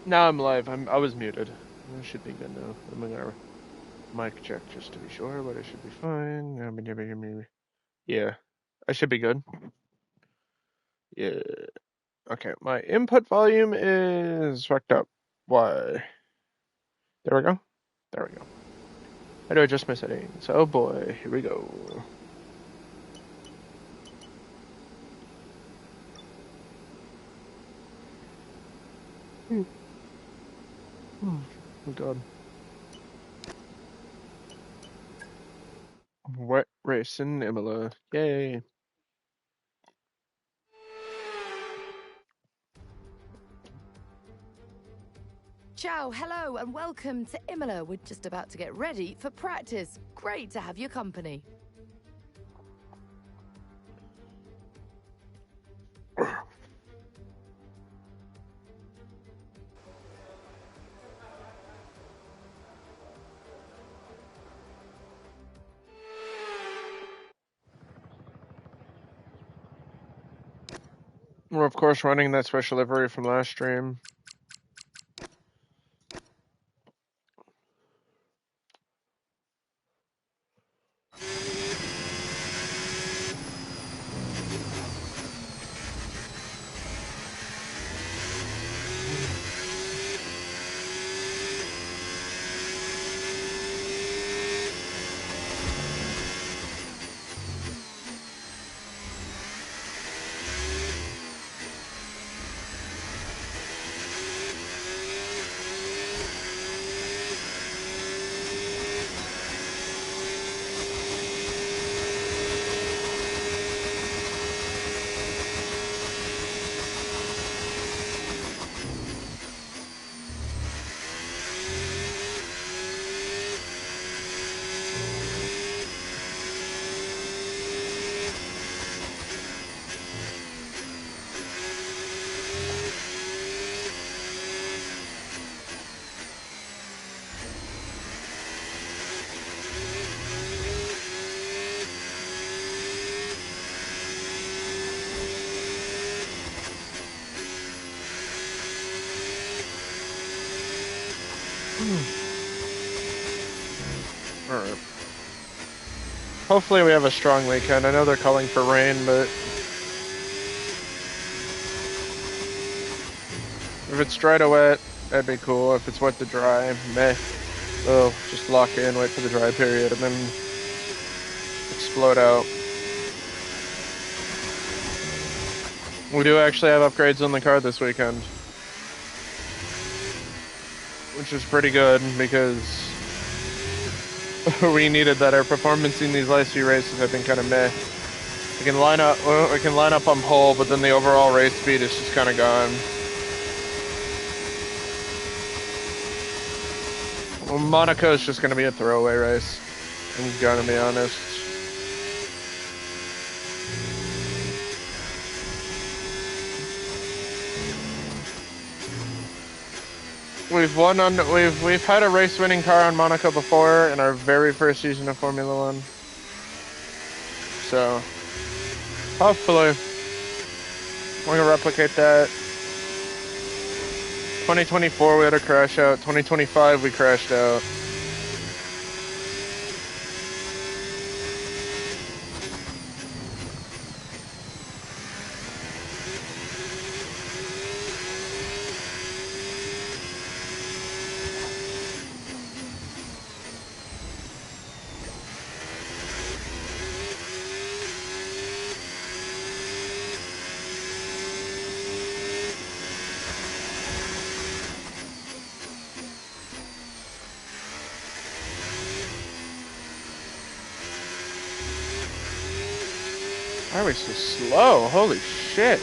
Now I'm live. I was muted. I should be good now. I'm gonna mic check just to be sure, but I should be fine. Yeah, I should be good. Yeah. Okay, my input volume is fucked up. Why? There we go. There we go. How do I adjust my settings? Oh boy, here we go. Hmm. Oh god. Wet race in Imola. Yay. Ciao, hello, and welcome to Imola. We're just about to get ready for practice. Great to have your company. We're of course running that special livery from last stream. Alright. Hopefully we have a strong weekend. I know they're calling for rain, but if it's dry to wet, that'd be cool. If it's wet to dry, meh. We'll just lock in, wait for the dry period, and then explode out. We do actually have upgrades on the car this weekend, which is pretty good because we needed that. Our performance in these last few races have been kind of meh. We can line up on pole, but then the overall race speed is just kind of gone. Well, Monaco is just going to be a throwaway race. I'm gonna be honest. We've had a race winning car on Monaco before in our very first season of Formula One. So hopefully we're gonna replicate that. 2024 we had a crash out. 2025 we crashed out. Why are we so slow? Holy shit.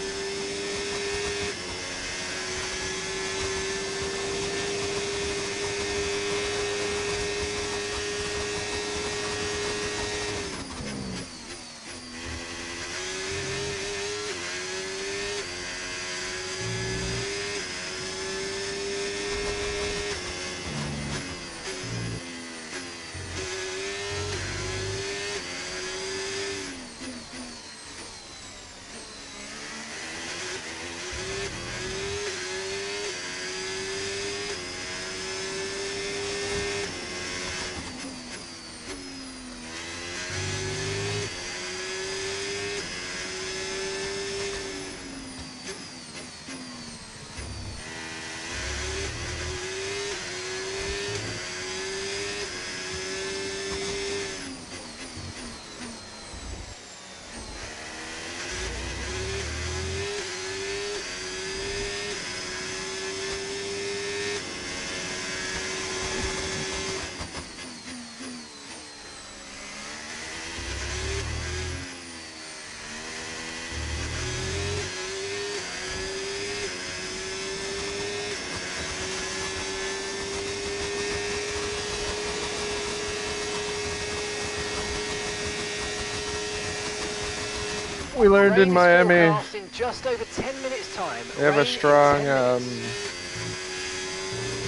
We learned in Rain is Miami forecast in just over 10 minutes time. they have Rain a strong in 10 minutes.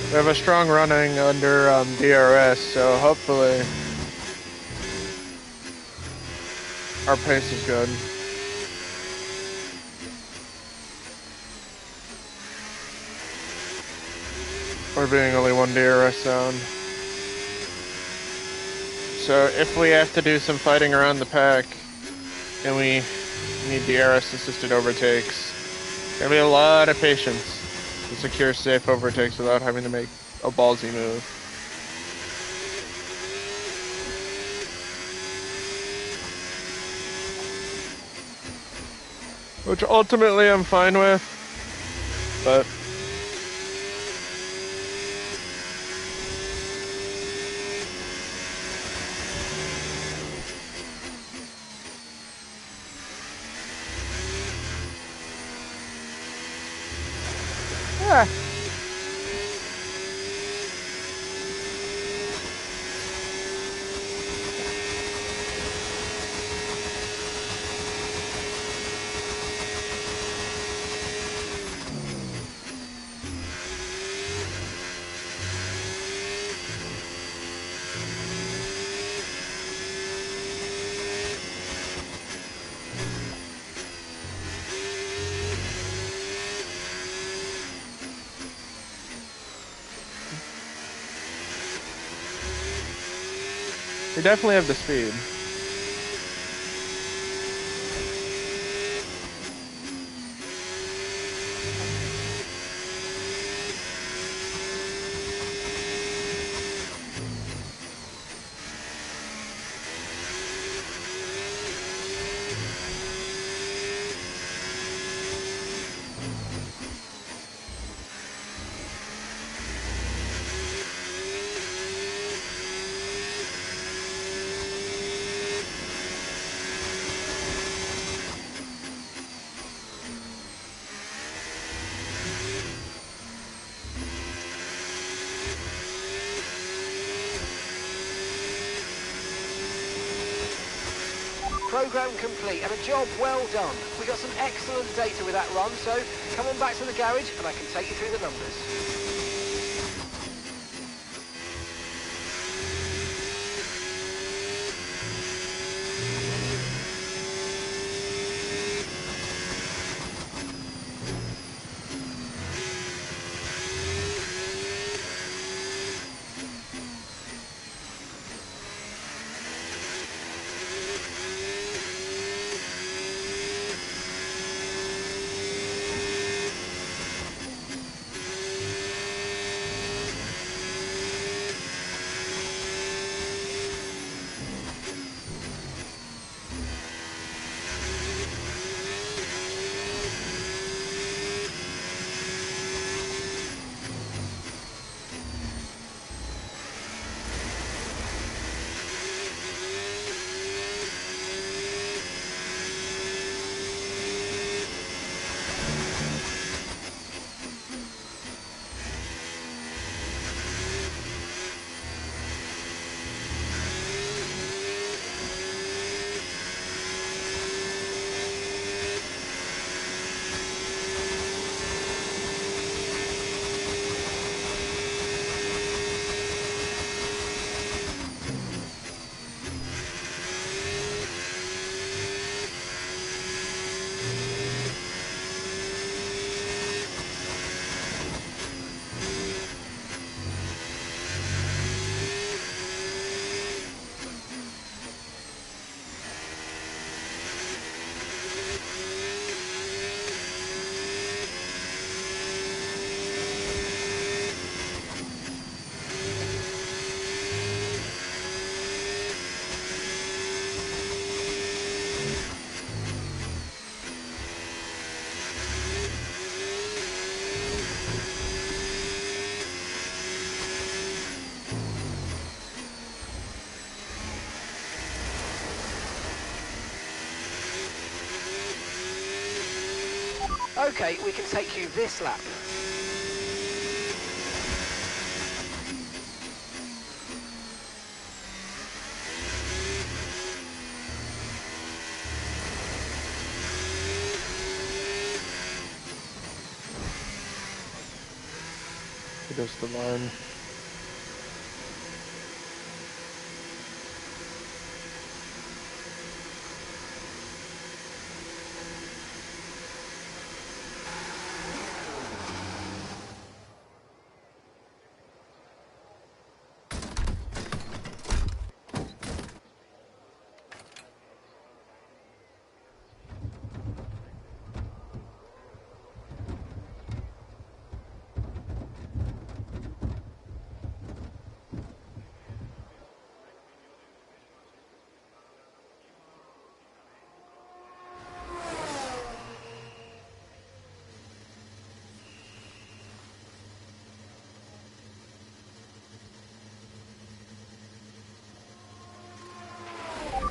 we have a strong running under DRS, so hopefully our pace is good. We're being only one DRS zone. So if we have to do some fighting around the pack and we need DRS assisted overtakes, there'll be a lot of patience to secure safe overtakes without having to make a ballsy move. Which ultimately I'm fine with, but yeah. We definitely have the speed. Program complete and a job well done. We got some excellent data with that run, so come on back to the garage and I can take you through the numbers. Okay, we can take you this lap. It is the line.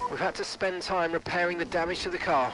We've had to spend time repairing the damage to the car.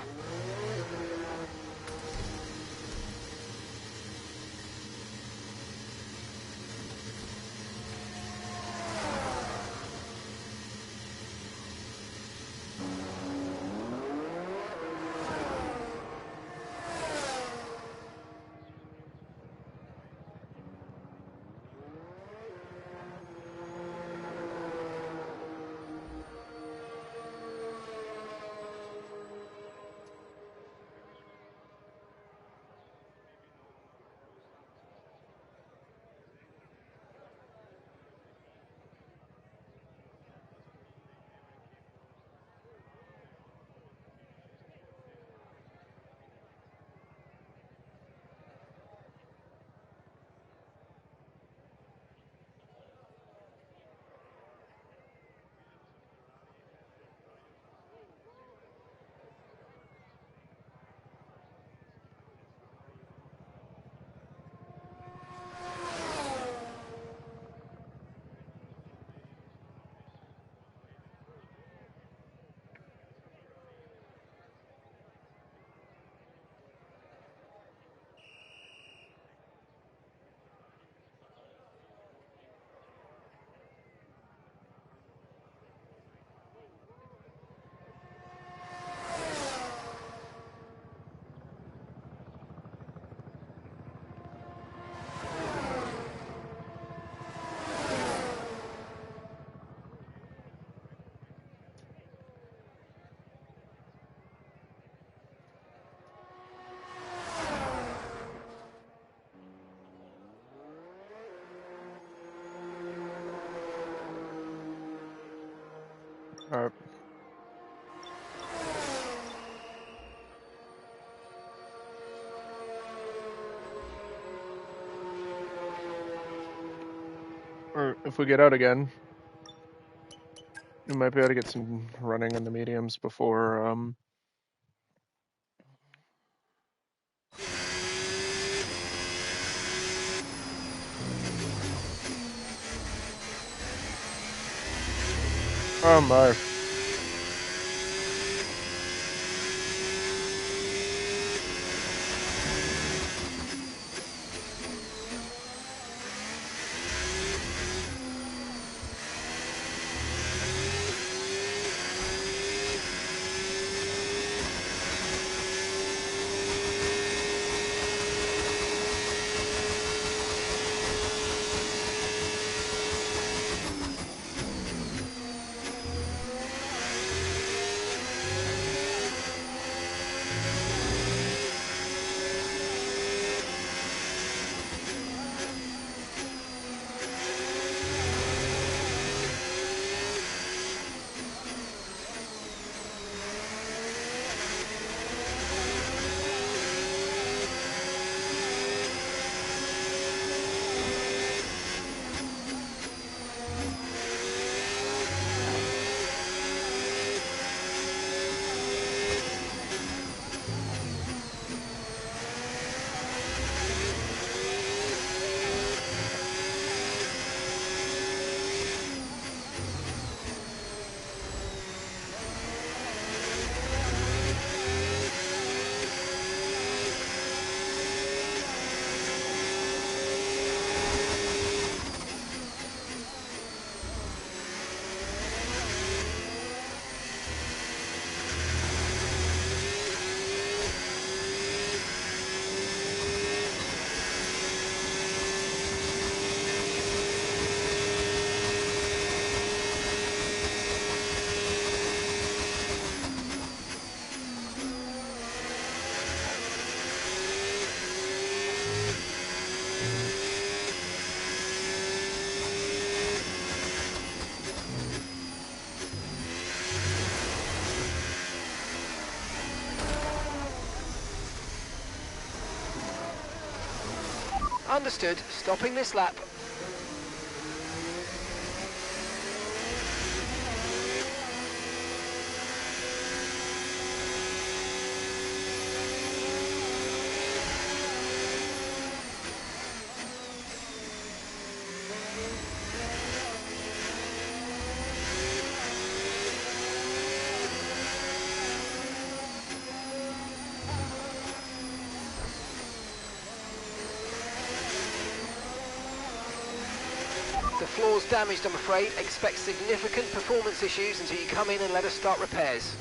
Alright. Or if we get out again, we might be able to get some running in the mediums before oh my. Understood. Stopping this lap. The floor's damaged, I'm afraid. Expect significant performance issues until you come in and let us start repairs.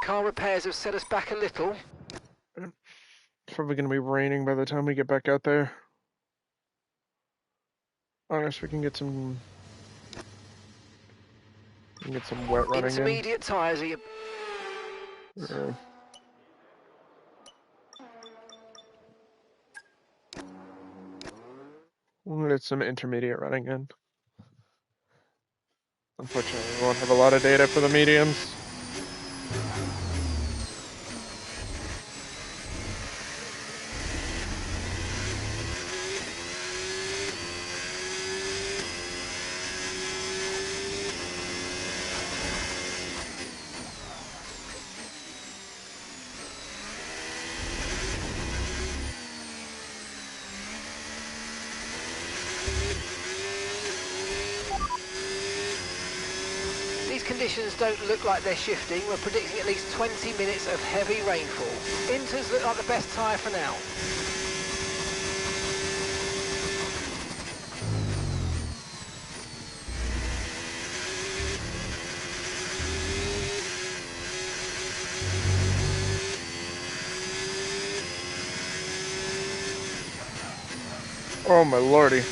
Car repairs have set us back a little. It's probably going to be raining by the time we get back out there. Unless we can get some wet running Intermediate tyres are in. We'll get some intermediate running in. Unfortunately, we won't have a lot of data for the mediums. conditions don't look like they're shifting. We're predicting at least 20 minutes of heavy rainfall. Inters look like the best tyre for now. Oh my lordy.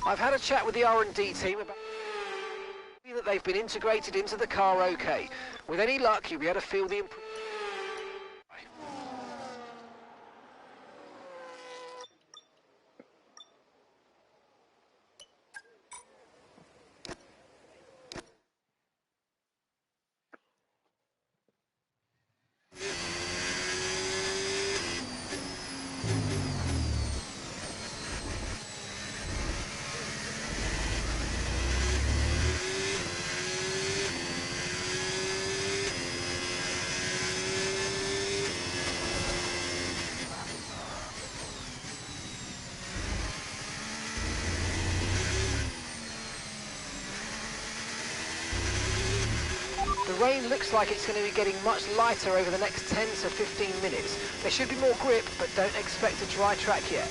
I've had a chat with the R&D team about that they've been integrated into the car okay. With any luck, you'll be able to feel the improvement. The rain looks like it's going to be getting much lighter over the next 10 to 15 minutes. There should be more grip, but don't expect a dry track yet.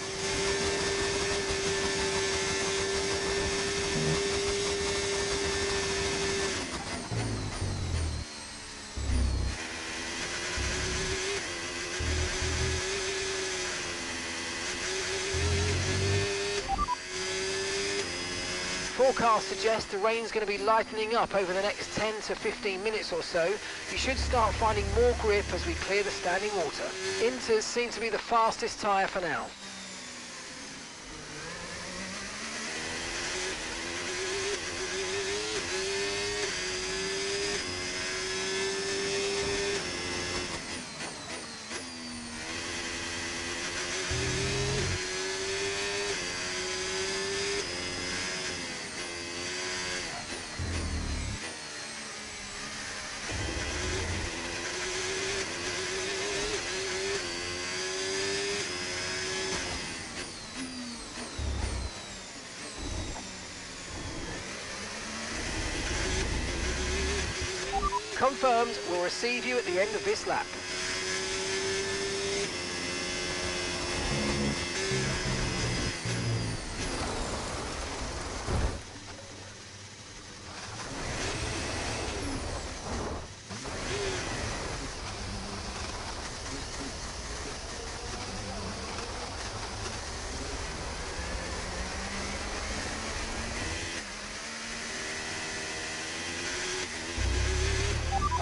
Forecasts suggest the rain's going to be lightening up over the next 10 to 15 minutes or so. You should start finding more grip as we clear the standing water. Inters seem to be the fastest tyre for now. Confirmed, we'll receive you at the end of this lap.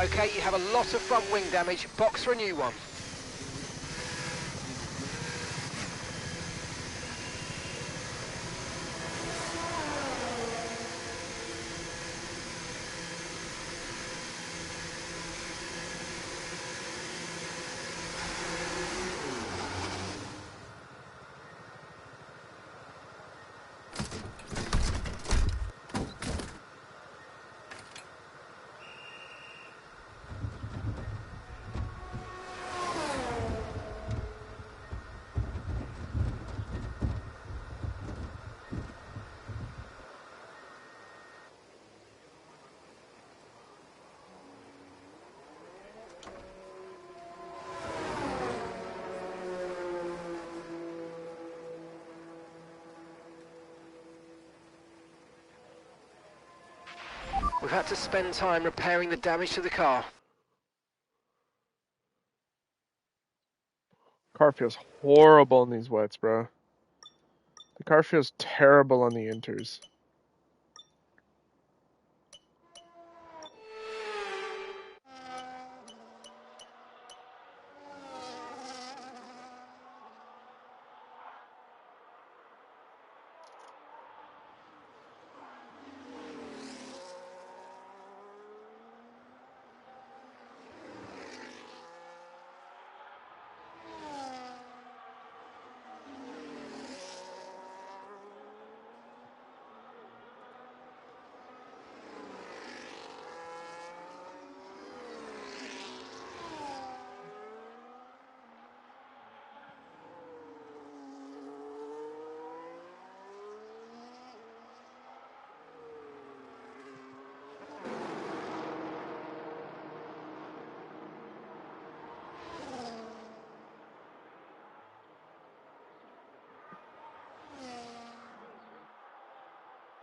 Okay, you have a lot of front wing damage. Box for a new one. We've had to spend time repairing the damage to the car. Car feels horrible in these wets, bro. The car feels terrible on the inters.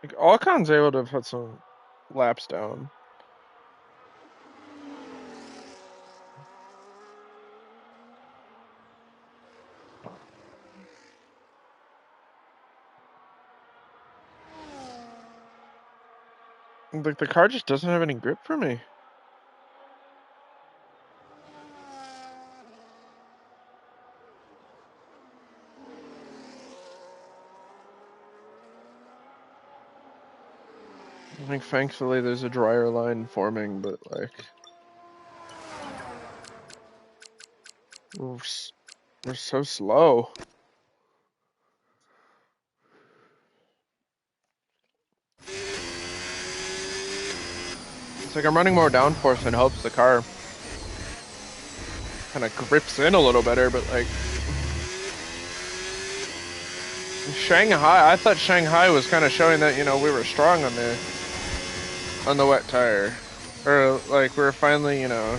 Like, Alcon's able to put some laps down. Like, the car just doesn't have any grip for me. I think thankfully there's a dryer line forming, but like we're so slow. It's like I'm running more downforce and helps the car kind of grips in a little better, but like Shanghai, I thought Shanghai was kind of showing that, you know, we were strong on the wet tire. Or like we were finally, you know,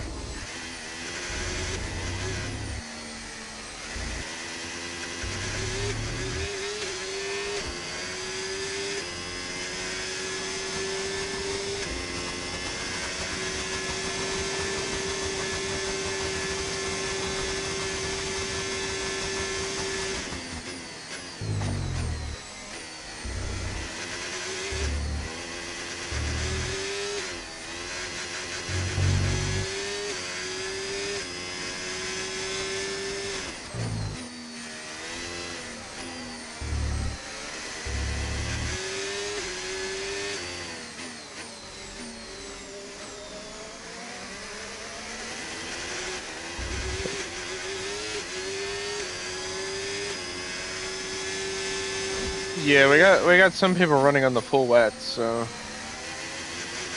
yeah, we got some people running on the full wet, so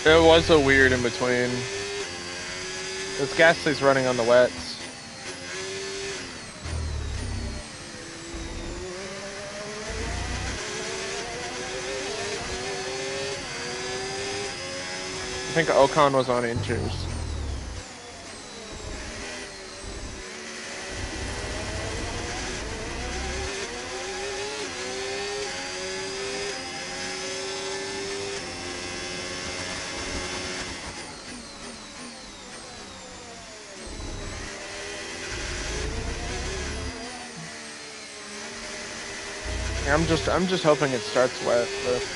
it was a weird in between. This Gasly's running on the wets. I think Ocon was on inters. I'm just hoping it starts wet, but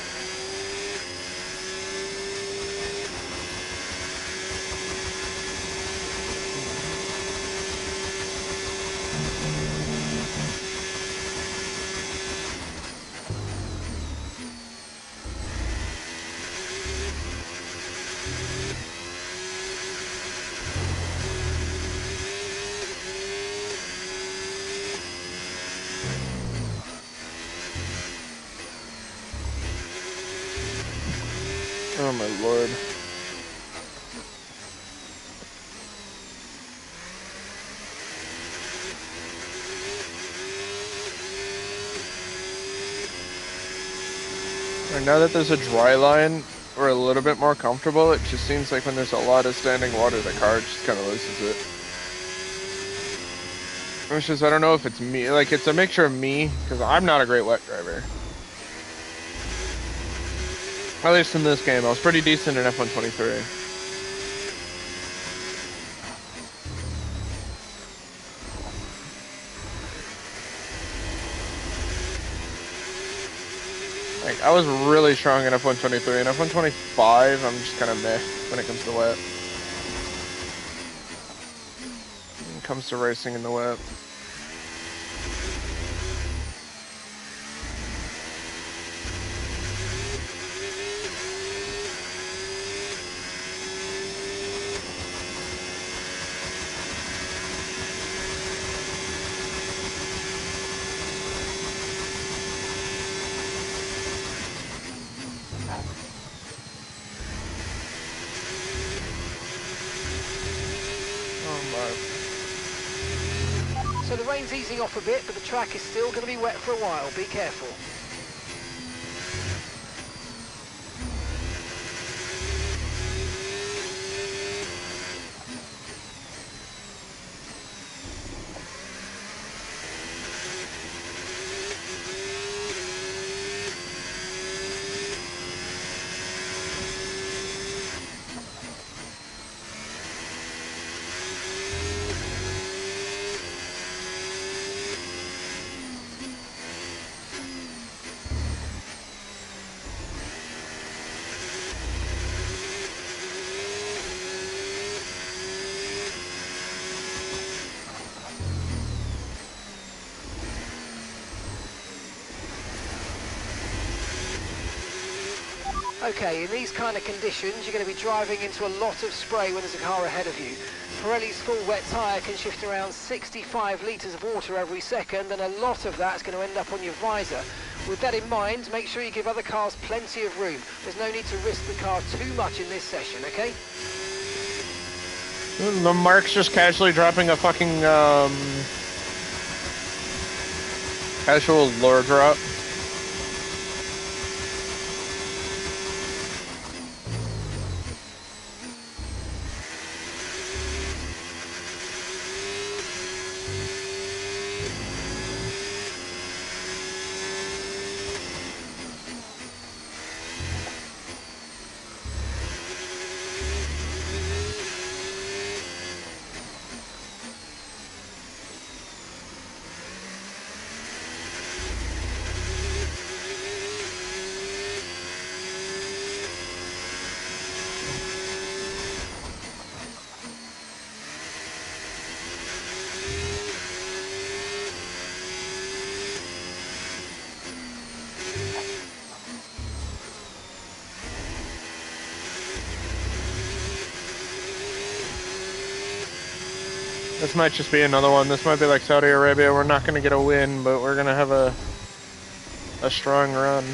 oh my lord. And now that there's a dry line, we're a little bit more comfortable. It just seems like when there's a lot of standing water, the car just kind of loses it. It's just, I don't know if it's me, like it's a mixture of me, because I'm not a great wet driver. At least in this game, I was pretty decent in F123. Like, I was really strong in F123, and F125, I'm just kind of meh when it comes to wet. When it comes to racing in the wet. So the rain's easing off a bit, but the track is still going to be wet for a while. Be careful. Okay, in these kind of conditions, you're going to be driving into a lot of spray when there's a car ahead of you. Pirelli's full wet tyre can shift around 65 litres of water every second, and a lot of that's going to end up on your visor. With that in mind, make sure you give other cars plenty of room. There's no need to risk the car too much in this session, okay? The Mark's just casually dropping a fucking, casual lure drop. This might just be another one. This might be like Saudi Arabia. We're not going to get a win, but we're going to have a strong run.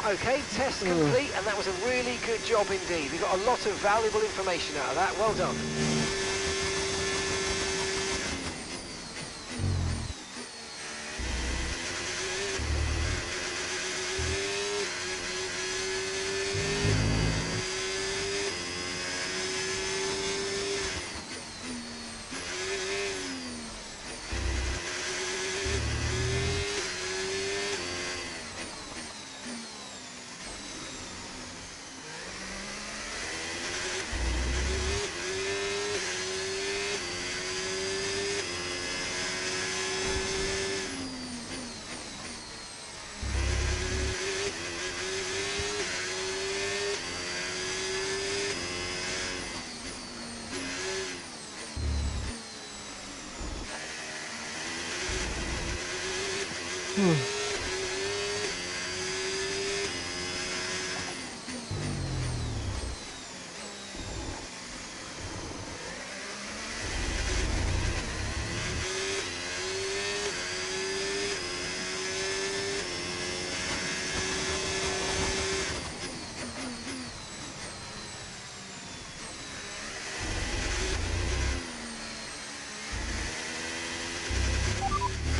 Okay, test complete, and that was a really good job indeed. We got a lot of valuable information out of that. Well done.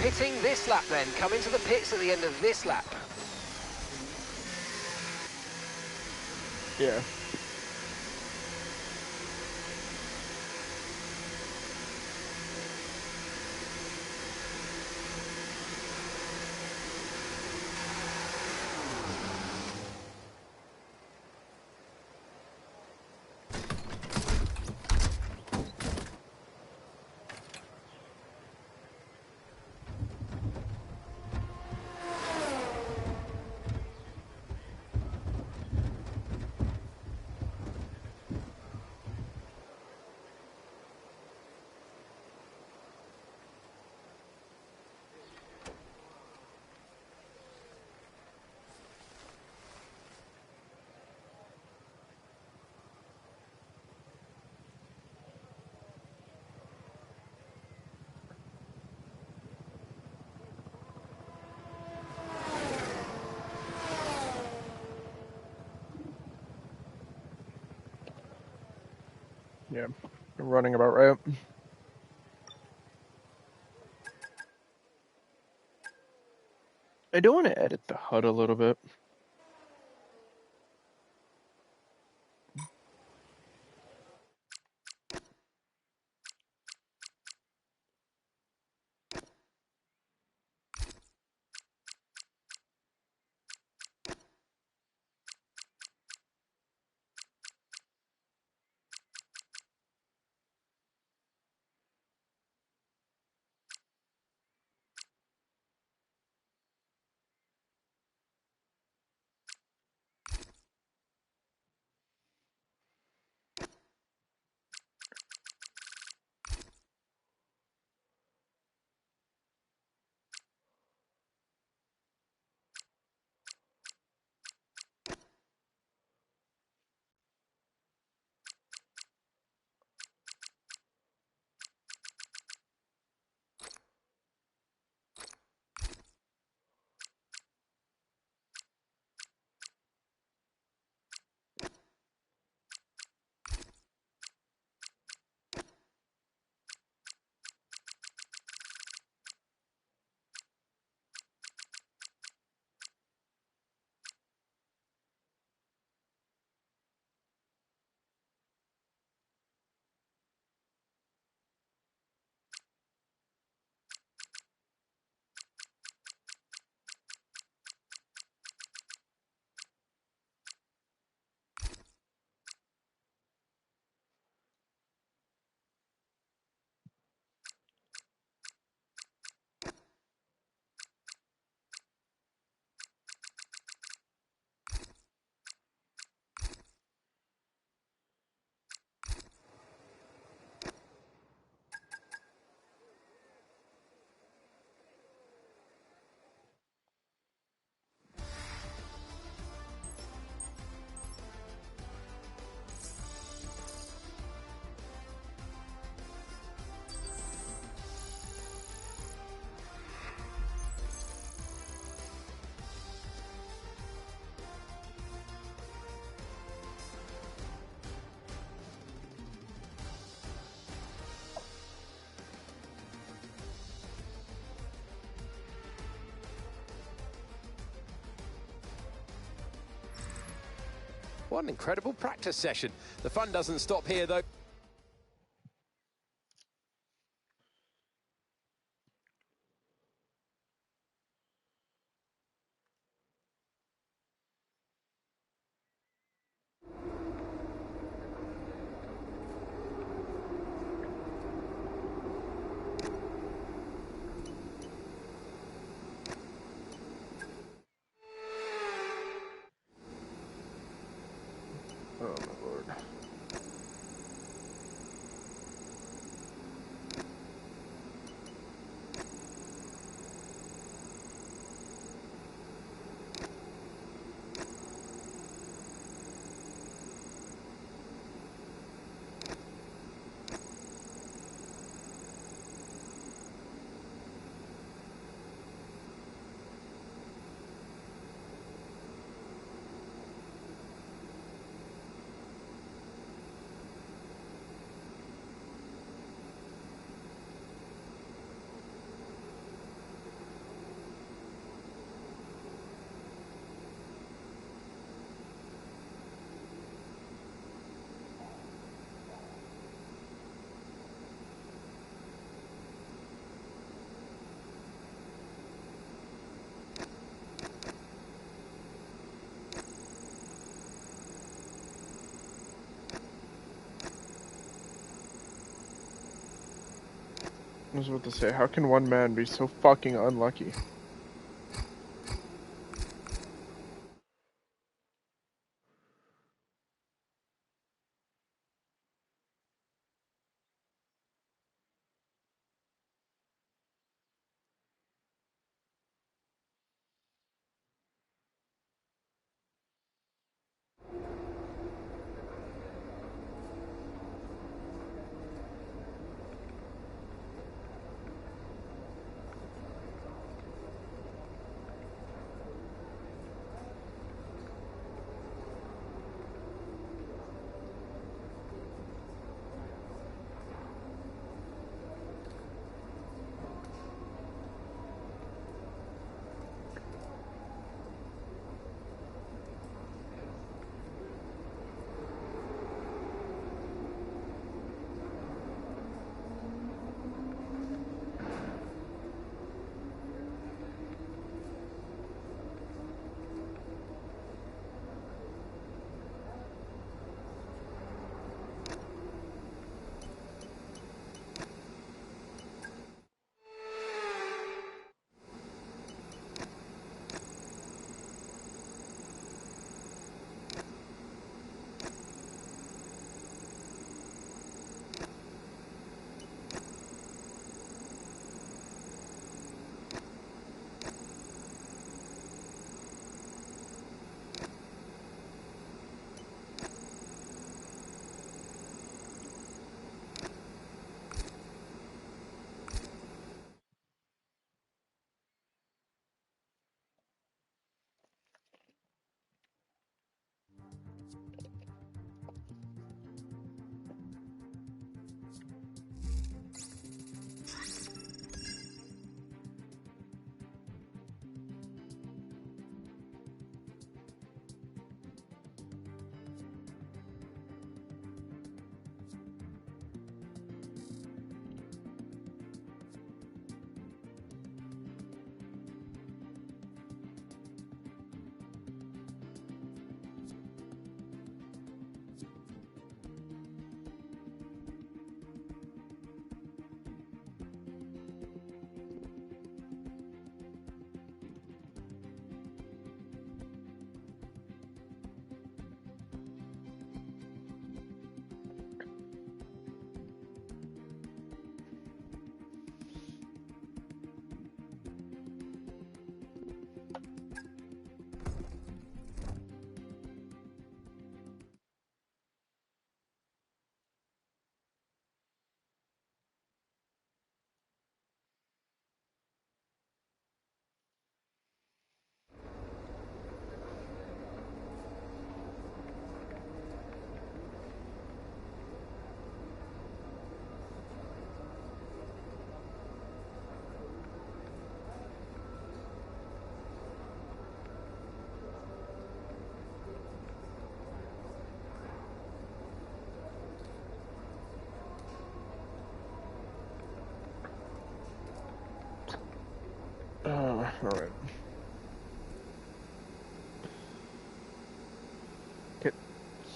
Pitting this lap then. Come into the pits at the end of this lap. Yeah. Yeah, I'm running about right. I do want to edit the HUD a little bit. What an incredible practice session. The fun doesn't stop here, though. Oh my lord. I was about to say, how can one man be so fucking unlucky?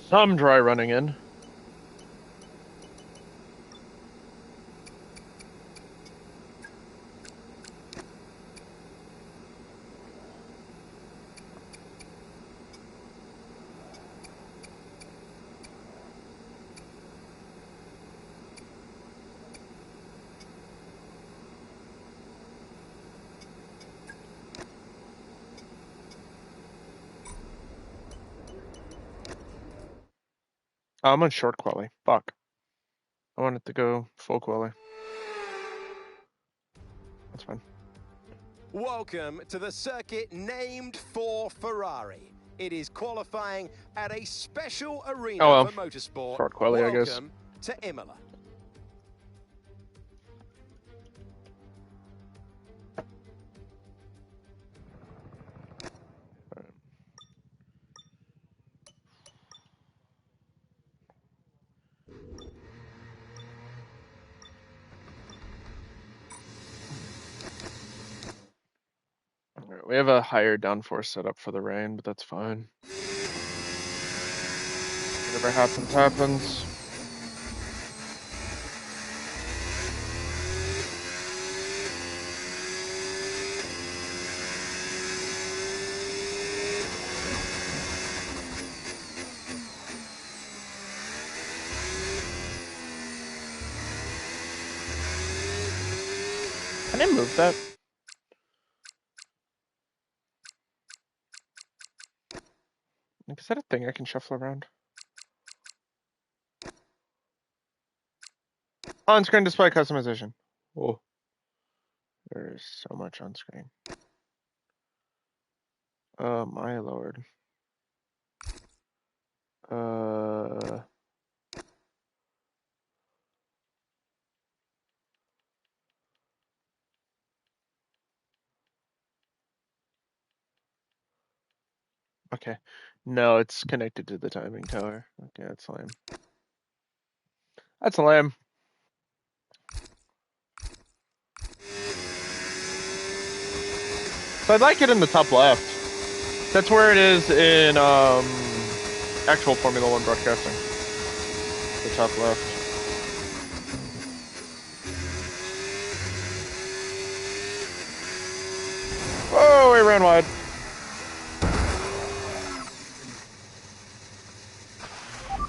some dry running in. Oh, I'm on short quali. Fuck. I wanted to go full quali. That's fine. Welcome to the circuit named for Ferrari. It is qualifying at a special arena for motorsport. Short quali, I guess. Welcome to Imola. We have a higher downforce setup for the rain, but that's fine. Whatever happens, happens. Can I move that? Is that a thing I can shuffle around? On-screen display customization. Oh, there's so much on screen. Oh my lord. Okay. No, it's connected to the timing tower. Okay, that's lame. That's lame. So I'd like it in the top left. That's where it is in actual Formula One broadcasting. The top left. Oh, we ran wide.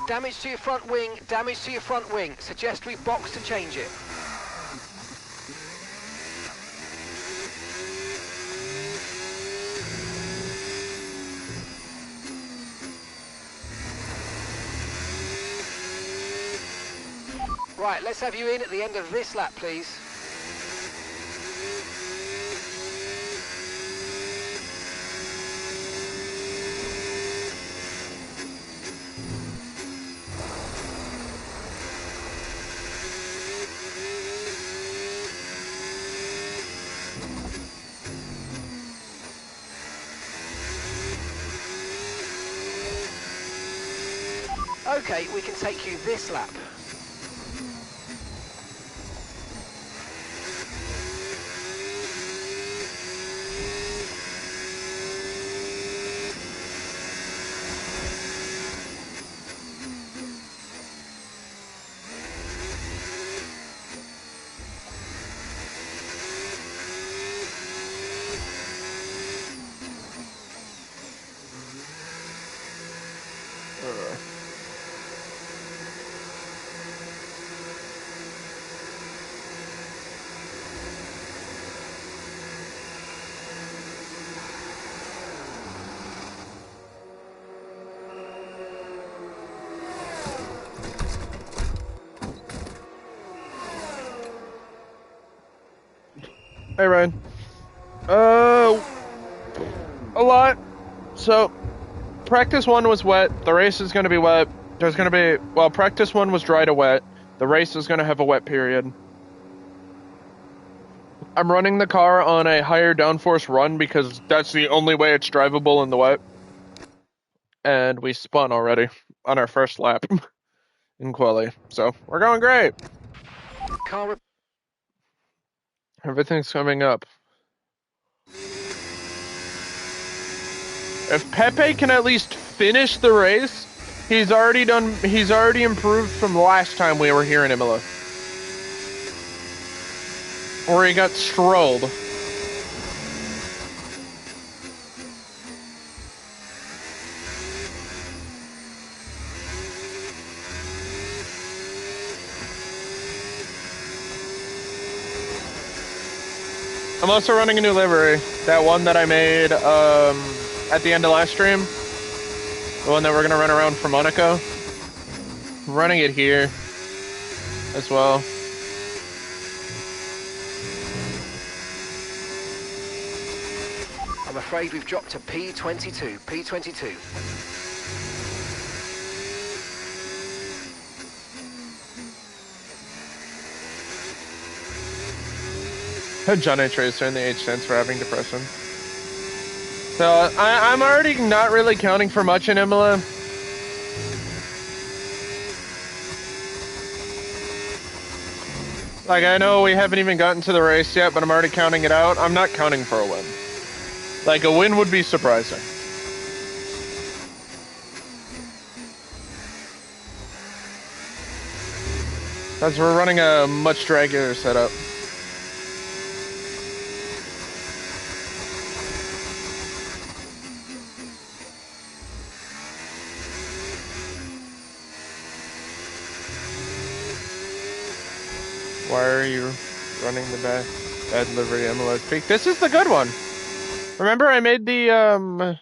Damage to your front wing, damage to your front wing. Suggest we box to change it. Right, let's have you in at the end of this lap, please. Okay, we can take you this lap. Hey, Ryan. A lot. So, practice 1 was wet. The race is going to be wet. There's going to be, well, practice 1 was dry to wet. The race is going to have a wet period. I'm running the car on a higher downforce run because that's the only way it's drivable in the wet. And we spun already on our first lap in quali. So, we're going great. Everything's coming up. If Pepe can at least finish the race, He's already improved from the last time we were here in Imola. Where he got strolled. I'm also running a new livery. That one that I made at the end of last stream. The one that we're gonna run around for Monaco. I'm running it here as well. I'm afraid we've dropped to P22. P22. Johnny Tracer in the H stands for having depression. So I'm already not really counting for much in Imola. Like, I know we haven't even gotten to the race yet, but I'm already counting it out. I'm not counting for a win. Like, a win would be surprising. Because we're running a much draggier setup. Why are you running the bad livery Imola Peak? This is the good one. Remember I made the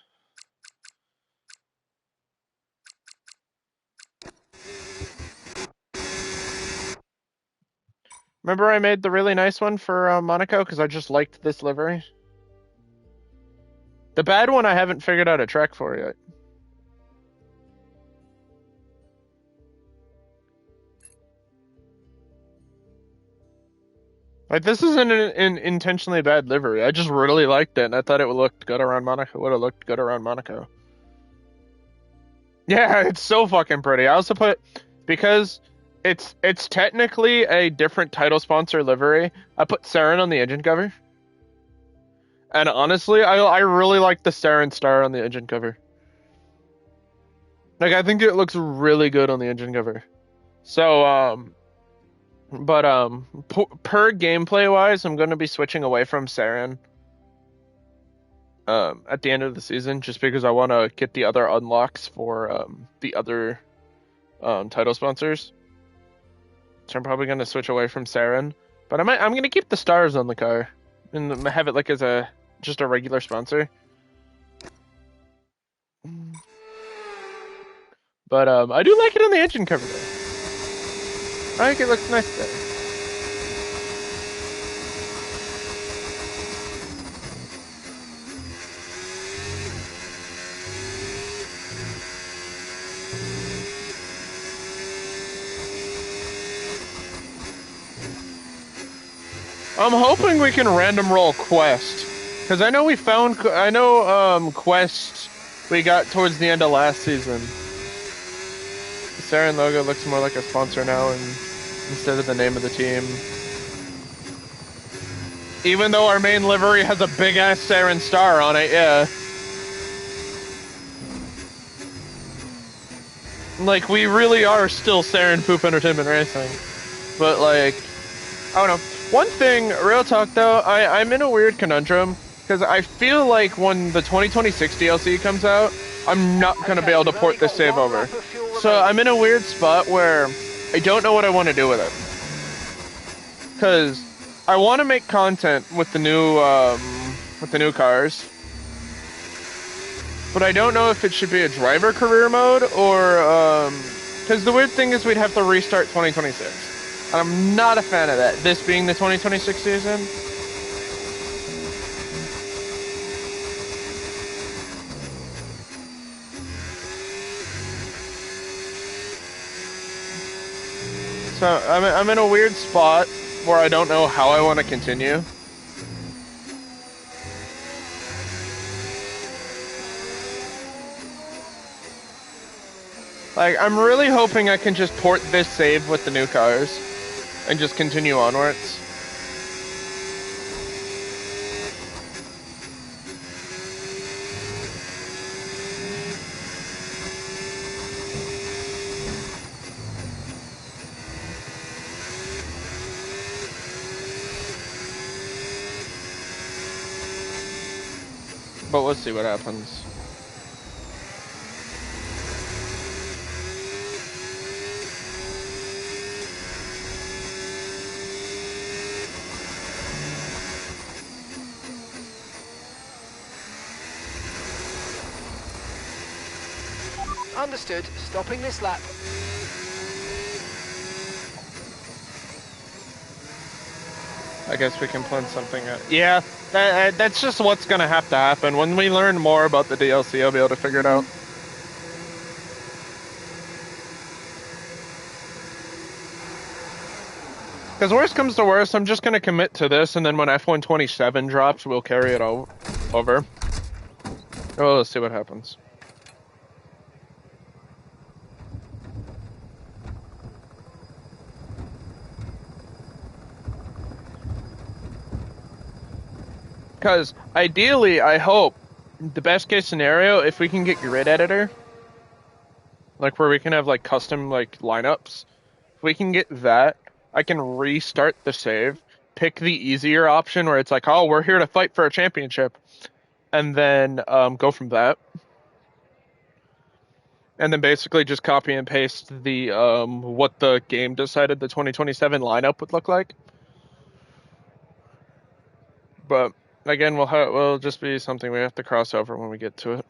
Remember I made the really nice one for Monaco because I just liked this livery? The bad one I haven't figured out a track for yet. Like, this isn't an intentionally bad livery. I just really liked it, and I thought it would look good around Monaco. Would have looked good around Monaco. Yeah, it's so fucking pretty. I also put, because it's technically a different title sponsor livery, I put Saren on the engine cover. And honestly, I really like the Saren star on the engine cover. Like, I think it looks really good on the engine cover. So, but per gameplay wise, I'm going to be switching away from Saren at the end of the season, just because I want to get the other unlocks for the other title sponsors. So I'm probably going to switch away from Saren, but I'm going to keep the stars on the car and have it like as just a regular sponsor. But I do like it on the engine cover though. I think it looks nice there. I'm hoping we can random roll Quest, because I know Quest we got towards the end of last season. The Saren logo looks more like a sponsor now instead of the name of the team. Even though our main livery has a big ass Saren star on it, yeah. Like, we really are still Saren Poop Entertainment Racing. But, like, I don't know. One thing, real talk though, I'm in a weird conundrum, because I feel like when the 2026 DLC comes out, I'm not going to be able to port this save over. So I'm in a weird spot where I don't know what I want to do with it. Because I want to make content with the new cars, but I don't know if it should be a driver career mode or because the weird thing is we'd have to restart 2026. And I'm not a fan of that, this being the 2026 season. So I'm in a weird spot where I don't know how I want to continue. Like, I'm really hoping I can just port this save with the new cars and just continue onwards. But we'll see what happens. Understood. Stopping this lap. I guess we can plan something out. Yeah, that's just what's going to have to happen. When we learn more about the DLC, I'll be able to figure it out. Because worst comes to worst, I'm just going to commit to this, and then when F127 drops, we'll carry it over. Oh, let's see what happens. Because ideally, I hope, the best case scenario, if we can get grid editor, like where we can have like custom like lineups, if we can get that, I can restart the save, pick the easier option where it's like, oh, we're here to fight for a championship, and then go from that. And then basically just copy and paste the what the game decided the 2027 lineup would look like. But again, we'll just be something we have to cross over when we get to it.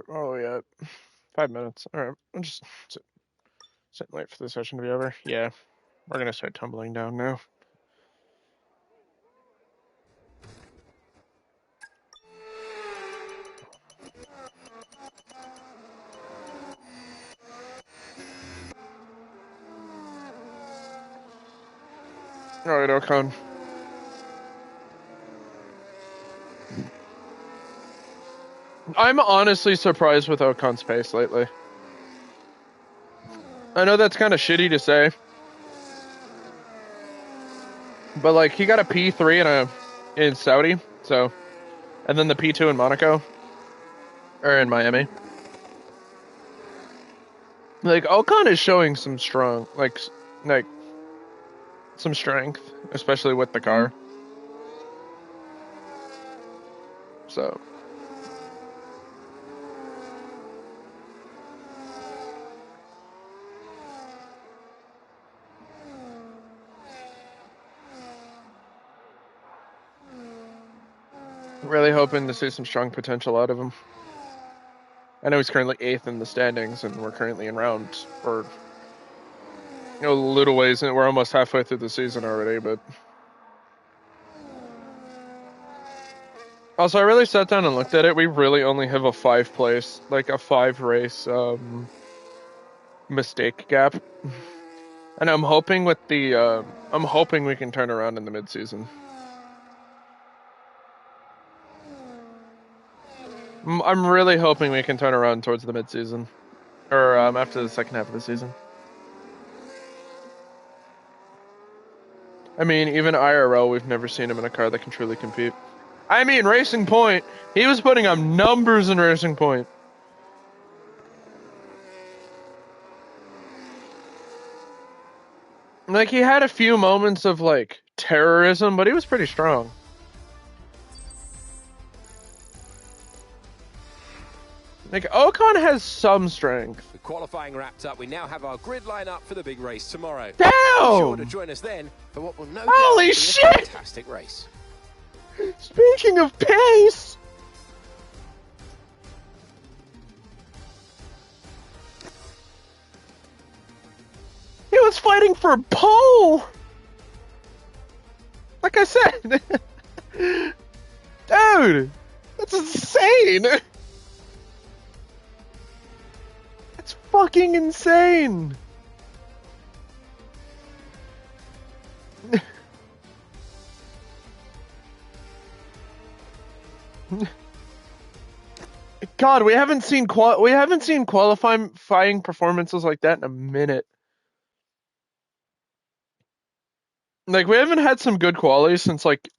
Oh yeah, 5 minutes. All right, I'll just sit and wait for the session to be over. Yeah, we're gonna start tumbling down now. All right, Ocon. I'm honestly surprised with Ocon's pace lately. I know that's kind of shitty to say, but like he got a P3 in Saudi, so, and then the P2 in Monaco, or in Miami. Like Ocon is showing some strong, like some strength, especially with the car. So. Really hoping to see some strong potential out of him. I know he's currently 8th in the standings, and we're currently in round, or a little ways, and we're almost halfway through the season already, but... Also, I really sat down and looked at it. We really only have a 5-place, like a 5-race mistake gap. And I'm hoping with the, I'm hoping we can turn around in the mid-season. I'm really hoping we can turn around towards the mid-season. Or after the second half of the season. I mean, even IRL, we've never seen him in a car that can truly compete. I mean, Racing Point, he was putting up numbers in Racing Point. Like, he had a few moments of, like, terrorism, but he was pretty strong. Like, Ocon has some strength. The qualifying wrapped up. We now have our grid line up for the big race tomorrow. Damn! Be sure to join us then for what will no doubt Holy be shit! a fantastic race. Speaking of pace! He was fighting for pole! Like I said! Dude! That's insane! That's fucking insane! God, we haven't seen qualifying performances like that in a minute. Like, we haven't had some good qualities since like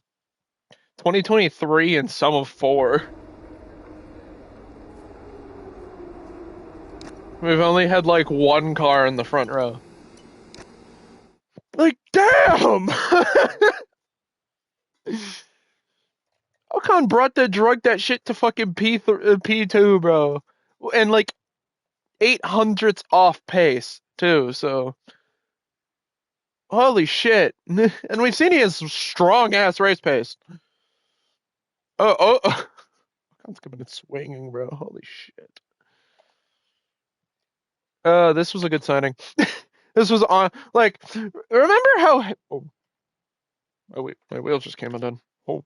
2023 and some of 4. We've only had like one car in the front row. Like, damn! Ocon drugged that shit to fucking P2, bro. And like 800ths off pace, too, so. Holy shit. And we've seen he has strong ass race pace. Oh. Ocon's coming and swinging, bro. Holy shit. This was a good signing. This was on, like, remember how. Oh wait, my wheel just came undone. Oh.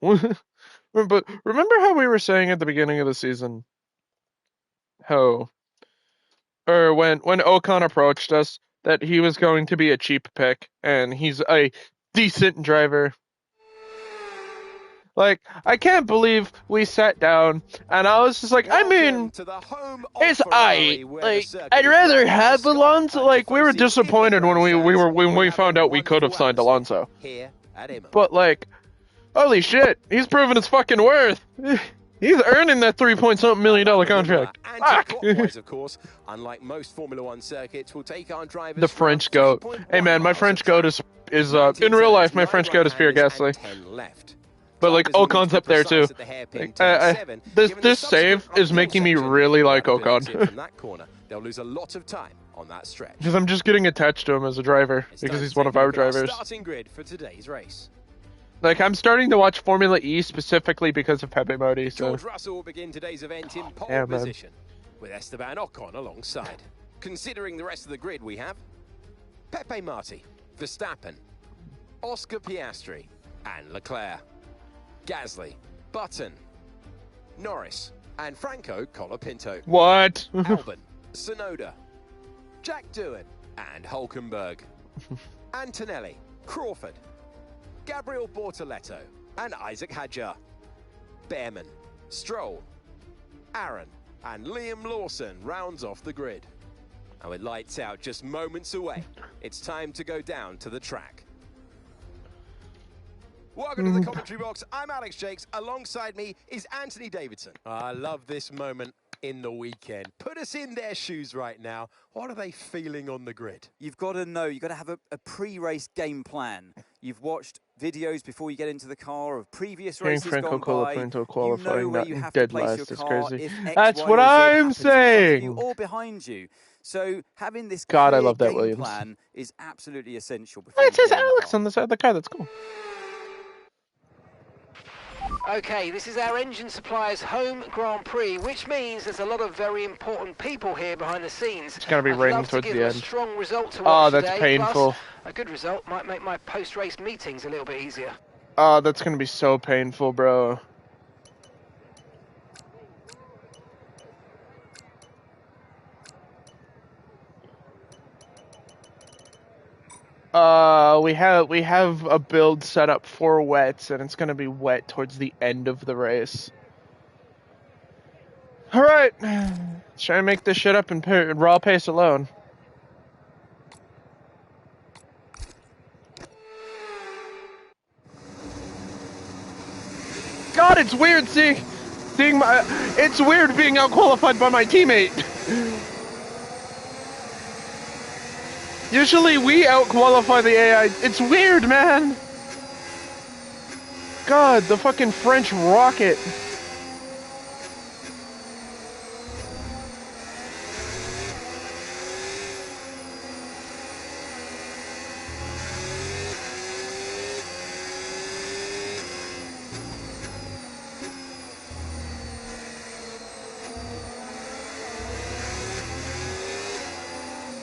But remember how we were saying at the beginning of the season when Ocon approached us that he was going to be a cheap pick and he's a decent driver. Like, I can't believe we sat down and I was just like, I mean, it's like, I'd rather have Alonso. Like, we were disappointed when we found out we could have signed Alonso. But like, holy shit, he's proven his fucking worth. He's earning that $3-point-something million contract. Of course, unlike most Formula One circuits, will take our drivers the French goat. Hey man, my French goat is in real life. My French goat is Pierre Gasly. But like Ocon's up there too. Like, this save is making me really like Ocon. They'll lose a lot of time on that stretch. Because I'm just getting attached to him as a driver because he's one of our drivers. Starting grid for today's race. Like, I'm starting to watch Formula E specifically because of Pepe Modi. So. George Russell will begin today's event in pole position with Esteban Ocon alongside. Considering the rest of the grid, we have Pepe Marti, Verstappen, Oscar Piastri, and Leclerc, Gasly, Button, Norris, and Franco Colapinto. What? Albon, Tsunoda, Jack Doohan, and Hulkenberg. Antonelli, Crawford, Gabriel Bortoletto, and Isaac Hadjar. Behrman, Stroll, Aaron, and Liam Lawson rounds off the grid. And with lights out just moments away, it's time to go down to the track. Welcome to the commentary box. I'm Alex Jakes. Alongside me is Anthony Davidson. I love this moment in the weekend. Put us in their shoes right now. What are they feeling on the grid? You've got to know, you've got to have a pre-race game plan. You've watched videos before you get into the car of previous races Franco gone by. qualifying, you know where you have dead to place last your is car crazy. if X, That's Y, what or Z I'm happens in front of saying. you or behind you. So having this God, clear I love that game Williams. plan is absolutely essential. It says Alex on the side of the car. That's cool. Okay, this is our engine supplier's home Grand Prix, which means there's a lot of very important people here behind the scenes. It's going to be raining towards the end. A strong result to watch that's today, painful. Plus, a good result might make my post-race meetings a little bit easier. Oh, that's going to be so painful, bro. We have a build set up for wets, and it's gonna be wet towards the end of the race. All right, let's try and make this shit up in raw pace alone. God, it's weird seeing my. It's weird being outqualified by my teammate. Usually we outqualify the AI. It's weird, man. God, the fucking French rocket.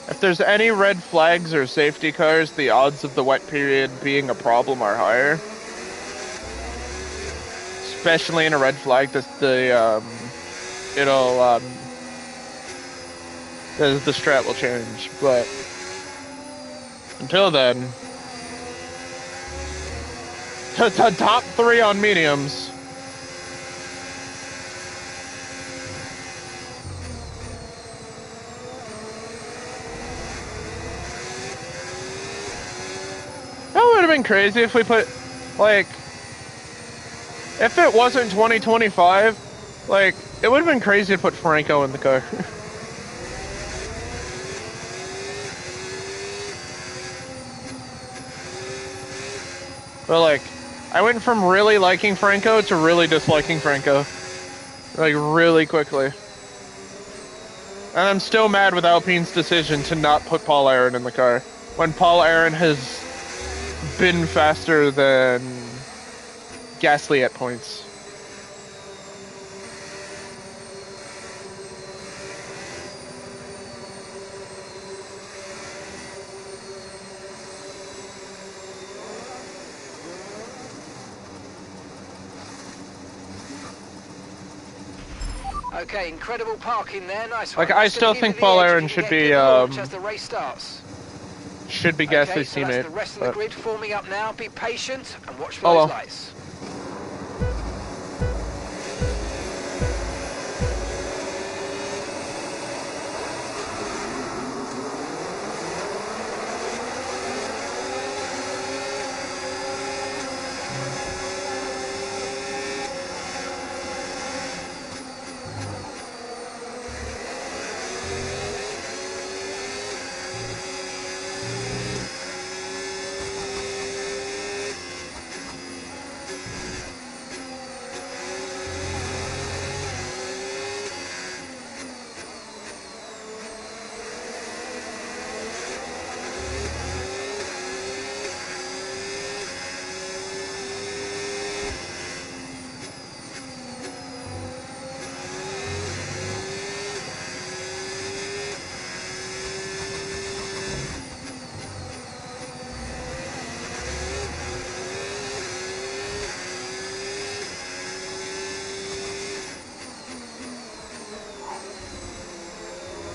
If there's any red flags or safety cars, the odds of the wet period being a problem are higher. Especially in a red flag, the strat will change. But until then, to top 3 on mediums. That would have been crazy if we put, like, if it wasn't 2025, like, it would have been crazy to put Franco in the car. But, like, I went from really liking Franco to really disliking Franco. Like, really quickly. And I'm still mad with Alpine's decision to not put Paul Aaron in the car, when Paul Aaron has been faster than Gasly at points. Okay, incredible parking there. Nice one. Like, I still think Paul Aaron should be as the race starts. Gasly's so teammate. That's the rest of the grid forming up now. Be patient and watch for those lights.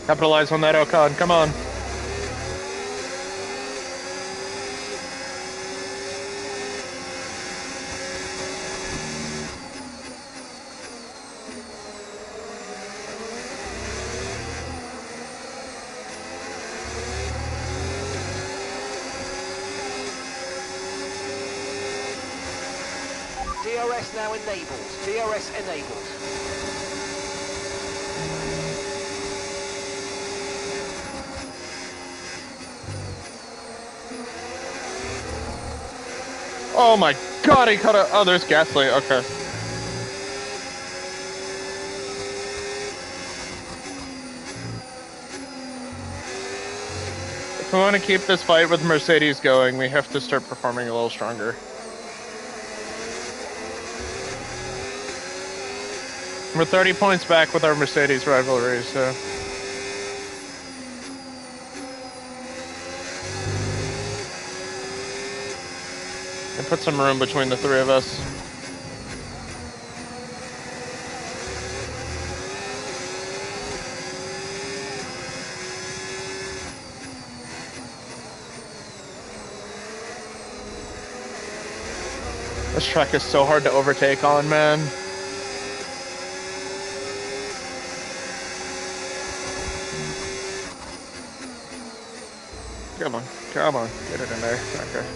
Capitalize on that, Ocon. Come on. DRS now enabled. DRS enabled. Oh my god, he cut a... Oh, there's Gasly. Okay. If we want to keep this fight with Mercedes going, we have to start performing a little stronger. We're 30 points back with our Mercedes rivalry, so... And put some room between the three of us. This track is so hard to overtake on, man. Come on, get it in there. Okay.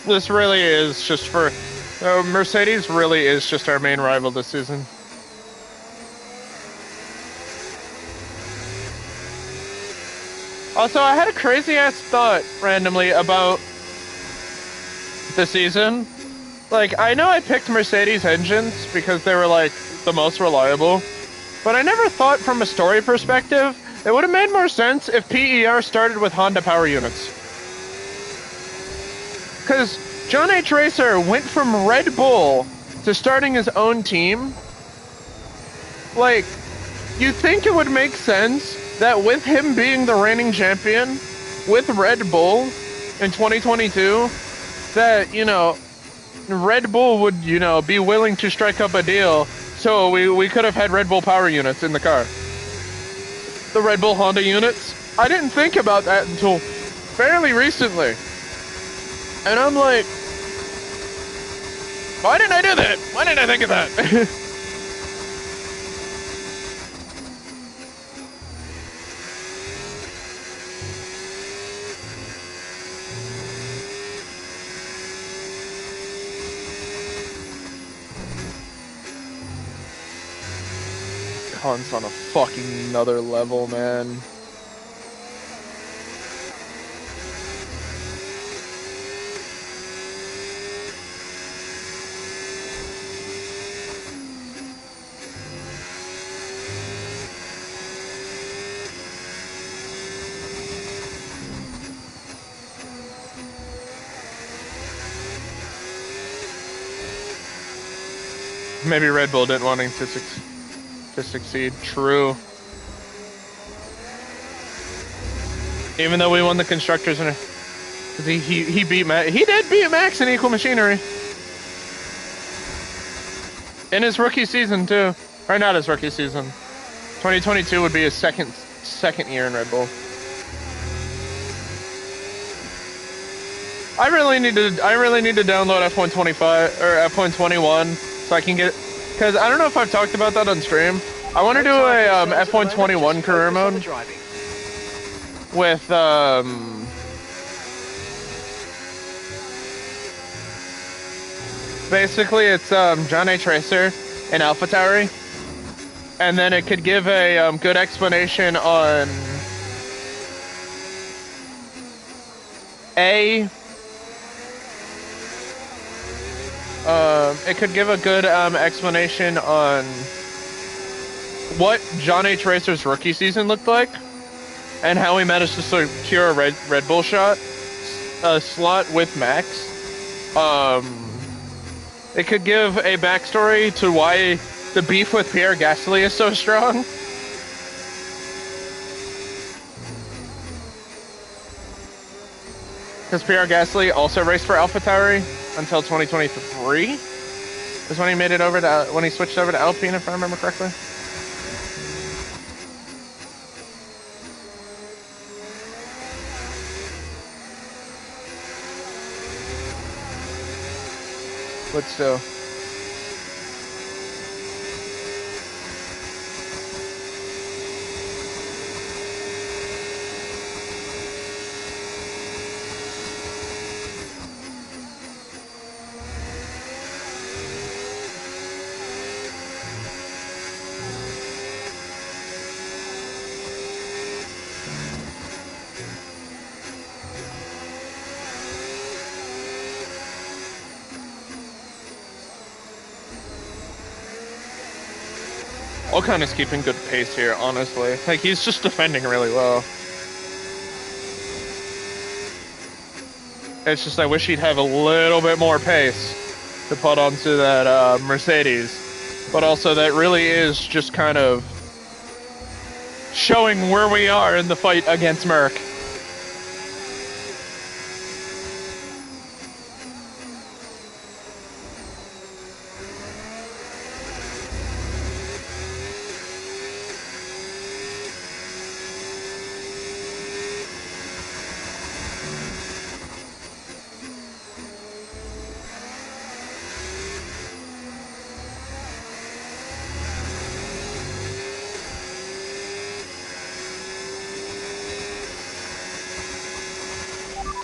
This really is just for... Mercedes really is just our main rival this season. Also, I had a crazy-ass thought, randomly, about the season. Like, I know I picked Mercedes engines because they were, like, the most reliable. But I never thought from a story perspective, it would have made more sense if PER started with Honda power units. Because John H. Racer went from Red Bull to starting his own team, like, you think it would make sense that with him being the reigning champion, with Red Bull in 2022, that, you know, Red Bull would, you know, be willing to strike up a deal, so we could have had Red Bull power units in the car. The Red Bull Honda units. I didn't think about that until fairly recently. And I'm like, why didn't I do that? Why didn't I think of that? Khan's on a fucking another level, man. Maybe Red Bull didn't want him to succeed. True. Even though we won the constructors, and he beat Max. He did beat Max in Equal Machinery in his rookie season too, or not his rookie season. 2022 would be his second year in Red Bull. I really need to download F125 or F121 so I can get, because I don't know if I've talked about that on stream. I want to do a F121 career mode with basically it's John H. Racer and AlphaTauri, and then it could give a good explanation on it could give a good explanation on what John H. Racer's rookie season looked like and how he managed to secure a Red Bull slot with Max. It could give a backstory to why the beef with Pierre Gasly is so strong. Because Pierre Gasly also raced for AlphaTauri until 2023 is when he made it over to, when he switched over to Alpine, if I remember correctly. But still. Ocon is keeping good pace here, honestly. Like, he's just defending really well. It's just I wish he'd have a little bit more pace to put onto that Mercedes. But also that really is just kind of showing where we are in the fight against Merc.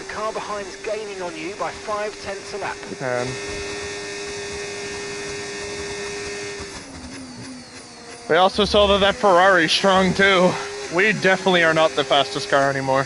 Car behind's gaining on you by 0.5 a lap. We also saw that Ferrari's strong too. We definitely are not the fastest car anymore.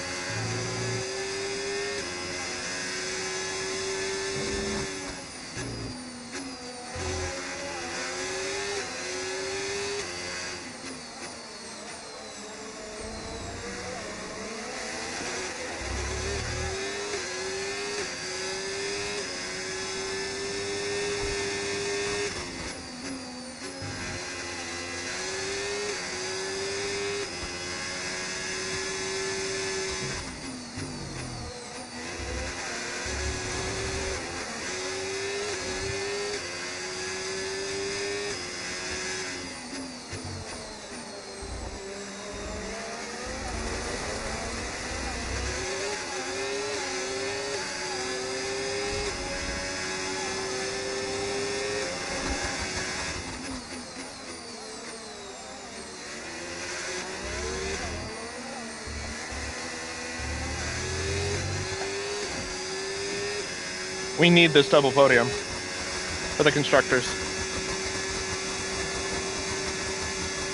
We need this double podium for the constructors.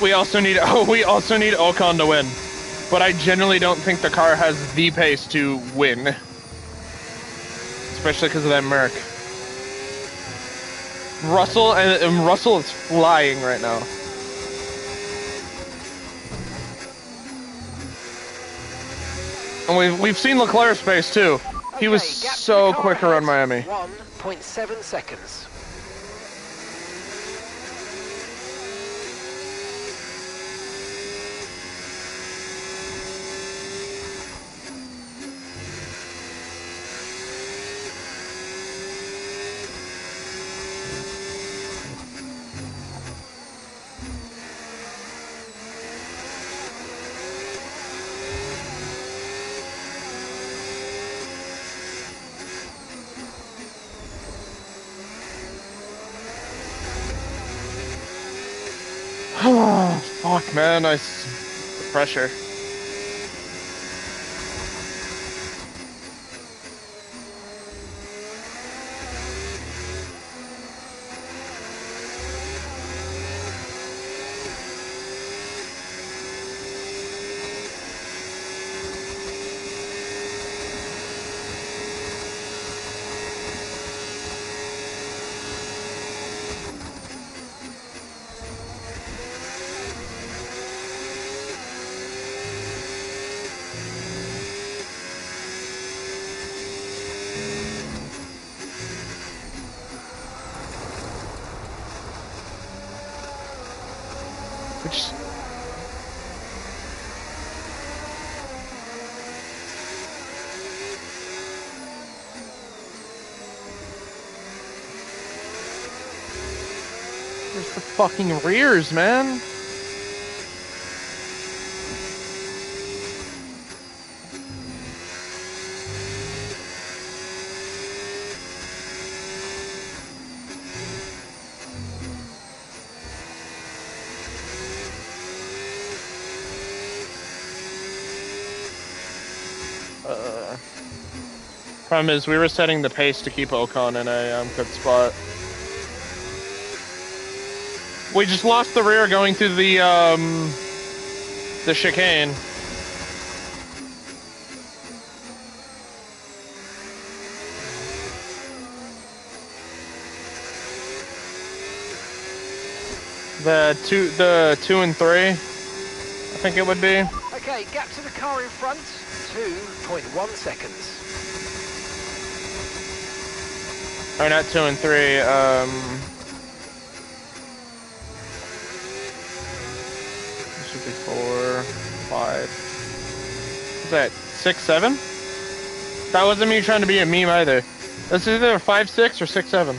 We also need Ocon to win, but I generally don't think the car has the pace to win, especially because of that Merc. Russell is flying right now. And we've seen Leclerc's pace too. He was so quick around Miami. 1.7 seconds. Oh, fuck, man. The pressure. Which... Where's the fucking rears, man? Problem is, we were setting the pace to keep Ocon in a good spot. We just lost the rear going through the chicane. The two and three, I think it would be. Okay, gap to the car in front, 2.1 seconds. Or not 2 and 3, this should be 4, 5. What's that, 6, 7? That wasn't me trying to be a meme either. That's either 5, 6 or 6, 7.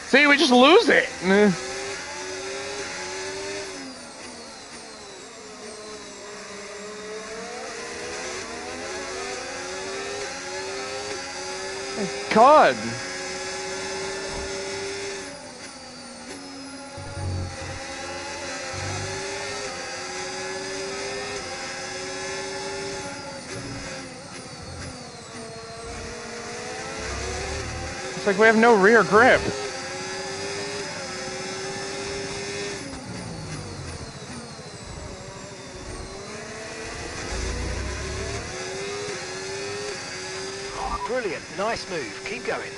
See, we just lose it! Thank God! It's like we have no rear grip. Brilliant, nice move, keep going.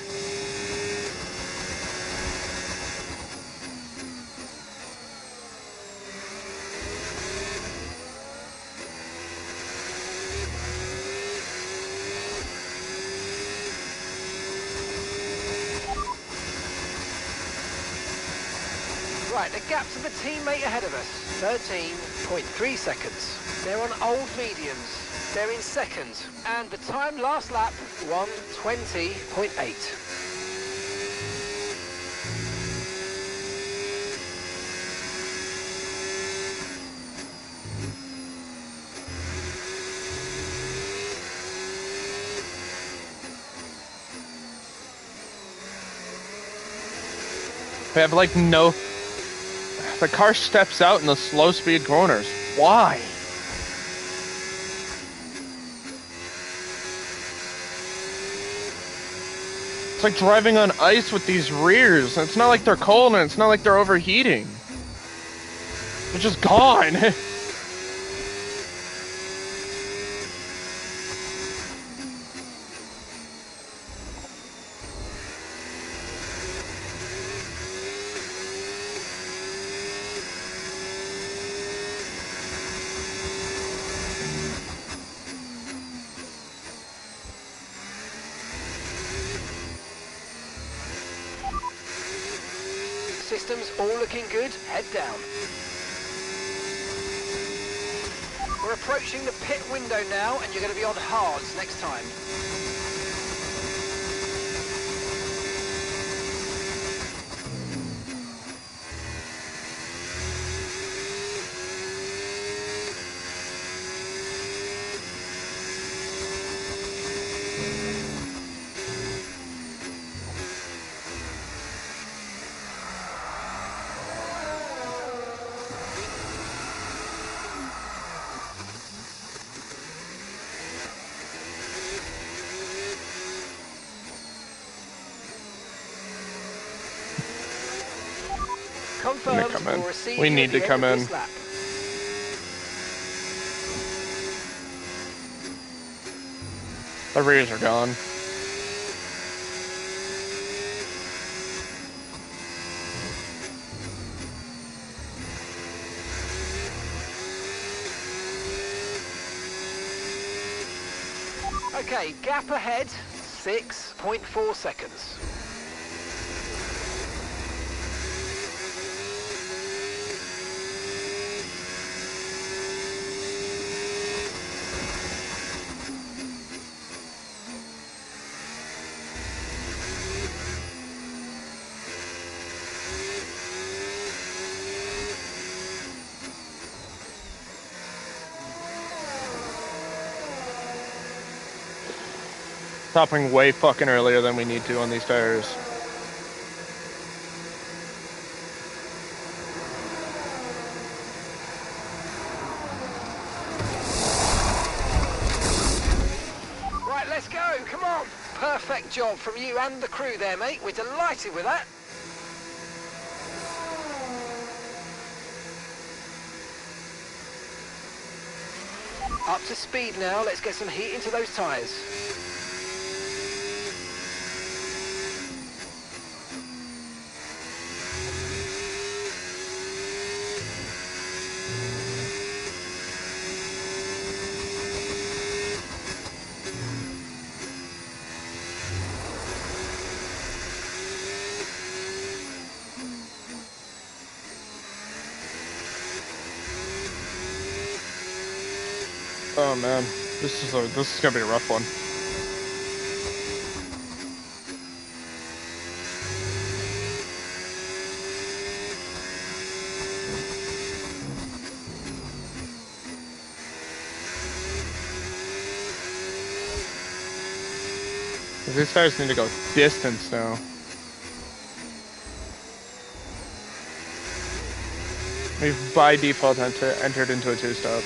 Right, the gap to the teammate ahead of us, 13.3 seconds. They're on old mediums. They're in second, and the time last lap, 1:20.8. We have like no... The car steps out in the slow speed corners. Why? It's like driving on ice with these rears. It's not like they're cold and it's not like they're overheating. They're just gone. Systems all looking good, head down. We're approaching the pit window now and you're going to be on hards next time. Confirmed, come in. we'll receive We you need at the to end come of in. this lap. The rears are gone. Okay, gap ahead, 6.4 seconds. Stopping way fucking earlier than we need to on these tires. Right, let's go, come on. Perfect job from you and the crew there, mate. We're delighted with that. Up to speed now, let's get some heat into those tyres. Oh man, this is gonna be a rough one. These tires need to go distance now. We've by default entered into a two-stop.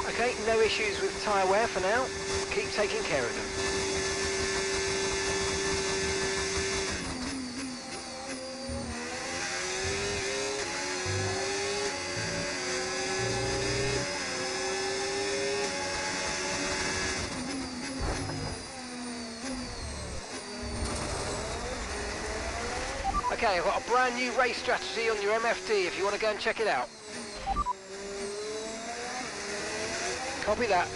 Okay, no issues with tyre wear for now. Keep taking care of them. Okay, I've got a brand new race strategy on your MFD if you want to go and check it out. Copy that.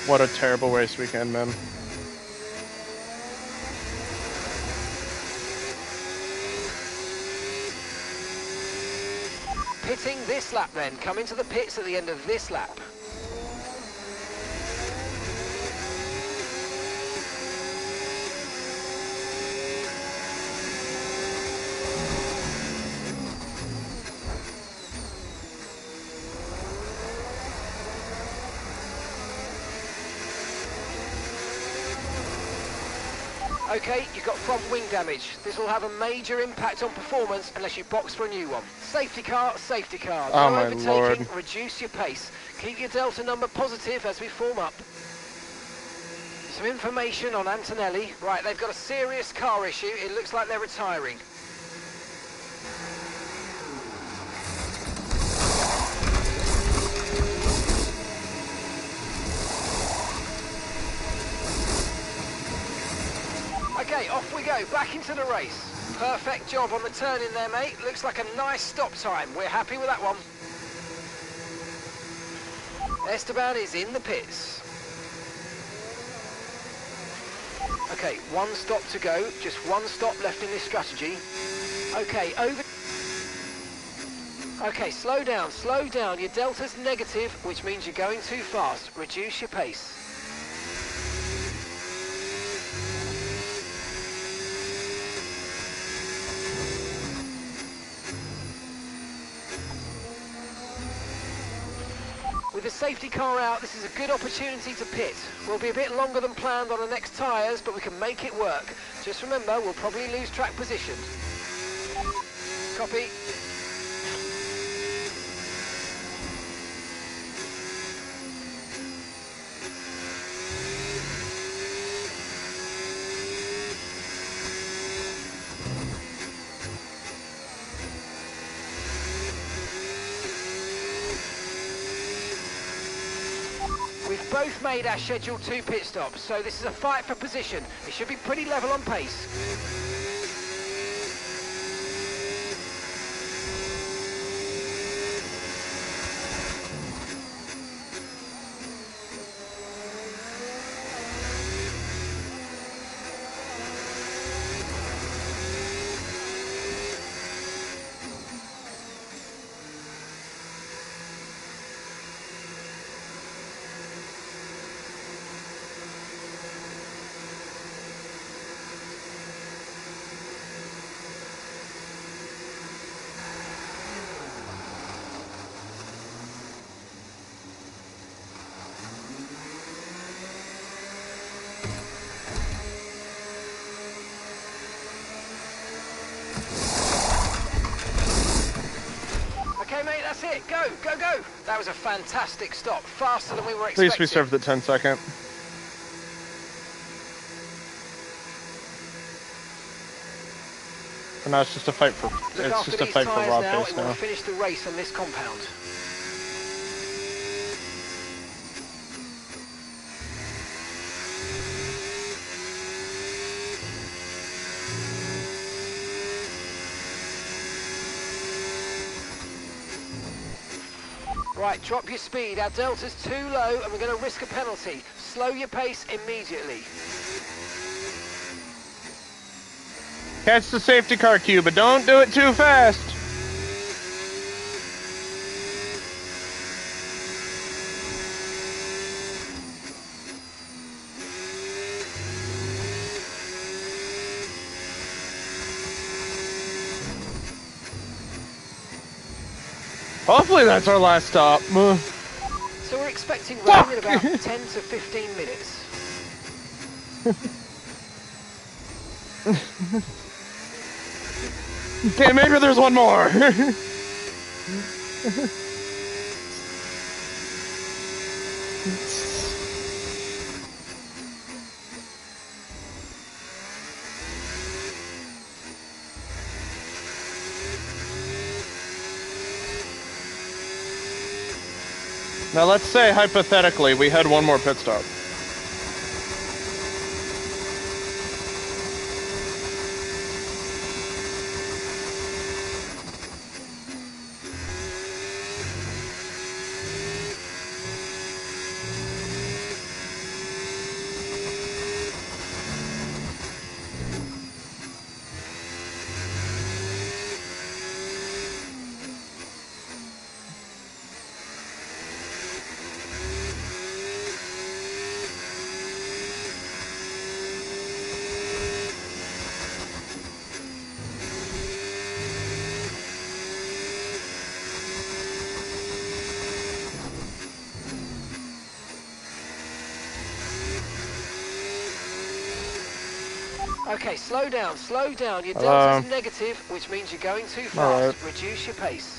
What a terrible race weekend, man. Pitting this lap then. Come into the pits at the end of this lap. Okay, you've got front wing damage. This will have a major impact on performance unless you box for a new one. Safety car, safety car. Oh No my overtaking, lord. reduce your pace. Keep your delta number positive as we form up. Some information on Antonelli. Right, they've got a serious car issue. It looks like they're retiring. Okay, off we go, back into the race. Perfect job on the turn in there, mate. Looks like a nice stop time. We're happy with that one. Esteban is in the pits. Okay, one stop to go. Just one stop left in this strategy. Okay, over... Okay, slow down, slow down. Your delta's negative, which means you're going too fast. Reduce your pace. With the safety car out, this is a good opportunity to pit. We'll be a bit longer than planned on the next tyres, but we can make it work. Just remember, we'll probably lose track position. Copy. We've both made our scheduled 2 pit stops, so this is a fight for position. It should be pretty level on pace. Okay, mate, that's it. Go, go, go. That was a fantastic stop. Faster than we were At expecting. least we served the 10-second. And now it's just a fight for Look it's after just a these fight for tyres raw now. pace It will now. finish the race on this compound. Right, drop your speed. Our delta's too low and we're going to risk a penalty. Slow your pace immediately. Catch the safety car cue, but don't do it too fast. Hopefully that's our last stop. So we're expecting rain in about 10 to 15 minutes. Okay, maybe there's one more. Now let's say, hypothetically, we had one more pit stop. Okay, slow down, slow down. Your Hello. delta's negative, which means you're going too fast. Alright. Reduce your pace.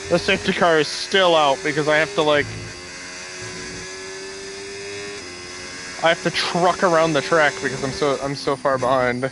The safety car is still out because I have to like... I have to truck around the track because I'm so far behind.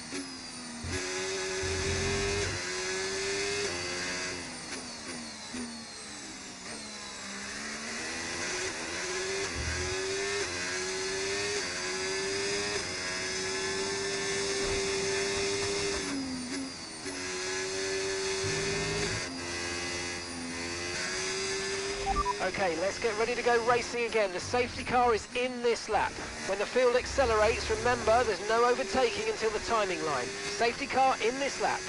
Okay, let's get ready to go racing again. The safety car is in this lap. When the field accelerates, remember there's no overtaking until the timing line. Safety car in this lap.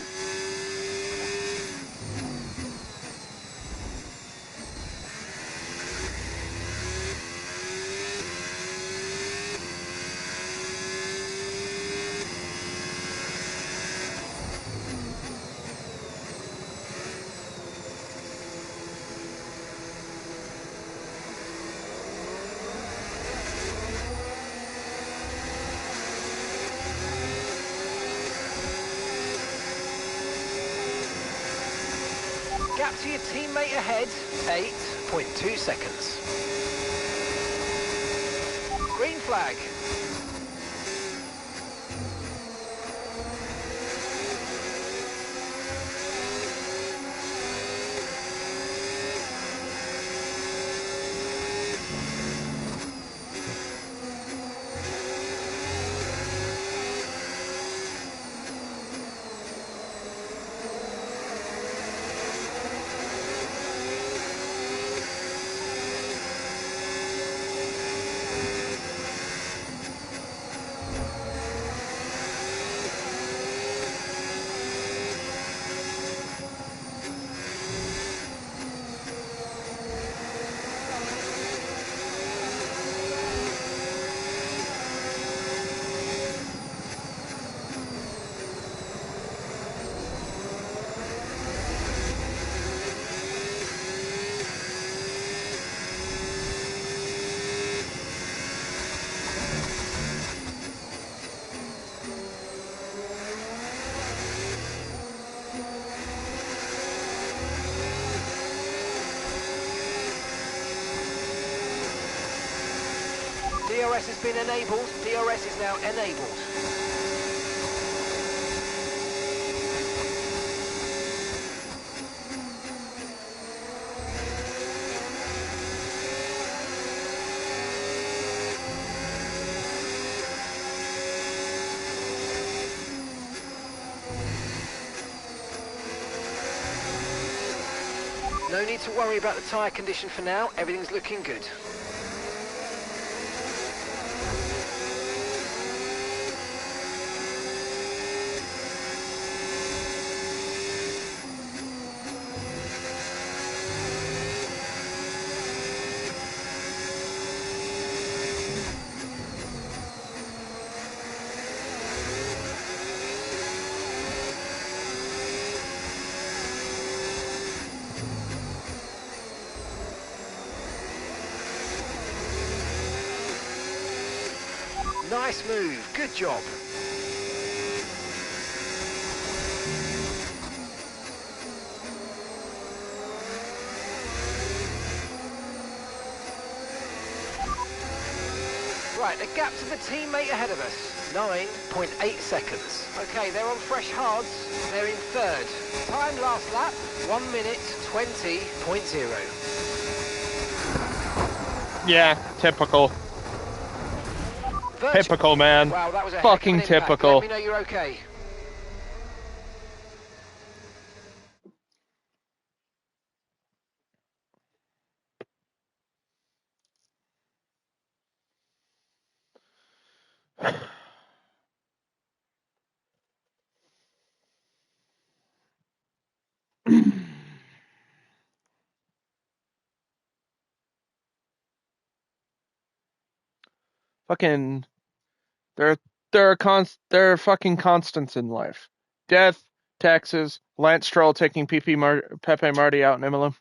Gap to your teammate ahead, 8.2 seconds. Green flag. DRS has been enabled. DRS is now enabled. No need to worry about the tyre condition for now. Everything's looking good. Nice move, good job. Right, a gap to the teammate ahead of us, 9.8 seconds. Okay, they're on fresh hards, they're in third. Time last lap, 1 minute 20.0. Yeah, typical. Typical, man. Wow, that was a fucking heck of an impact. typical. Let me know you're okay. Fucking, there are fucking constants in life. Death, taxes, Lance Stroll taking Pepe Marty out in Imola.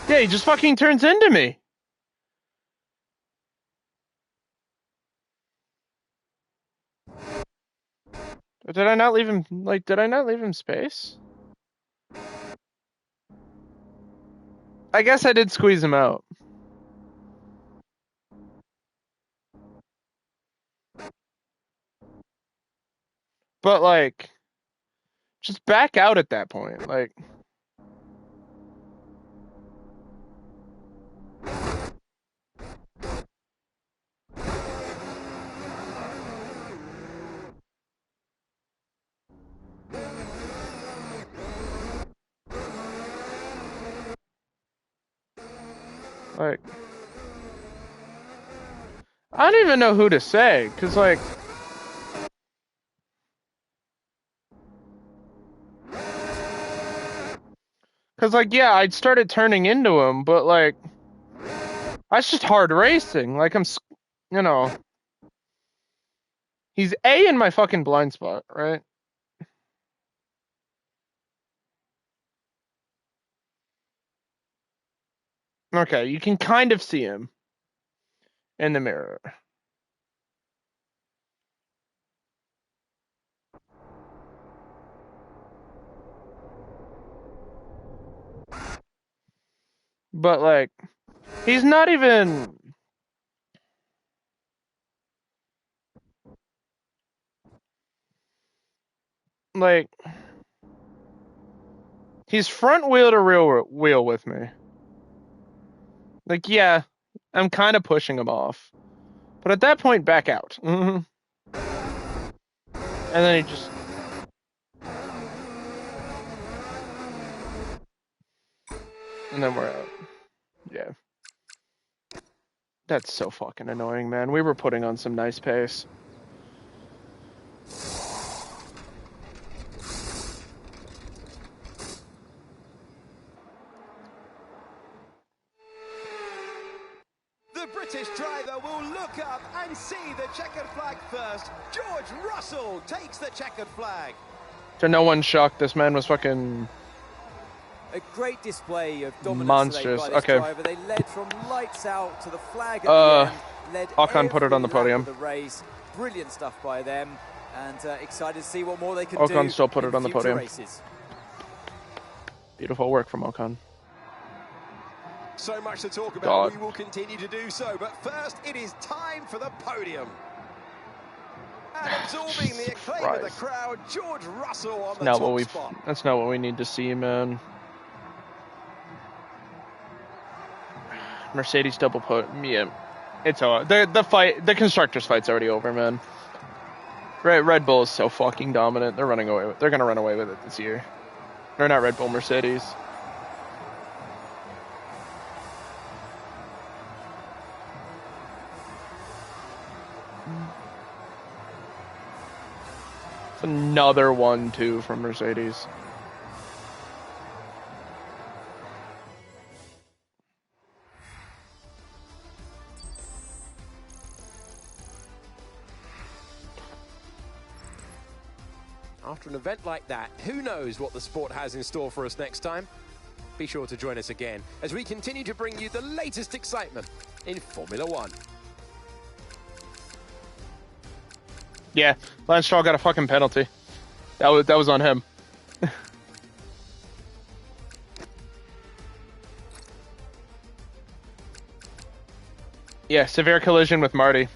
Yeah, he just fucking turns into me. Did I not leave him, did I not leave him space? I guess I did squeeze him out. But, just back out at that point. I don't even know who to say, because, yeah, I'd started turning into him, but, that's just hard racing. He's A in my fucking blind spot, right? Okay, you can kind of see him in the mirror. But, he's not even... he's front wheel to rear wheel with me. Yeah, I'm kind of pushing him off. But at that point, back out. And then he just... And then we're out. Yeah. That's so fucking annoying, man. We were putting on some nice pace. The British driver will look up and see the checkered flag first. George Russell takes the checkered flag. To no one's shock, this man was fucking... A great display of dominance monstrous. today by this Okay. driver. They led from lights out to the flag at the end. Led Ocon put it on the every lap podium. of the race. Brilliant stuff by them, and excited to see what more they can Ocon do. still put it on the future podium. Races. Beautiful work from Ocon. So much to talk about. God. We will continue to do so, but first it is time for the podium. And absorbing the acclaim of the Christ. crowd, George Russell on the Not top what we. spot. That's not what we need to see, man. Mercedes double put. Yeah, it's over. The fight. The constructors fight's already over, man. Red Bull is so fucking dominant. They're running away. They're gonna run away with it this year. They're not Red Bull, Mercedes. It's another 1-2 from Mercedes. After an event like that, who knows what the sport has in store for us next time? Be sure to join us again as we continue to bring you the latest excitement in Formula One. Yeah, Lance Stroll got a fucking penalty. That was on him. Yeah, severe collision with Marty.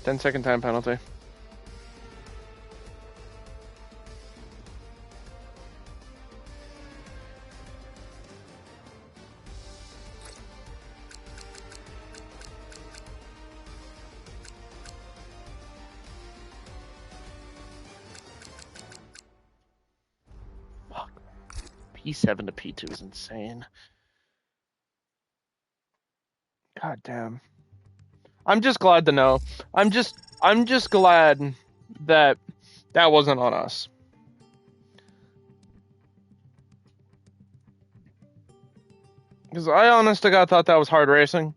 10-second time penalty. Fuck. P7 to P2 is insane. God damn. I'm just glad to know. I'm just glad that wasn't on us. Because I honest to God thought that was hard racing.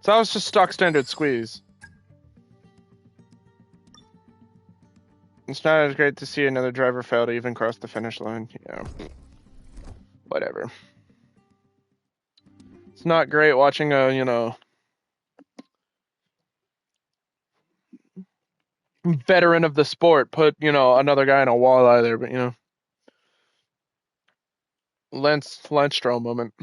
So I was just stock standard squeeze. It's not as great to see another driver fail to even cross the finish line. Yeah. Whatever. It's not great watching a, veteran of the sport put, another guy in a wall either, but, Lance Stroll moment.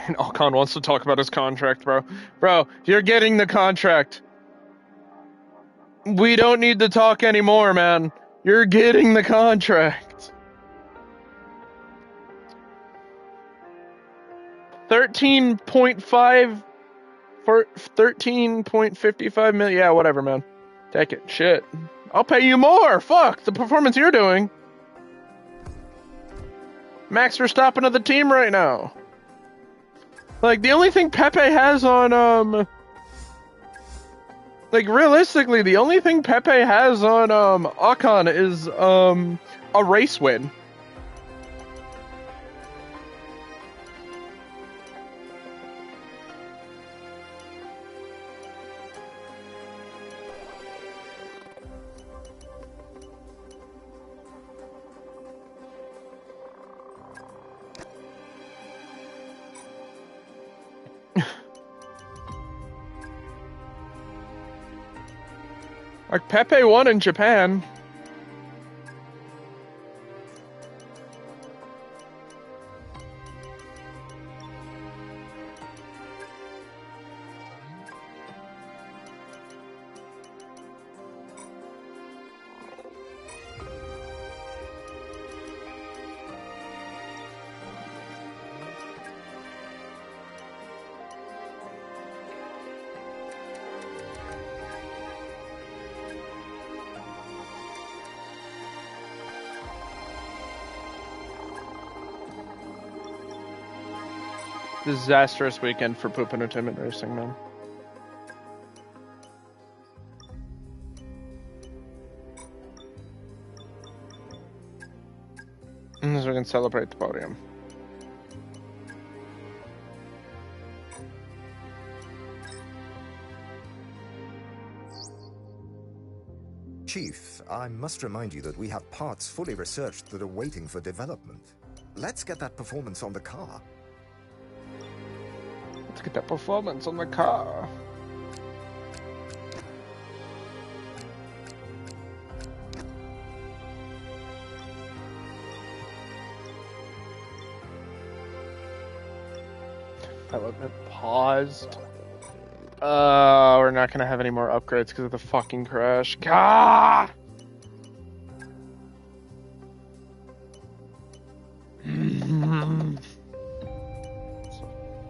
And Ocon wants to talk about his contract, bro. Bro, you're getting the contract. We don't need to talk anymore, man. You're getting the contract. 13.5 for 13.55 million. Yeah, whatever, man. Take it. Shit. I'll pay you more. Fuck the performance you're doing. Max Verstappen of the team right now. Like, the only thing Pepe has on, like, realistically, the only thing Pepe has on, Ocon is, a race win. Like, Pepe won in Japan. Disastrous weekend for Poop Entertainment Racing, man. And so we can celebrate the podium. Chief, I must remind you that we have parts fully researched that are waiting for development. Let's get that performance on the car. Let's get that performance on the car. Development paused. We're not gonna have any more upgrades because of the fucking crash. Gah! So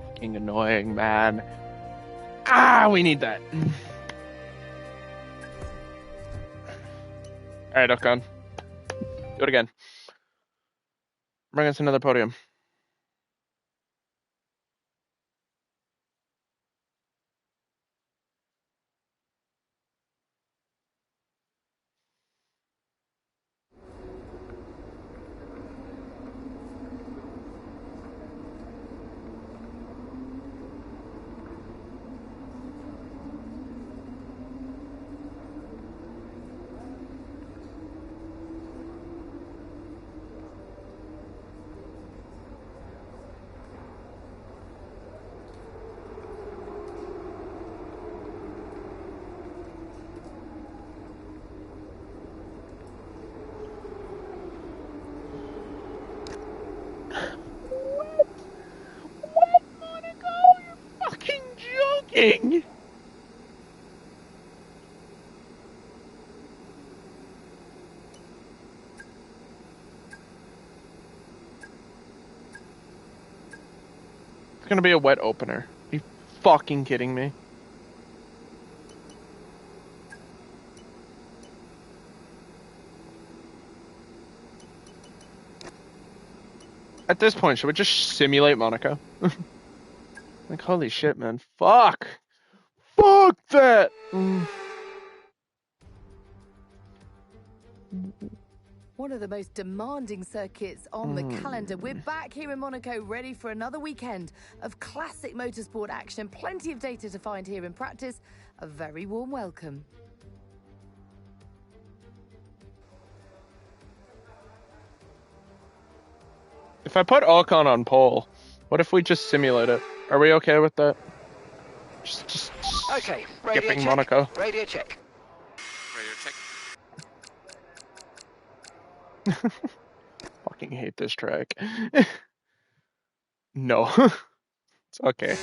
fucking annoying, man. We need that. Alright, Ocon. Do it again. Bring us another podium. fucking. It's gonna be a wet opener. Are you fucking kidding me? At this point, should we just simulate Monaco? Like, holy shit, man. Fuck! Fuck that! One of the most demanding circuits on the calendar. We're back here in Monaco, ready for another weekend of classic motorsport action. Plenty of data to find here in practice. A very warm welcome. If I put Ocon on pole, what if we just simulate it? Are we okay with that? Just Okay, radio skipping check. Monaco. Radio check. Radio check. Fucking hate this track. No. It's okay.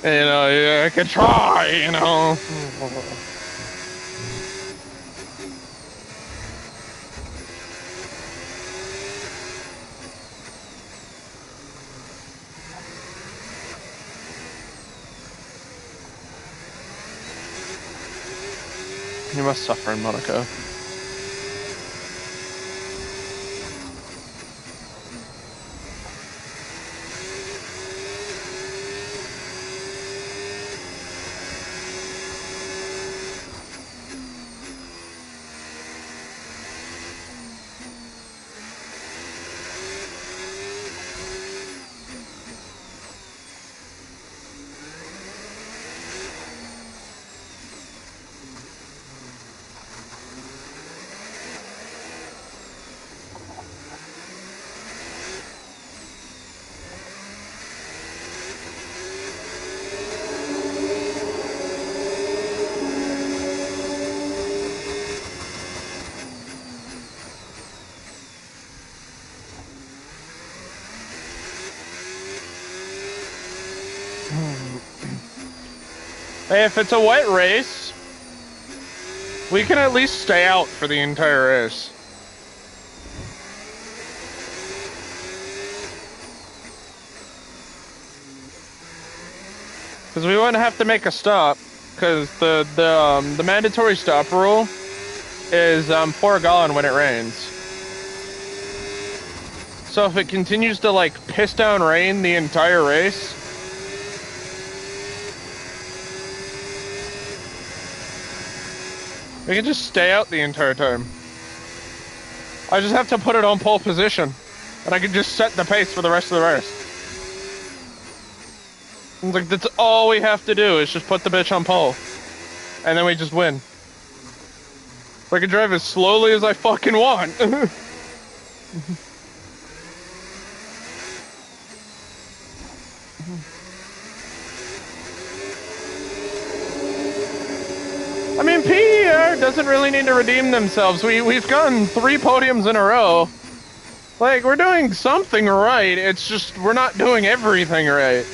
You know, yeah, I could try, you know. You must suffer in Monaco. Hey, if it's a wet race, we can at least stay out for the entire race. Because we wouldn't have to make a stop, because the mandatory stop rule is pour a gallon when it rains. So if it continues to like piss down rain the entire race, we can just stay out the entire time. I just have to put it on pole position, and I can just set the pace for the rest of the race. It's like, that's all we have to do is just put the bitch on pole, and then we just win. I can drive as slowly as I fucking want. I mean, PER doesn't really need to redeem themselves. We've gotten 3 podiums in a row. Like, we're doing something right. It's just we're not doing everything right.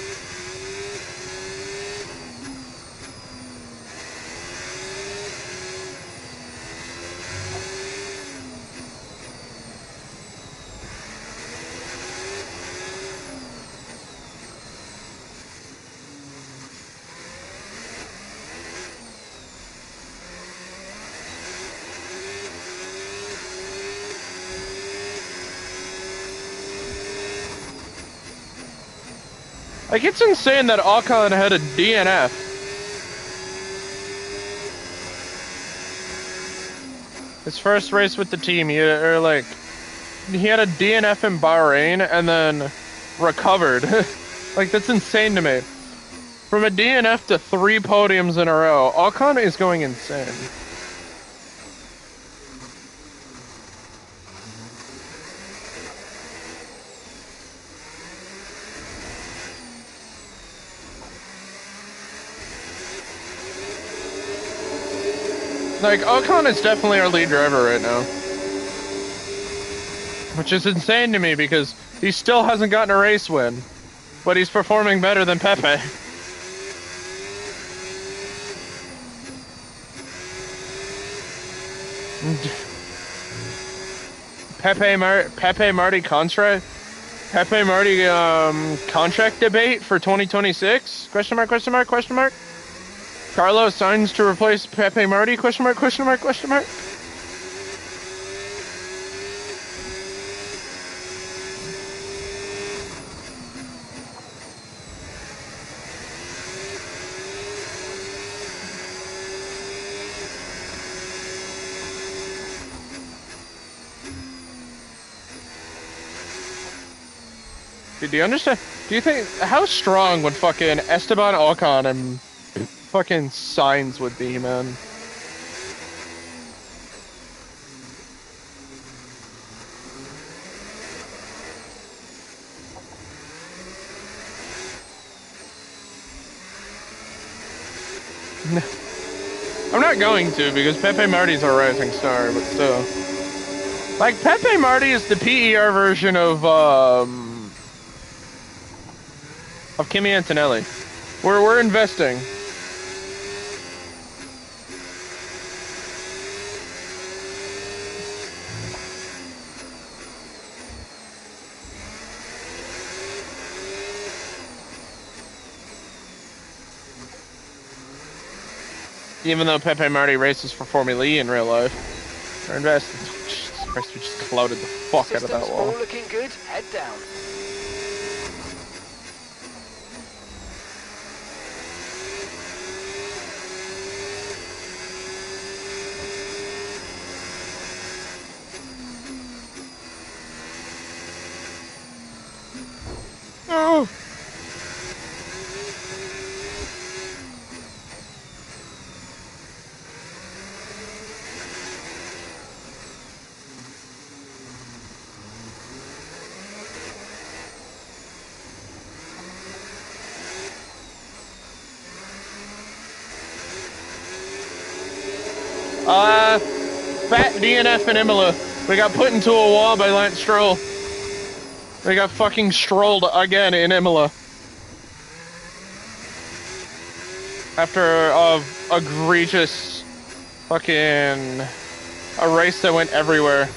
Like, it's insane that Ocon had a DNF. His first race with the team, he had a DNF in Bahrain and then recovered. Like, that's insane to me. From a DNF to 3 podiums in a row, Ocon is going insane. Like, Ocon is definitely our lead driver right now. Which is insane to me because he still hasn't gotten a race win. But he's performing better than Pepe. Pepe Marty contract contract debate for 2026? Question mark, question mark, question mark. Carlos signs to replace Pepe Marty? Question mark, question mark, question mark. Dude, do you understand? Do you think how strong would fucking Esteban Ocon and fucking Signs would be, man? I'm not going to because Pepe Marty's a rising star, but still. Like Pepe Marty is the PER version of Kimi Antonelli. We're investing. Even though Pepe Marty races for Formula E in real life, we're investing. Jesus Christ, we just clouded the fuck out of that wall. All looking good. Head down. Oh. Fat DNF in Imola. We got put into a wall by Lance Stroll. We got fucking strolled again in Imola. After a egregious fucking a race that went everywhere.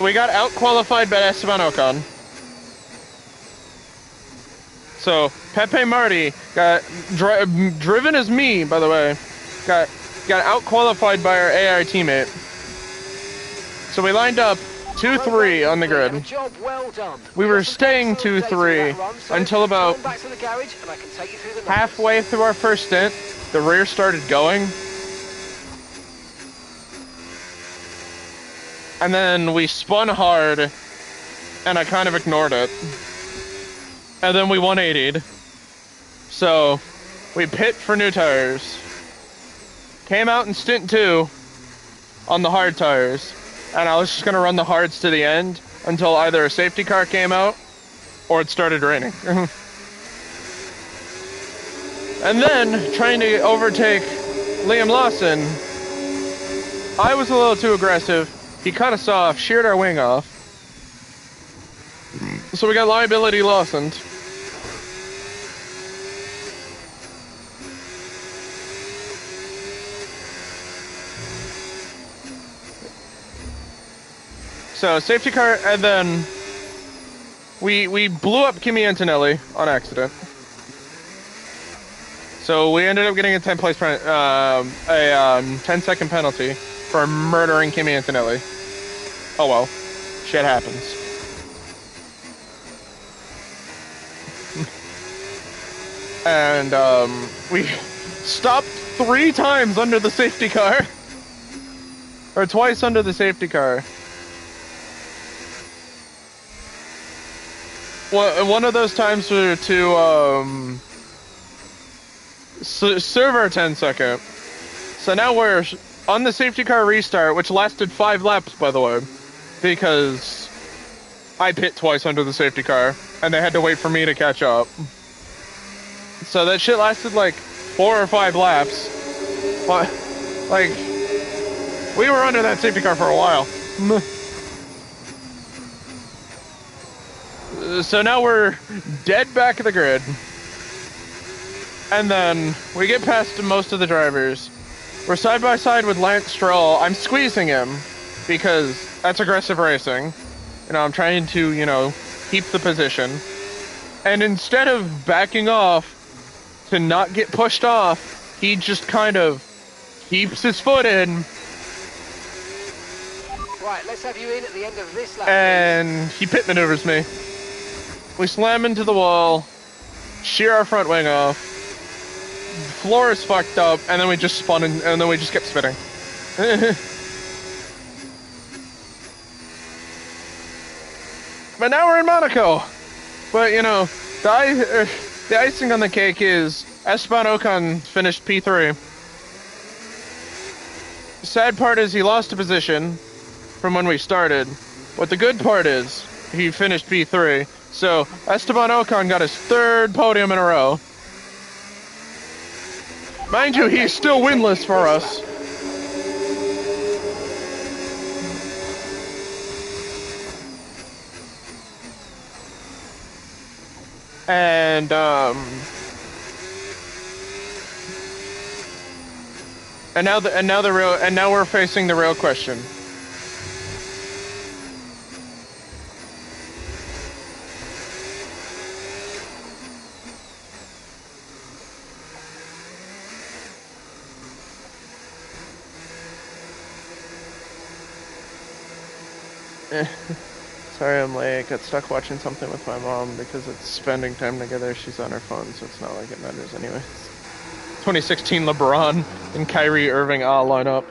We got out-qualified by Esteban Ocon. So, Pepe Marty got driven as me, by the way, got out-qualified by our AI teammate. So we lined up 2-3 on the grid. We were staying 2-3 until about halfway through our first stint. The rear started going. And then we spun hard, and I kind of ignored it. And then we 180'd. So, we pit for new tires. Came out in stint 2 on the hard tires. And I was just gonna run the hards to the end until either a safety car came out or it started raining. And then, trying to overtake Liam Lawson, I was a little too aggressive. He cut us off, sheared our wing off. So we got liability Lawsoned. So safety car, and then we blew up Kimi Antonelli on accident. So we ended up getting a 10-second penalty for murdering Kimi Antonelli. Oh well, shit happens. And we stopped 3 times under the safety car, or twice under the safety car. One of those times to serve our 10-second. So now we're on the safety car restart, which lasted 5 laps, by the way, because I pit twice under the safety car, and they had to wait for me to catch up. So that shit lasted like 4 or 5 laps. But, like, we were under that safety car for a while. So now we're dead back of the grid. And then we get past most of the drivers. We're side by side with Lance Stroll. I'm squeezing him because that's aggressive racing. You know, I'm trying to, you know, keep the position. And instead of backing off to not get pushed off, he just kind of keeps his foot in. Right, let's have you in at the end of this lap, and he pit maneuvers me. We slam into the wall, shear our front wing off, floor is fucked up, and then we just spun and then we just kept spinning. But now we're in Monaco. But you know, the icing on the cake is Esteban Ocon finished P3. The sad part is he lost a position from when we started. But the good part is he finished P3. So Esteban Ocon got his 3rd podium in a row. Mind you, he's still winless for us. And now we're facing the real question. Sorry I'm late. Got stuck watching something with my mom because it's spending time together. She's on her phone, so it's not like it matters anyways. 2016 LeBron and Kyrie Irving all line up.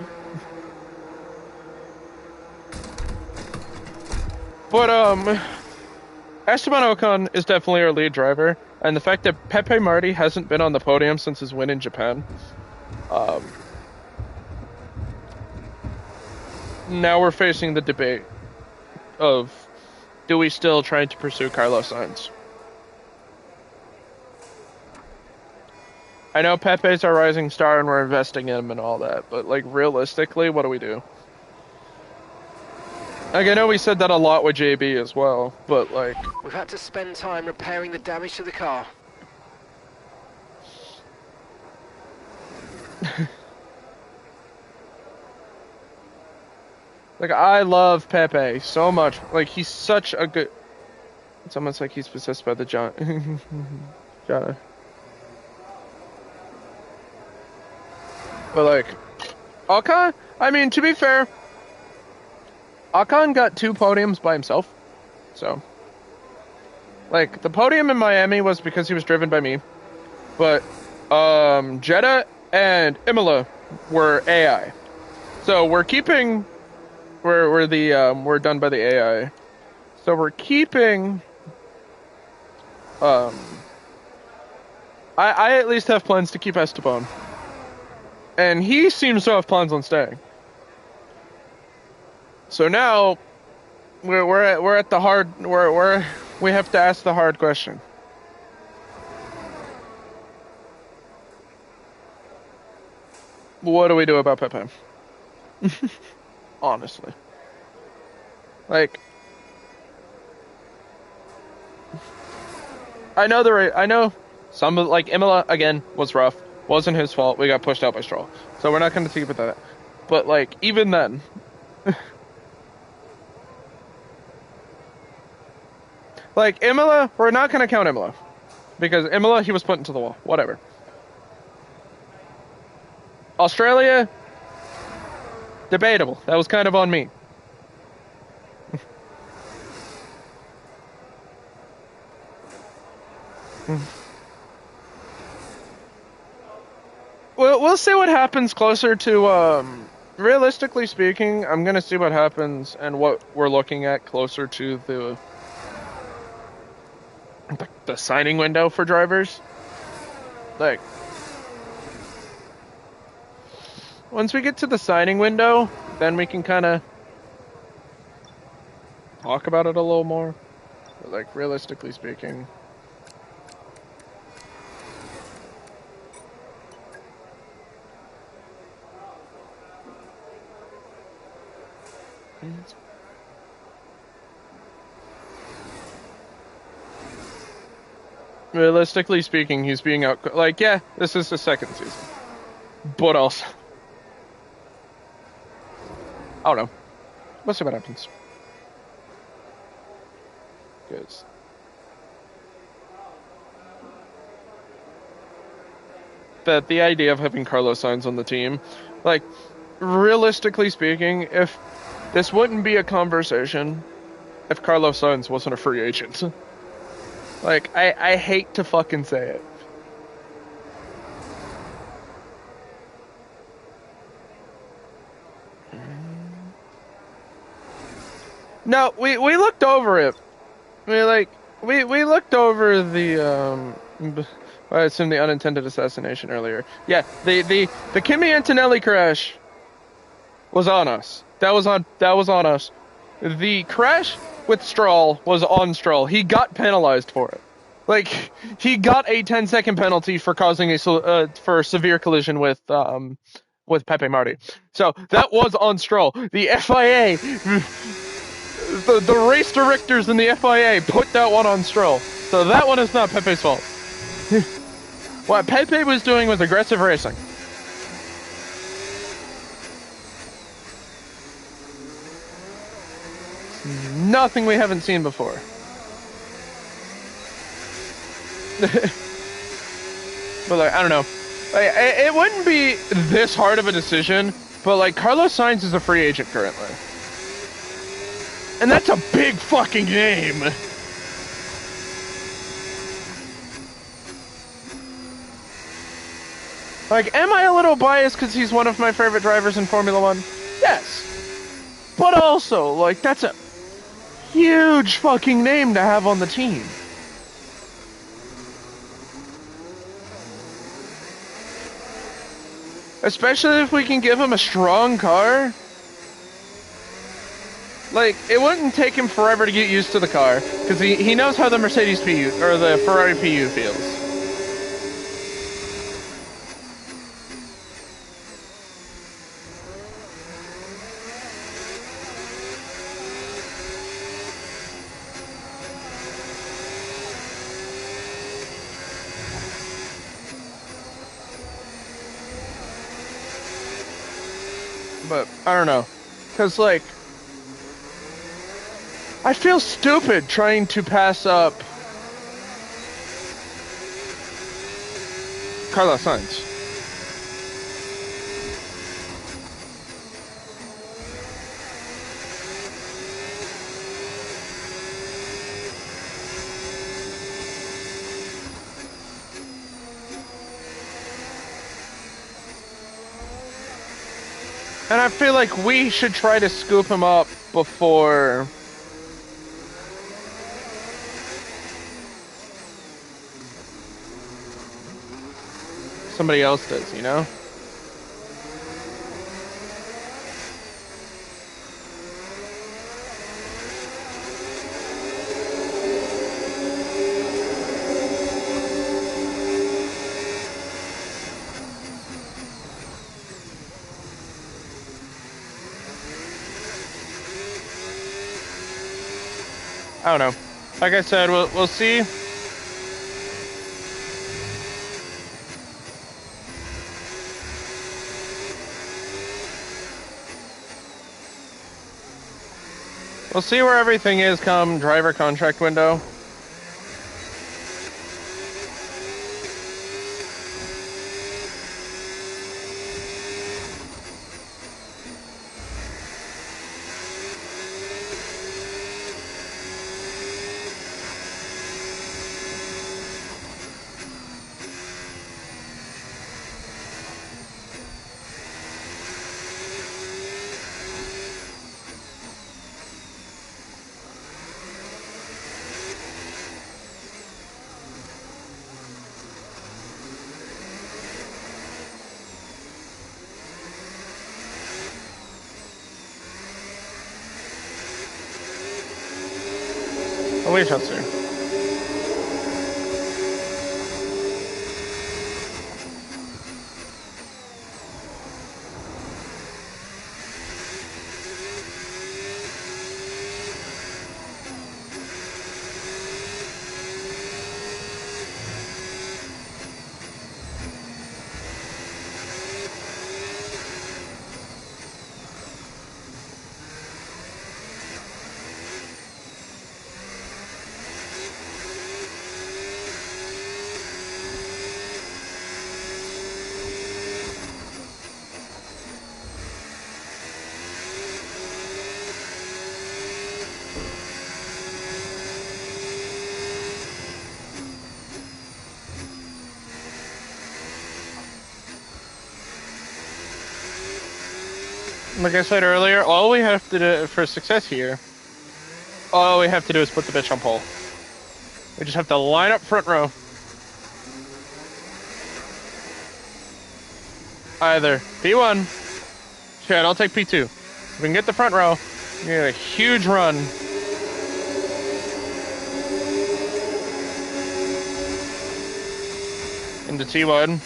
But Esteban Ocon is definitely our lead driver, and the fact that Pepe Marti hasn't been on the podium since his win in Japan, now we're facing the debate of, do we still try to pursue Carlos Sainz? I know Pepe's our rising star and we're investing in him and all that, but like realistically, what do we do? Like I know we said that a lot with JB as well, but like... We've had to spend time repairing the damage to the car. Like, I love Pepe so much. Like, he's such a good... It's almost like he's possessed by the John... John. But, like, Ocon? I mean, to be fair, Ocon got 2 podiums by himself. So, like, the podium in Miami was because he was driven by me. But, Jeddah and Imola were AI. So, we're keeping... We're done by the AI. So we're keeping... I at least have plans to keep Esteban. And he seems to have plans on staying. So now we're at the hard we have to ask the hard question. What do we do about Pepe? Honestly. Like, I know some of, like, Imola again was rough. Wasn't his fault. We got pushed out by Stroll. So we're not going to think about that. But like, even then, like Imola, we're not going to count Imola because Imola, he was put into the wall. Whatever. Australia, debatable. That was kind of on me. We'll see what happens closer to, realistically speaking, I'm gonna see what happens and what we're looking at closer to the signing window for drivers. Like, once we get to the signing window, then we can kind of talk about it a little more. But like, realistically speaking... realistically speaking, he's being out. Like, yeah, this is the second season, but also, I don't know. We'll see what happens. Because that the idea of having Carlos Sainz on the team, like, realistically speaking, if this wouldn't be a conversation if Carlos Sainz wasn't a free agent. Like, I hate to fucking say it. No, we looked over it. We looked over the I assume the unintended assassination earlier. Yeah, the Kimi Antonelli crash was on us. That was on us. The crash with Stroll was on Stroll. He got penalized for it. Like, he got a 10-second penalty for causing for a severe collision with Pepe Marti. So that was on Stroll. The FIA, the race directors in the FIA put that one on Stroll. So that one is not Pepe's fault. What Pepe was doing was aggressive racing. Nothing we haven't seen before. But like, I don't know. Like, it wouldn't be this hard of a decision, but like, Carlos Sainz is a free agent currently. And that's a big fucking name. Like, am I a little biased because he's one of my favorite drivers in Formula One? Yes. But also, like, that's a huge fucking name to have on the team. Especially if we can give him a strong car. Like, it wouldn't take him forever to get used to the car, because he knows how the Mercedes PU, or the Ferrari PU feels. But, I don't know. Because, like, I feel stupid trying to pass up Carlos Sainz. And I feel like we should try to scoop him up before somebody else does, you know? I don't know. Like I said, we'll see. We'll see where everything is come driver contract window. We shall see. like I said earlier, all we have to do for success here, all we have to do is put the bitch on pole. We just have to line up front row. Either P1, shit, I'll take P2. If we can get the front row, we get a huge run. Into T1.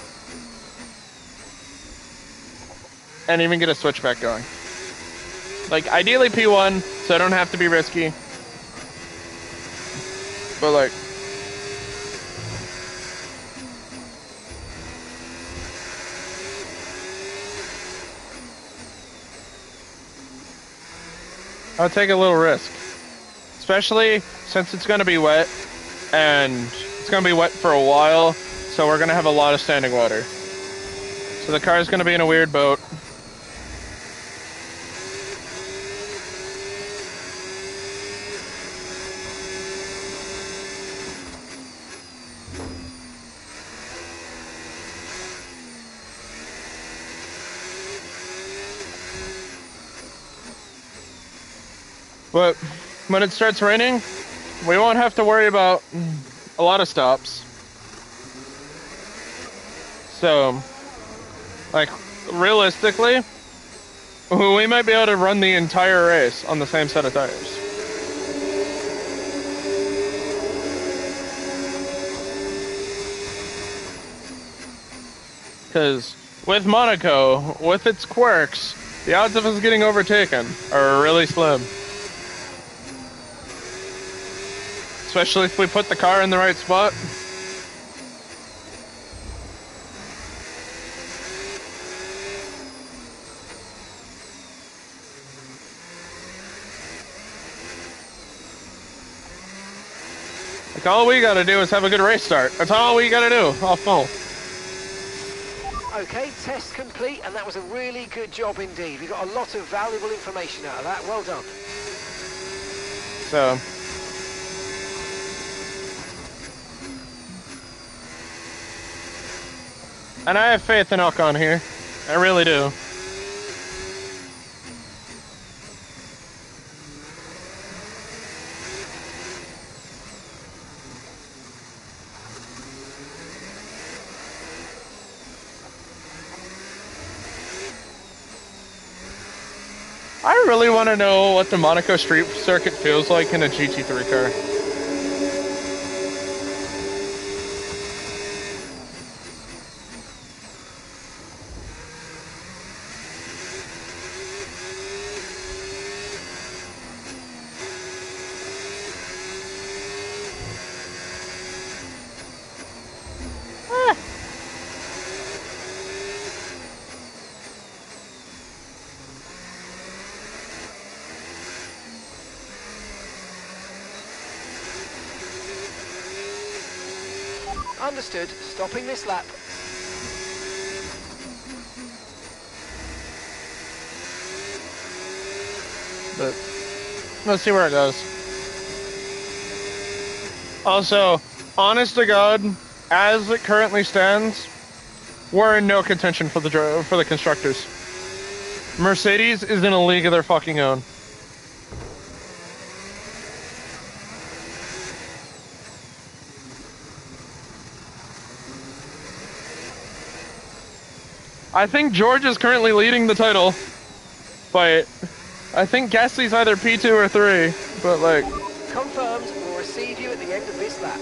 And even get a switchback going. Like, ideally P1, so I don't have to be risky. But, like... I'll take a little risk. Especially since it's going to be wet. And it's going to be wet for a while. So we're going to have a lot of standing water. So the car's going to be in a weird boat. But when it starts raining, we won't have to worry about a lot of stops. So, like, realistically, we might be able to run the entire race on the same set of tires. Because with Monaco, with its quirks, the odds of us getting overtaken are really slim. Especially if we put the car in the right spot. Like, all we gotta do is have a good race start. That's all we gotta do, off full. Okay, test complete, and that was a really good job indeed. We got a lot of valuable information out of that. Well done. So... and I have faith in Ocon here. I really do. I really want to know what the Monaco street circuit feels like in a GT3 car. Understood. Stopping this lap. But let's see where it goes. Also, honest to God, as it currently stands, we're in no contention for the constructors. Mercedes is in a league of their fucking own. I think George is currently leading the title, but I think Gasly's either P2 or 3, but like... Confirmed, we'll receive you at the end of this lap.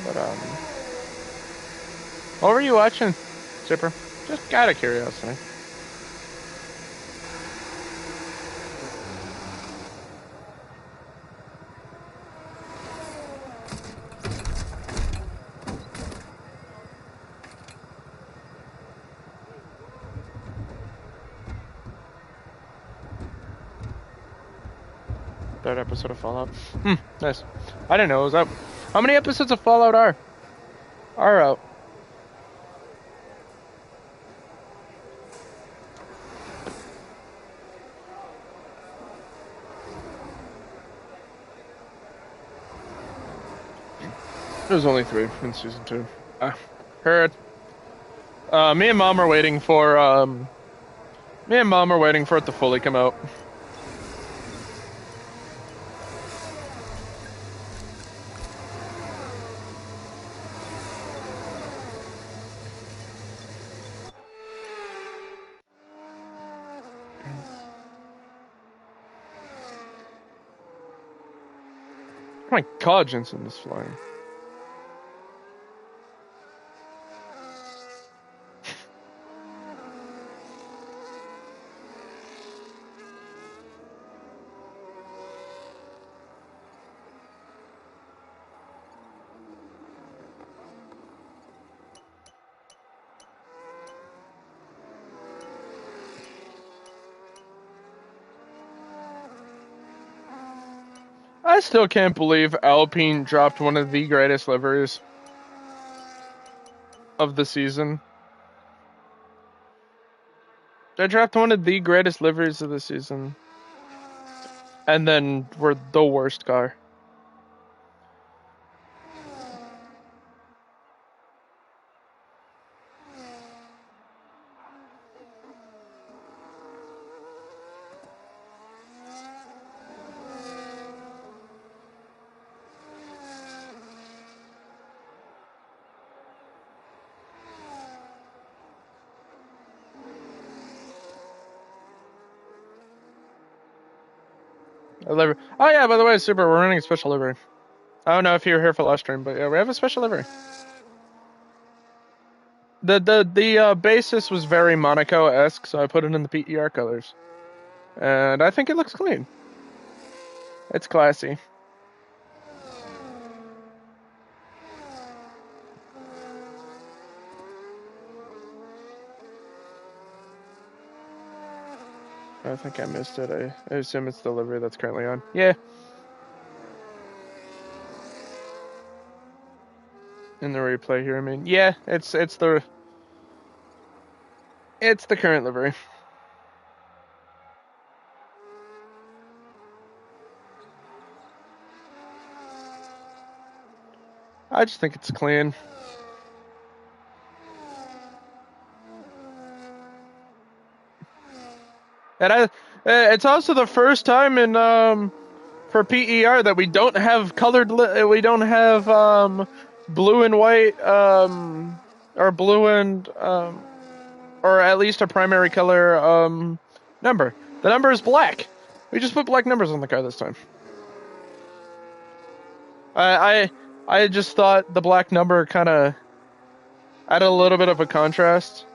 But, what were you watching, Zipper? Just out of curiosity. Third episode of Fallout. Nice. I didn't know it was out. How many episodes of Fallout are out? There's only 3 in season 2. Heard. Me and Mom are waiting for it to fully come out. Oh my god, Jensen is flying. I still can't believe Alpine dropped one of the greatest liveries of the season. They dropped one of the greatest liveries of the season. And then were the worst car. Oh yeah, by the way, Super, we're running a special livery. I don't know if you were here for last stream, but yeah, we have a special livery. The basis was very Monaco-esque, so I put it in the PER colors. And I think it looks clean. It's classy. I think I missed it. I assume it's the livery that's currently on. Yeah. In the replay here, I mean. Yeah, it's the current livery. I just think it's clean. And it's also the first time in for PER that we don't have colored. We don't have blue and white or blue and or at least a primary color number. The number is black. We just put black numbers on the car this time. I just thought the black number kind of added a little bit of a contrast.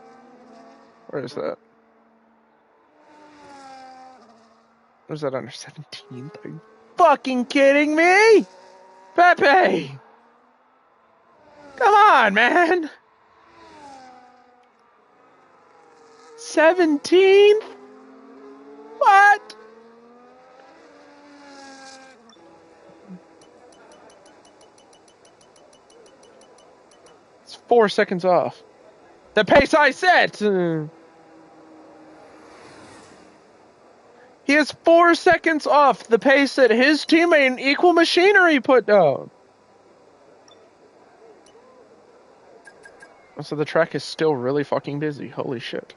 Where is that? Was that under 17th? Are you fucking kidding me? Pepe! Come on, man! 17th? What? It's 4 seconds off. The pace I set! He is 4 seconds off the pace that his teammate in Equal Machinery put down. So the track is still really fucking busy. Holy shit.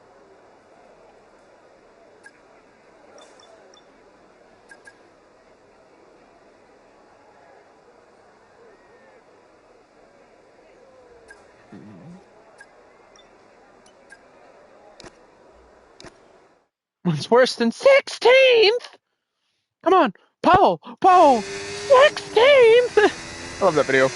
It's worse than 16th! Come on, Paul! 16th! I love that video.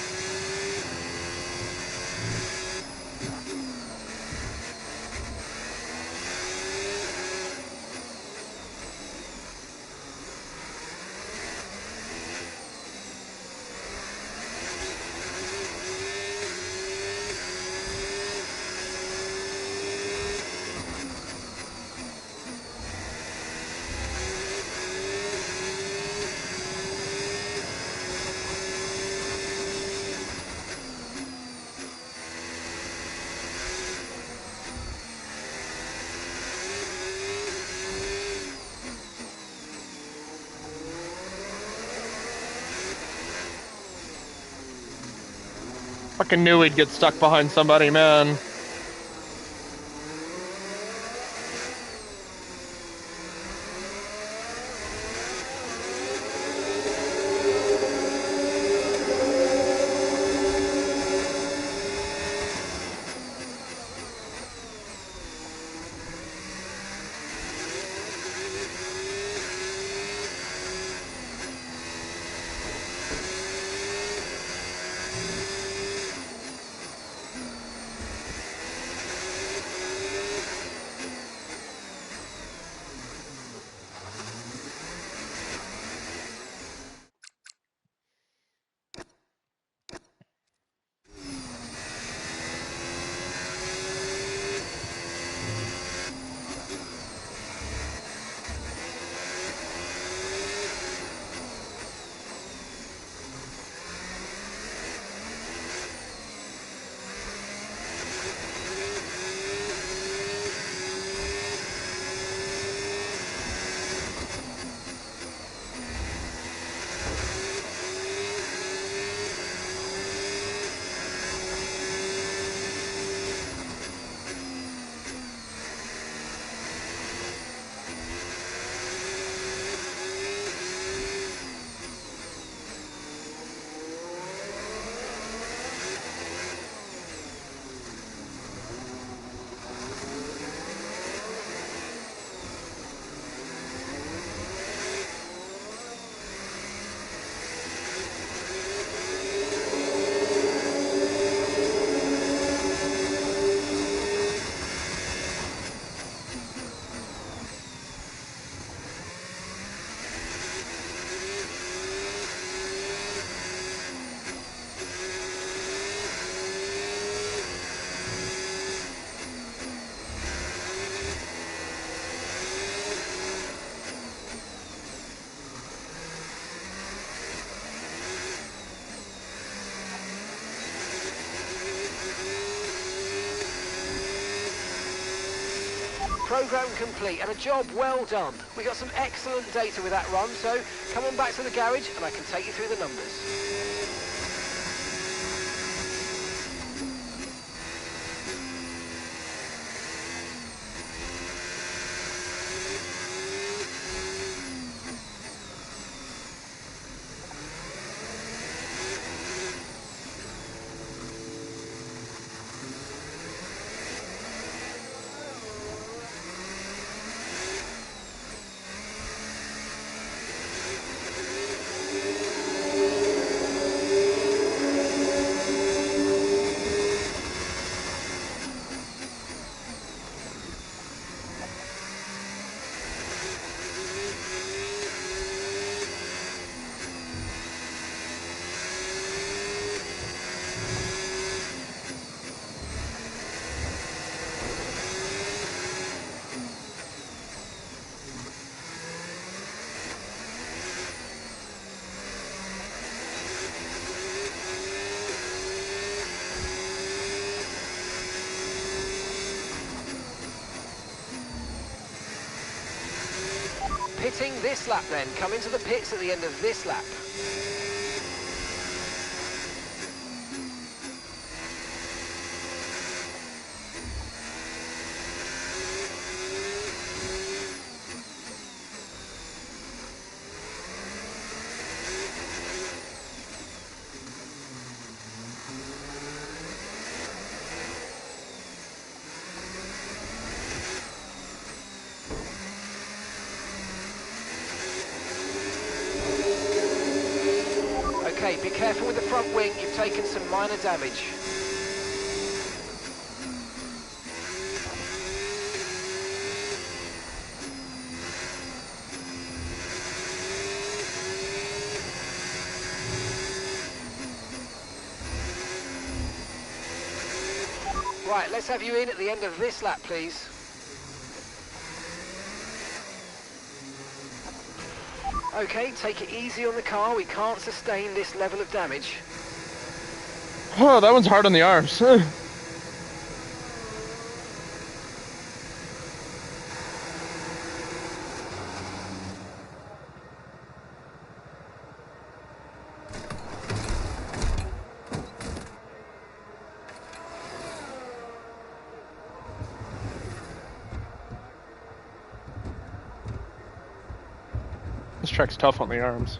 Fucking knew he'd get stuck behind somebody, man. Program complete and a job well done. We got some excellent data with that run, so come on back to the garage and I can take you through the numbers. Pitting this lap then. Come into the pits at the end of this lap. Okay, be careful with the front wing, you've taken some minor damage. Right, let's have you in at the end of this lap, please. Okay, take it easy on the car, we can't sustain this level of damage. Oh, that one's hard on the arms. This track's tough on the arms.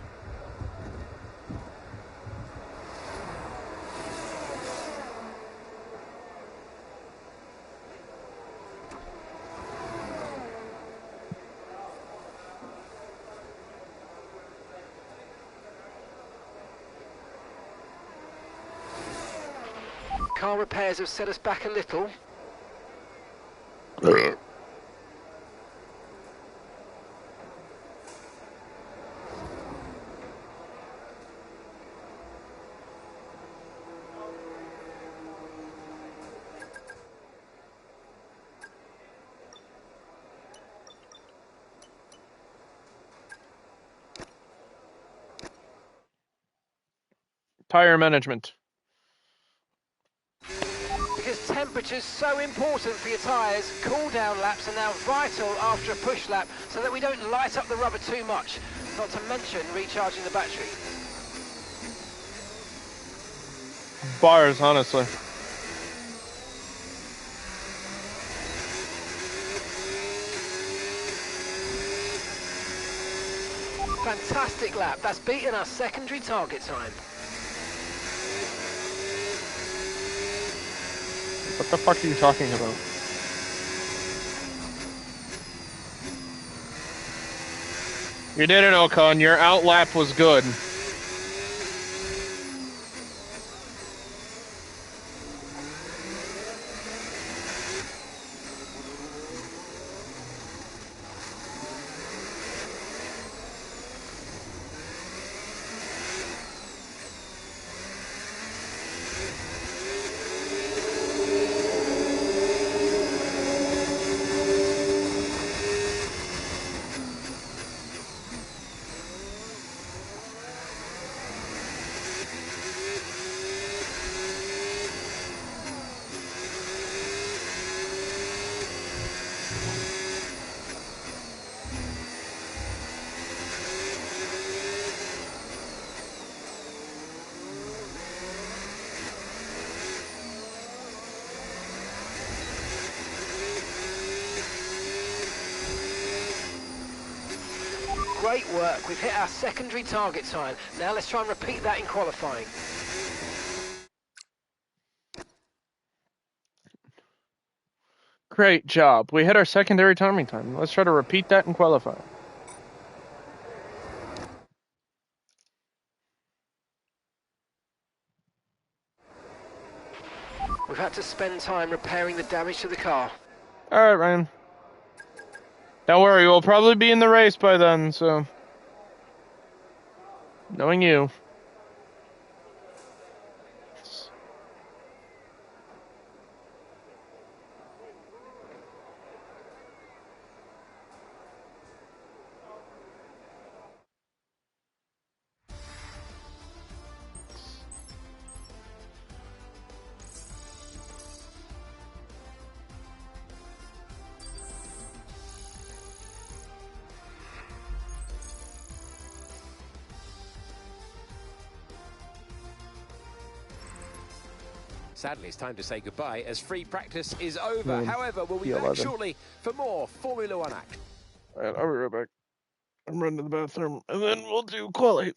Car repairs have set us back a little. Tire management. Because temperature's so important for your tyres, cool down laps are now vital after a push lap so that we don't light up the rubber too much, not to mention recharging the battery. Bars, honestly. Fantastic lap, that's beaten our secondary target time. What the fuck are you talking about? You did it, Ocon. Your out lap was good. Great work, we've hit our secondary target time. Now let's try and repeat that in qualifying. Great job. We hit our secondary timing time. Let's try to repeat that in qualifying. We've had to spend time repairing the damage to the car. Alright, Ryan. Don't worry, we'll probably be in the race by then, so... Knowing you. Sadly, it's time to say goodbye as free practice is over. However, we'll be back P11. shortly for more Formula One action. Alright, I'll be right back. I'm running to the bathroom, and then we'll do quali.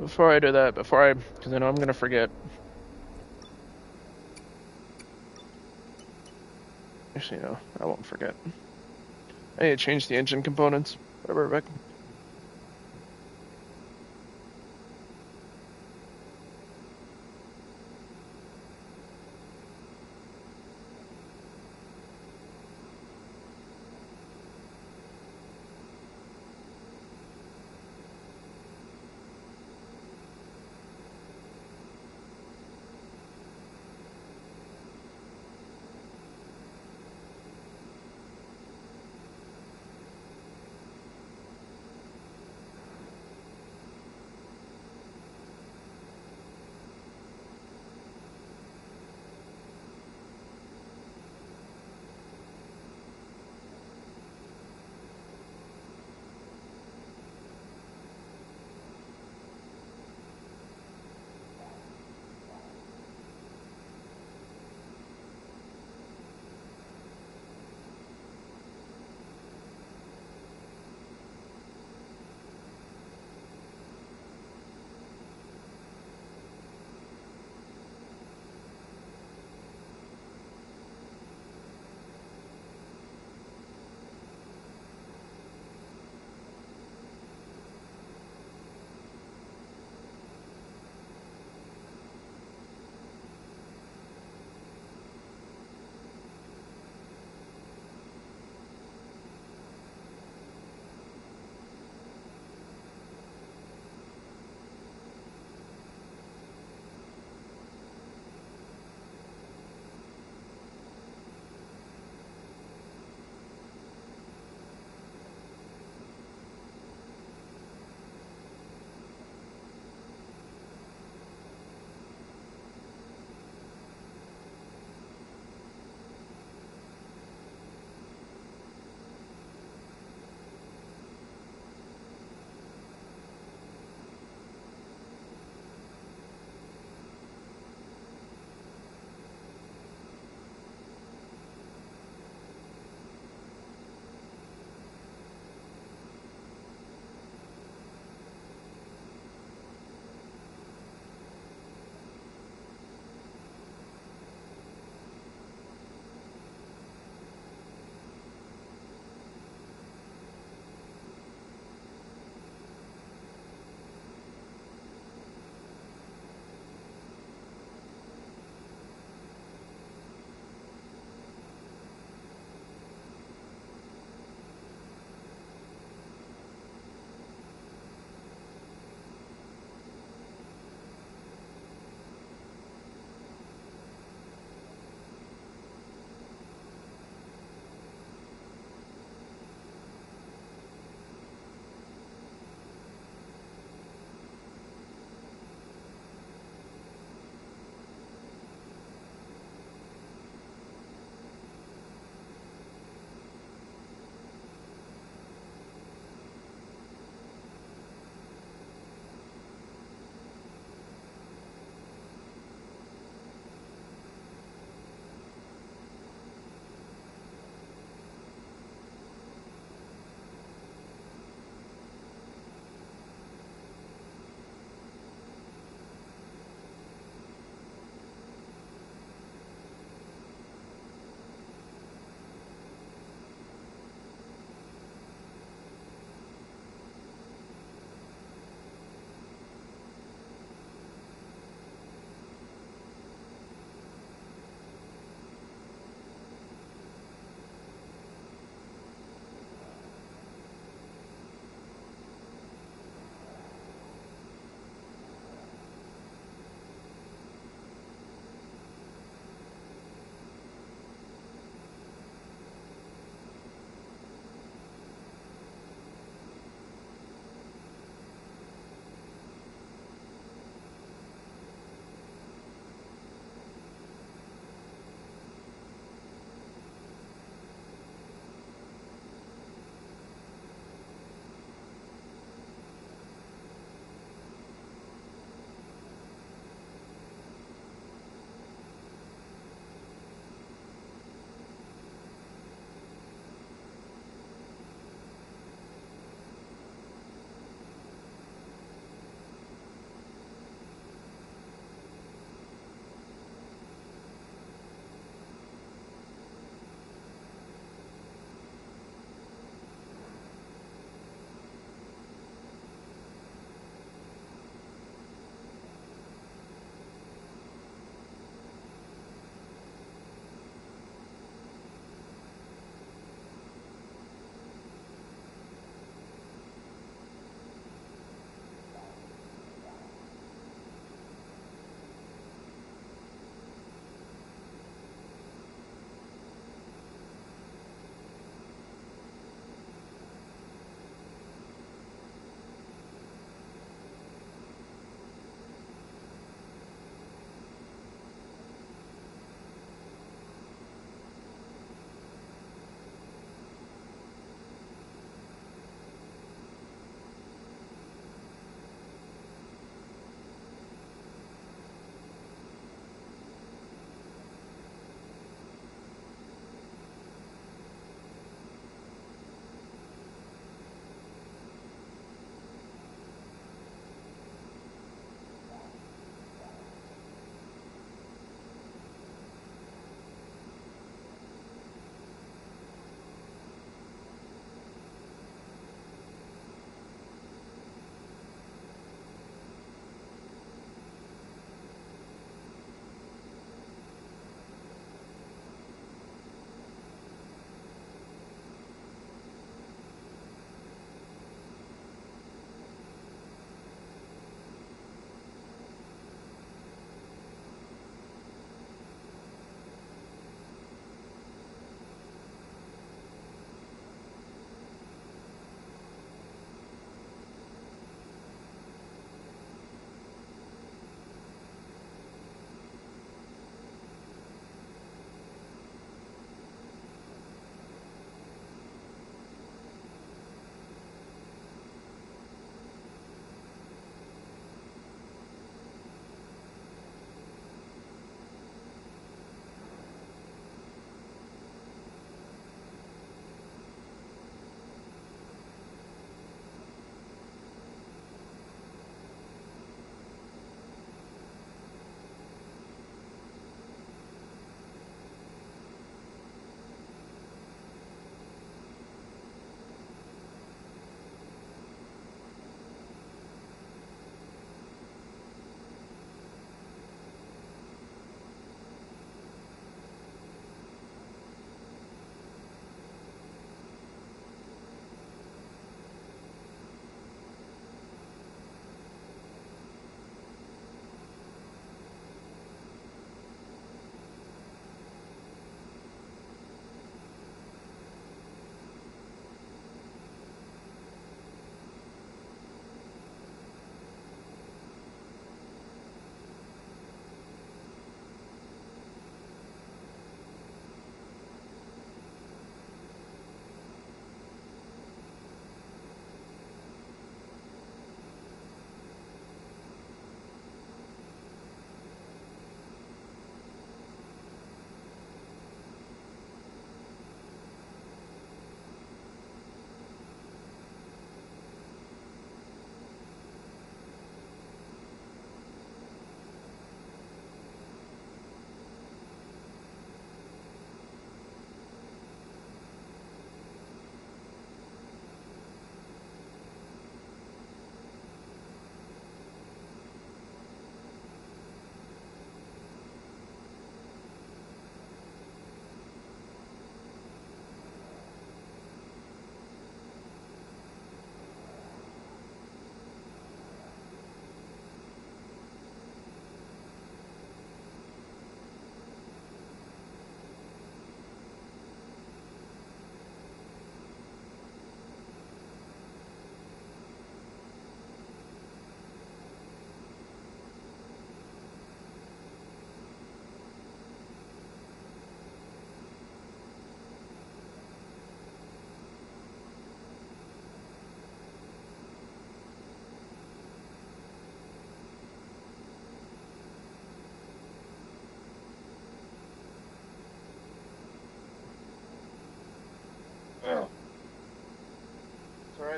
Before I do that, because I know I'm going to forget. Actually, no, I won't forget. I need to change the engine components. I'll be right back.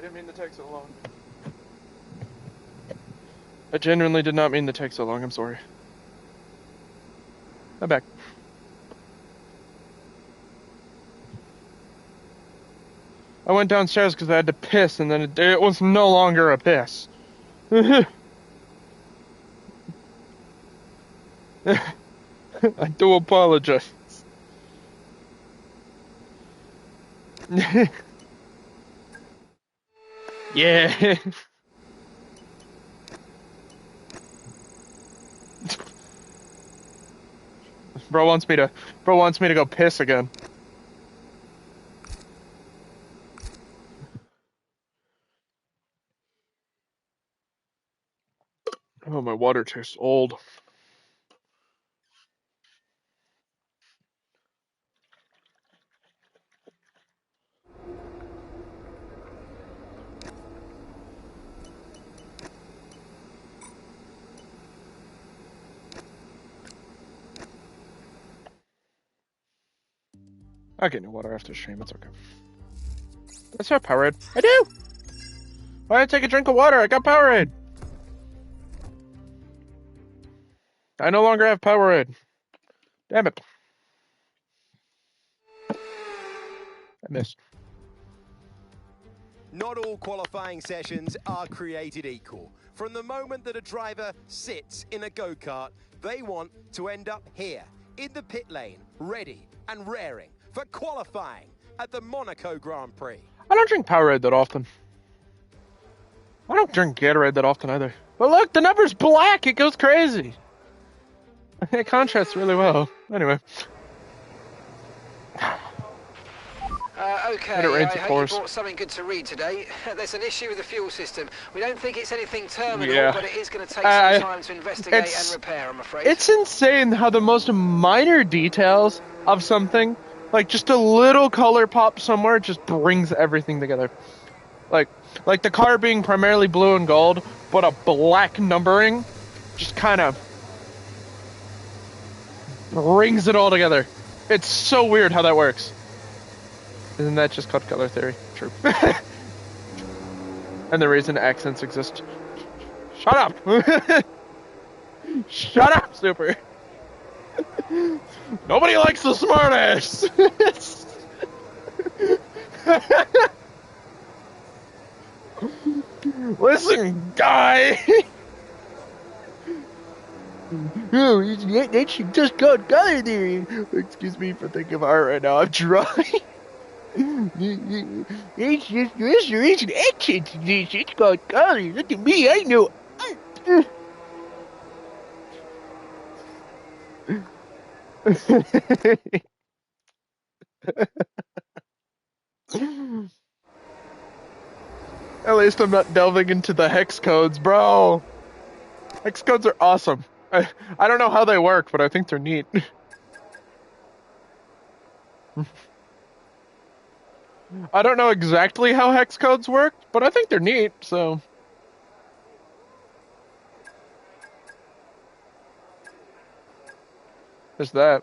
didn't mean to take so long. I genuinely did not mean to take so long. I'm sorry. I'm back. I went downstairs because I had to piss, and then it was no longer a piss. I do apologize. Yeah. Bro wants me to go piss again. Oh, my water tastes old. I get new water after stream. It's okay. That's not Powerade. I do. Why did I take a drink of water? I got Powerade. I no longer have Powerade. Damn it. I missed. Not all qualifying sessions are created equal. From the moment that a driver sits in a go-kart, they want to end up here, in the pit lane, ready and raring for qualifying at the Monaco Grand Prix. I don't drink Powerade that often. I don't drink Gatorade that often either. But look, the number's black. It goes crazy. It contrasts really well. Anyway. Okay, When it rains, I it hope pours. you brought something good to read today. There's an issue with the fuel system. We don't think it's anything terminal, Yeah. but it is going to take some time to investigate and repair, I'm afraid. It's insane how the most minor details of something, like just a little color pop somewhere, just brings everything together. Like the car being primarily blue and gold, but a black numbering just kind of brings it all together. It's so weird how that works. Isn't that just called color theory? True. And the reason accents exist. Shut up! Shut up, Super! Nobody likes the smartass! Listen, guy! Oh, that should just called color theory. Excuse me for thinking of art right now. I'm dry. It's just restoration accents. It's called color. Look at me. I know art. At least I'm not delving into the hex codes, bro. Hex codes are awesome. I don't know how they work, but I think they're neat. I don't know exactly how hex codes work, but I think they're neat, so. There's that.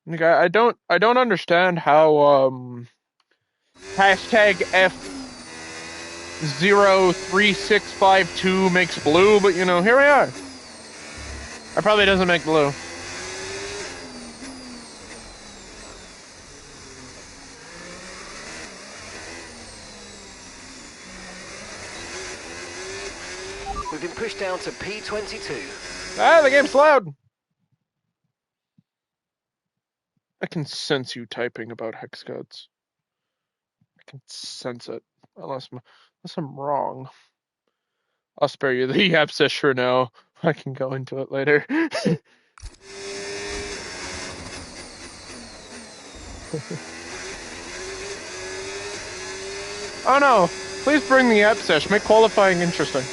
Like, I don't understand how hashtag F03652 makes blue, but you know, here we are. It probably doesn't make blue. We've been pushed down to P22. Ah, the game's loud. I can sense you typing about hex codes. I can sense it, unless I'm wrong. I'll spare you the abscess for now. I can go into it later. Oh no! Please bring the abscess. Make qualifying interesting.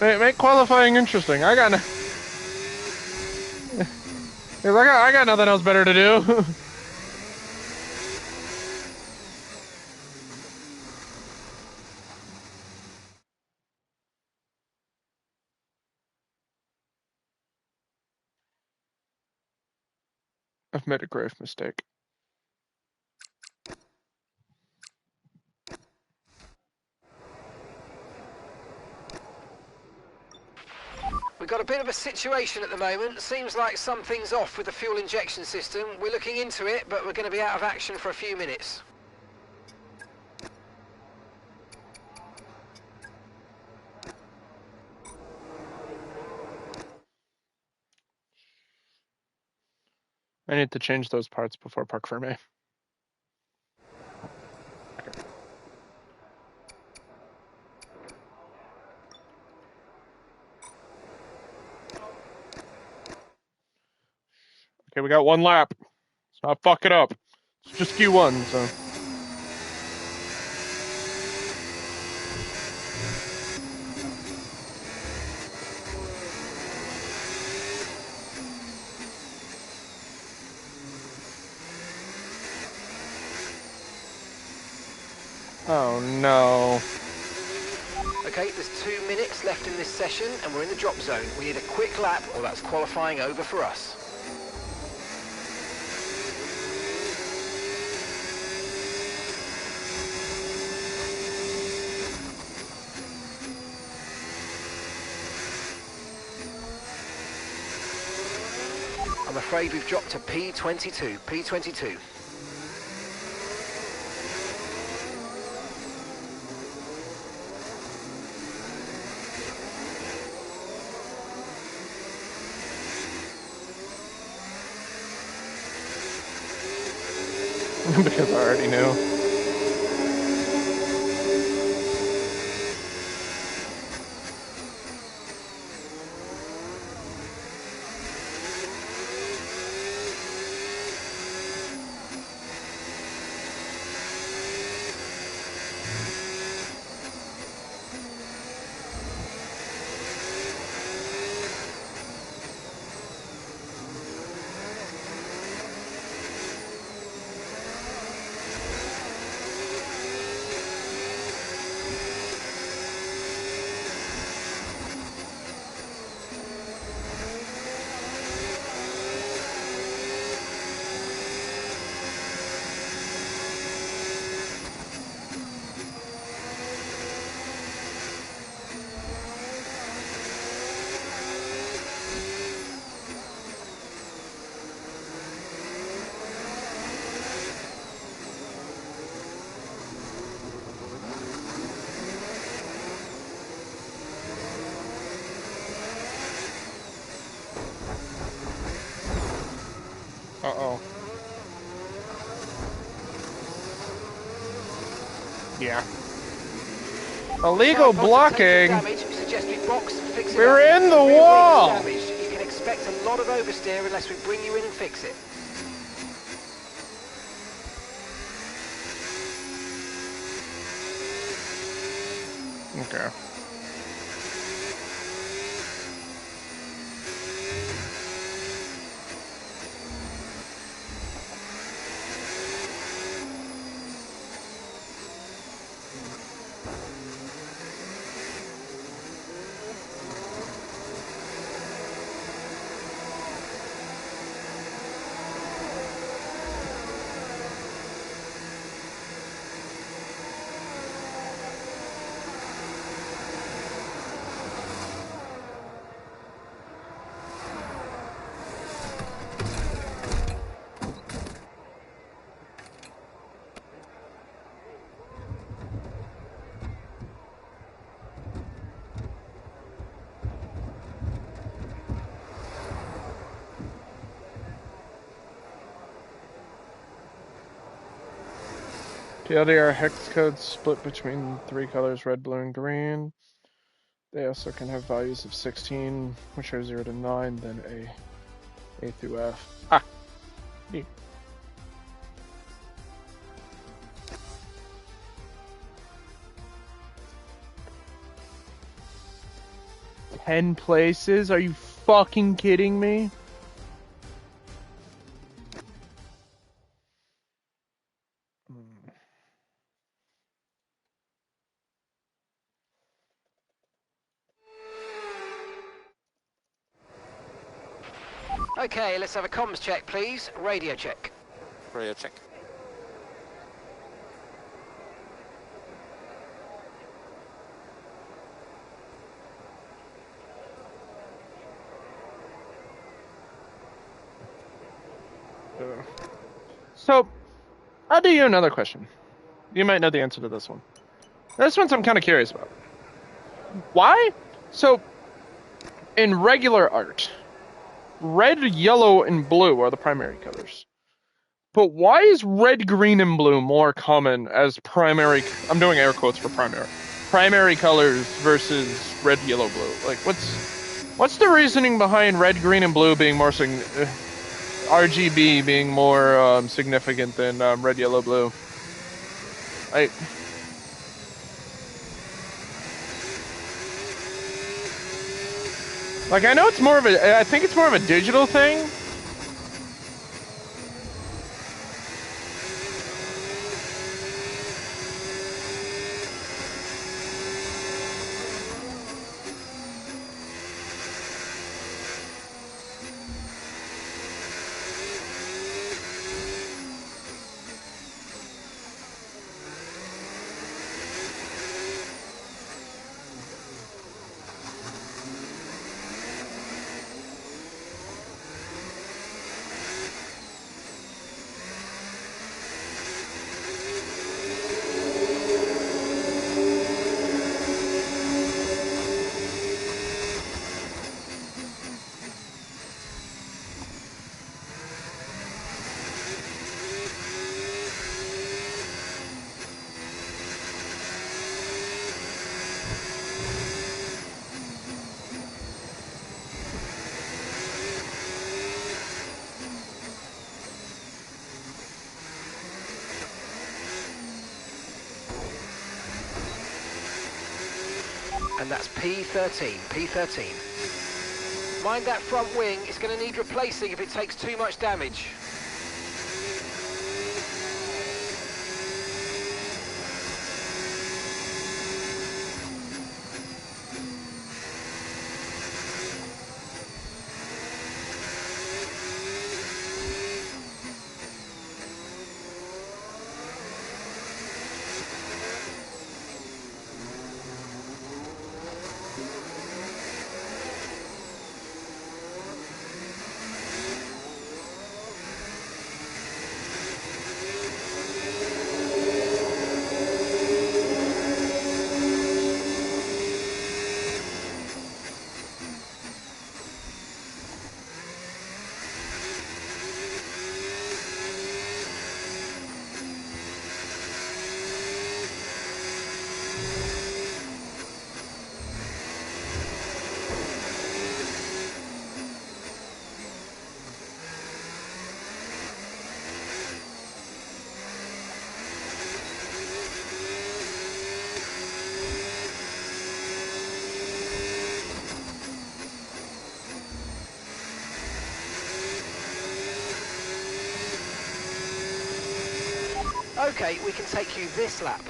Make qualifying interesting. I got nothing else better to do. I've made a grave mistake. We've got a bit of a situation at the moment. Seems like something's off with the fuel injection system. We're looking into it, but we're going to be out of action for a few minutes. I need to change those parts before Parc Fermé. Okay, we got 1 lap. Let's not fuck it up. It's just Q1, so. Oh no. Okay, there's 2 minutes left in this session and we're in the drop zone. We need a quick lap or that's qualifying over for us. I'm afraid we've dropped to P22. P22. Because I already knew. Uh-oh. Yeah. Illegal blocking. We're in the wall. You can expect a lot of oversteer unless we bring you in and fix it. Okay. TLDR hex codes split between 3 colors, red, blue, and green. They also can have values of 16, which are 0 to 9, then A through F. Ah! Neat. Ten places? Are you fucking kidding me? Okay, let's have a comms check, please. Radio check. Radio check. So, I'll do you another question. You might know the answer to this one. This one's I'm kind of curious about. Why? So, in regular art, red, yellow, and blue are the primary colors. But why is red, green, and blue more common as primary? I'm doing air quotes for primary. Primary colors versus red, yellow, blue. Like, what's the reasoning behind red, green, and blue being more RGB being more significant than red, yellow, blue? Like, I know it's more of a. I think it's more of a digital thing. And that's P13, P13. Mind that front wing, it's going to need replacing if it takes too much damage. Okay, we can take you this lap.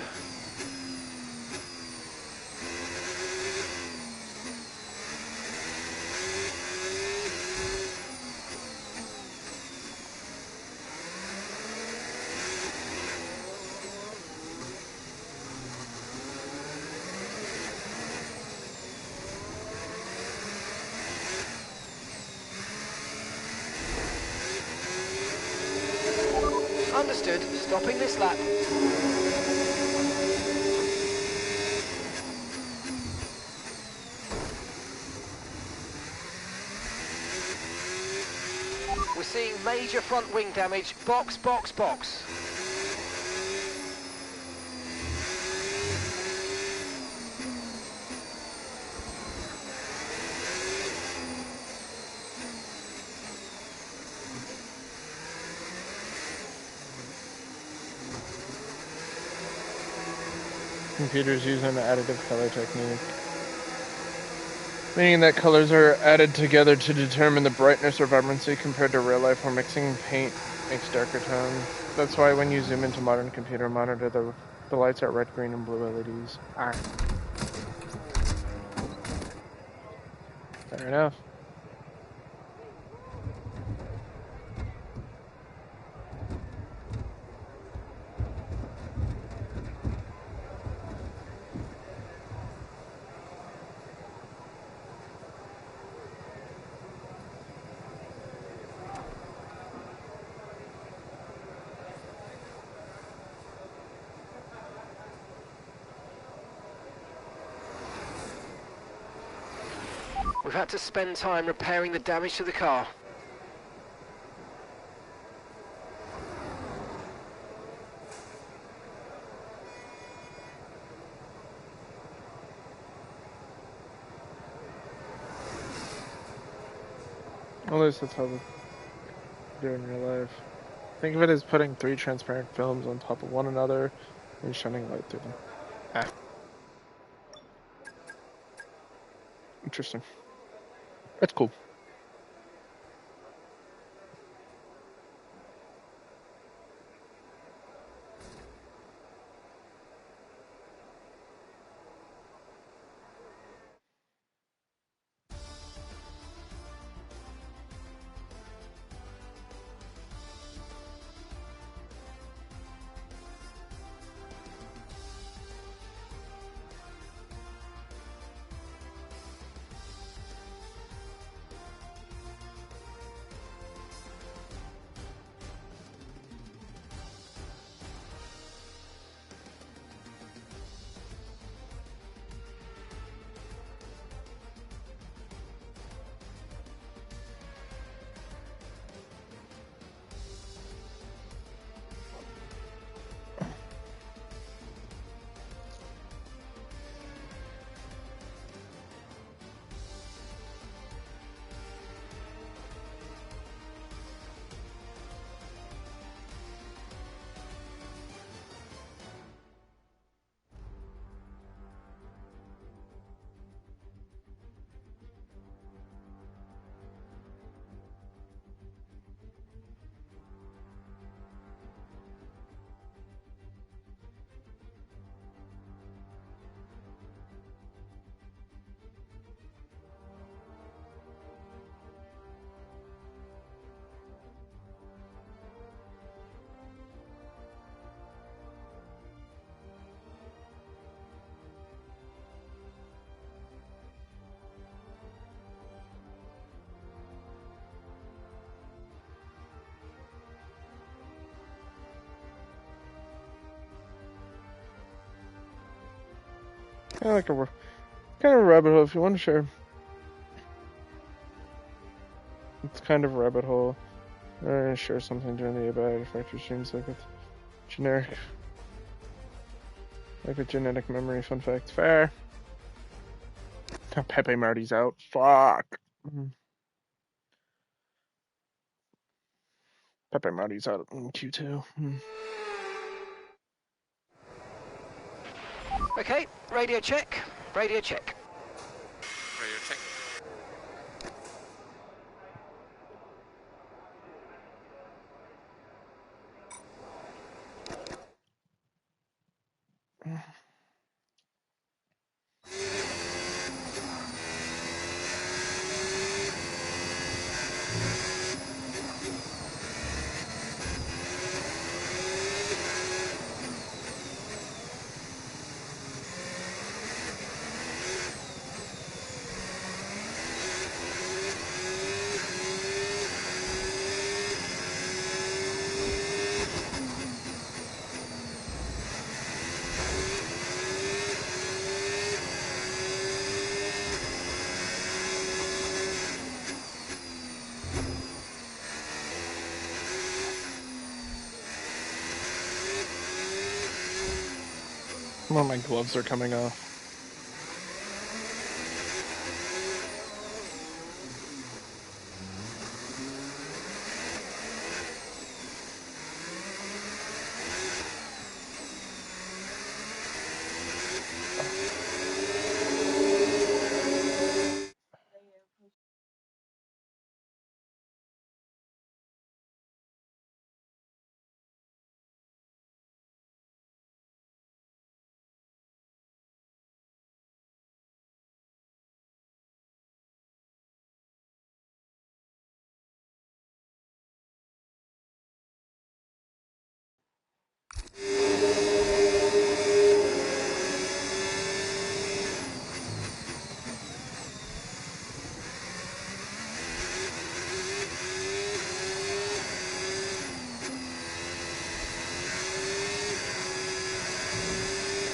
Understood. Stopping this lap. We're seeing major front wing damage. Box, box, box. Computers use an additive color technique, meaning that colors are added together to determine the brightness or vibrancy compared to real life, where mixing paint makes darker tones. That's why when you zoom into modern computer monitor, the lights are red, green, and blue LEDs. Fair enough. We've had to spend time repairing the damage to the car. At least that's how they do it in real life. Think of it as putting 3 transparent films on top of one another and shining light through them. Ah. Interesting. That's cool. Kind of like kind of a rabbit hole if you want to share. It's kind of a rabbit hole. Share something generally about it. Factor seems like it's generic. Like a genetic memory fun fact. Fair. Pepe Marty's out. Fuck. Pepe Marty's out in Q2. Okay, radio check. Radio check. Radio check. Well, my gloves are coming off.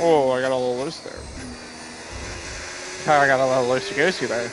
Oh, I got a little loose there. I got a little loosey-goosey there.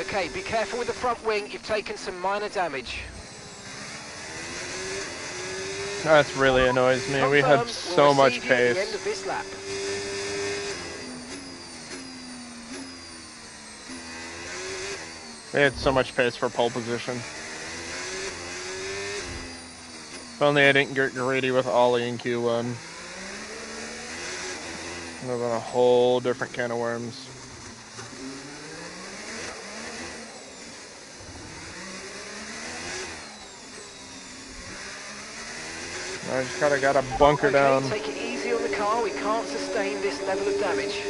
Okay, be careful with the front wing. You've taken some minor damage. That's really annoys me. We have Confirmed, so we'll much receive you at the end pace. of this lap. We had so much pace for pole position. If only I didn't get greedy with Ollie in Q1. It would have been a whole different can of worms. I just gotta bunker down. Take it easy on the car. We can't sustain this level of damage.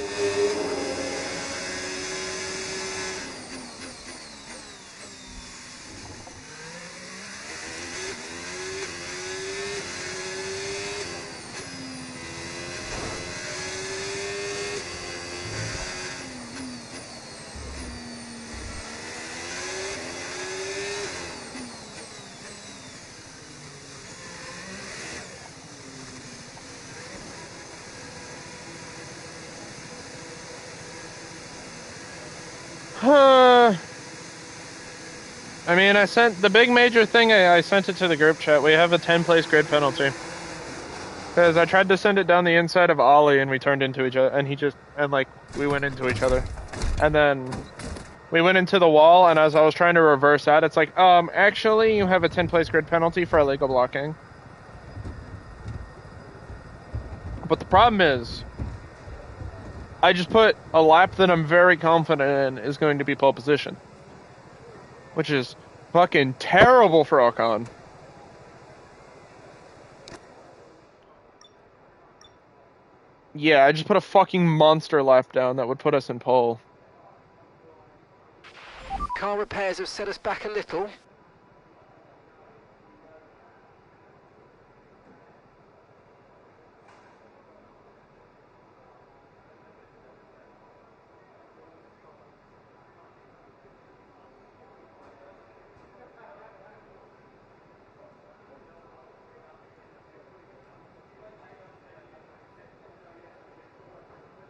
I mean, I sent the big major thing. I sent it to the group chat. We have a 10-place grid penalty because I tried to send it down the inside of Ollie, and we turned into each other, and we went into each other, and then we went into the wall. And as I was trying to reverse that, it's like, actually, you have a 10-place grid penalty for illegal blocking. But the problem is, I just put a lap that I'm very confident in is going to be pole position, which is fucking terrible for Ocon. Yeah, I just put a fucking monster lap down that would put us in pole. Car repairs have set us back a little.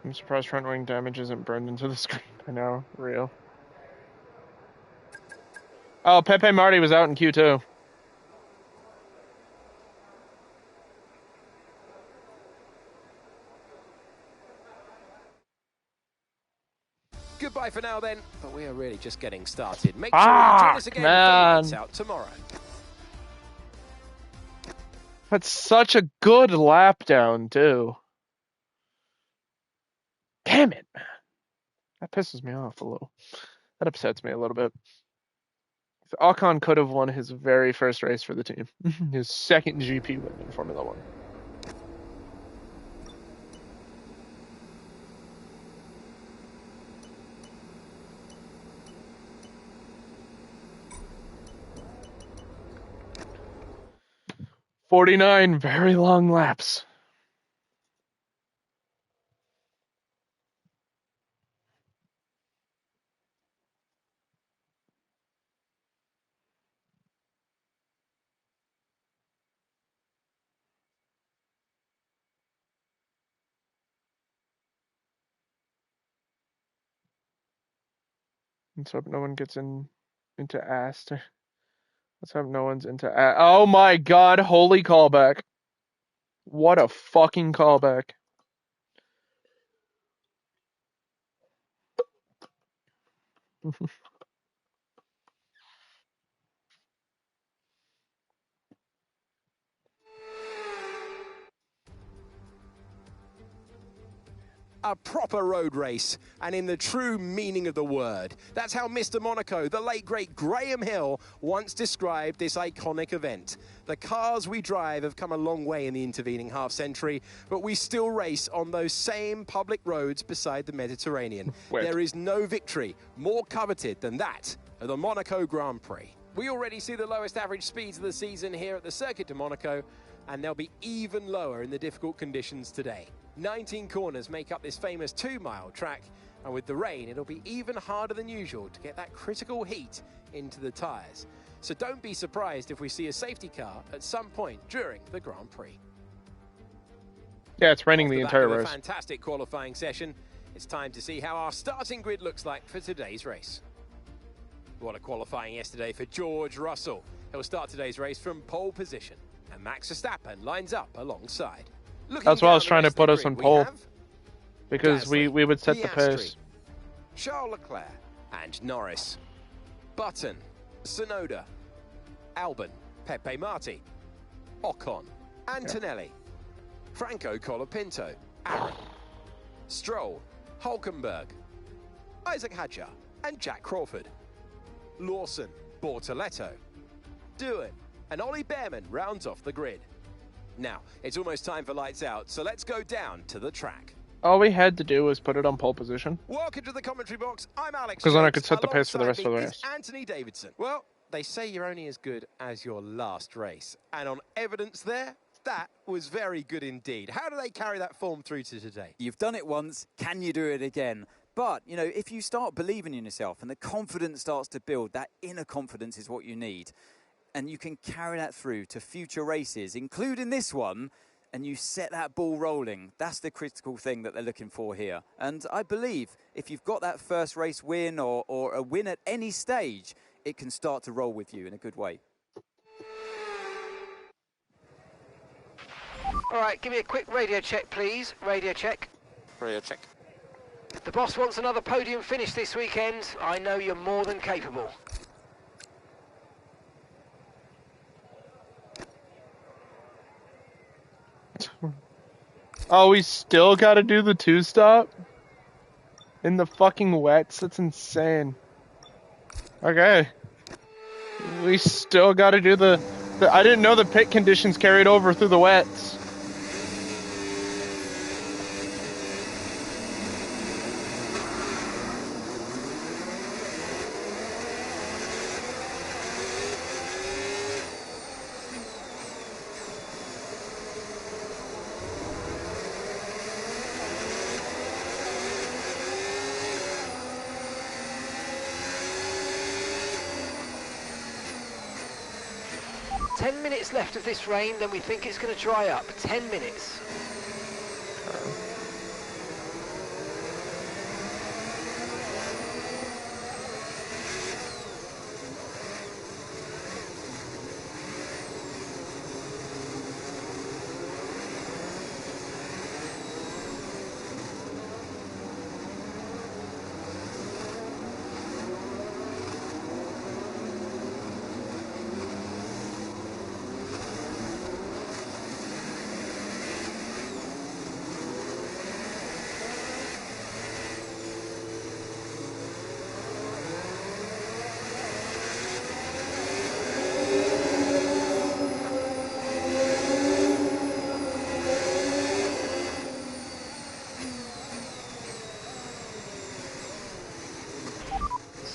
I'm surprised front wing damage isn't burned into the screen. I know, real. Oh, Pepe Marty was out in Q2. Goodbye for now then, but we are really just getting started. Make sure you join us again for the Lights Out tomorrow. That's such a good lap down, too. Damn it, man. That pisses me off a little. That upsets me a little bit. Ocon could have won his very first race for the team. His second GP win in Formula 1. "49 very long laps." Let's hope no one gets into ass. Let's hope no one's into ass. Oh my god, holy callback. What a fucking callback. A proper road race, and in the true meaning of the word. That's how Mr. Monaco, the late great Graham Hill, once described this iconic event. The cars we drive have come a long way in the intervening half-century, but we still race on those same public roads beside the Mediterranean. There is no victory more coveted than that of the Monaco Grand Prix. We already see the lowest average speeds of the season here at the Circuit de Monaco, and they'll be even lower in the difficult conditions today. 19 corners make up this famous 2-mile track, and with the rain, it'll be even harder than usual to get that critical heat into the tyres. So don't be surprised if we see a safety car at some point during the Grand Prix. Yeah, it's raining the entire race. Fantastic qualifying session. It's time to see how our starting grid looks like for today's race. What a qualifying yesterday for George Russell. He'll start today's race from pole position, and Max Verstappen lines up alongside. That's why I was Looking trying to down the put rest us of on the grid, pole. we have Because Gasly, we would set the Piastri, pace. Charles Leclerc and Norris. Button, Tsunoda, Albon, Pepe Marti, Ocon, Antonelli, Franco Colapinto, Aaron, Stroll, Hulkenberg, Isaac Hadjar and Jack Crawford. Lawson, Bortoletto, Doohan and Ollie Behrman rounds off the grid. Now, it's almost time for lights out, so let's go down to the track. All we had to do was put it on pole position. Welcome to the commentary box. I'm Alex. Because then I Jones. could set the pace for the rest of the Alongside me race. is Anthony Davidson. Well, they say you're only as good as your last race. And on evidence there, that was very good indeed. How do they carry that form through to today? You've done it once, can you do it again? But, you know, if you start believing in yourself and the confidence starts to build, that inner confidence is what you need. And you can carry that through to future races, including this one, and you set that ball rolling. That's the critical thing that they're looking for here. And I believe if you've got that first race win or a win at any stage, it can start to roll with you in a good way. All right, give me a quick radio check, please. Radio check. Radio check. The boss wants another podium finish this weekend. I know you're more than capable. Oh, we still gotta do the two-stop? In the fucking wets? That's insane. Okay. We still gotta do the I didn't know the pit conditions carried over through the wets. Left of this rain, then we think it's going to dry up. 10 minutes.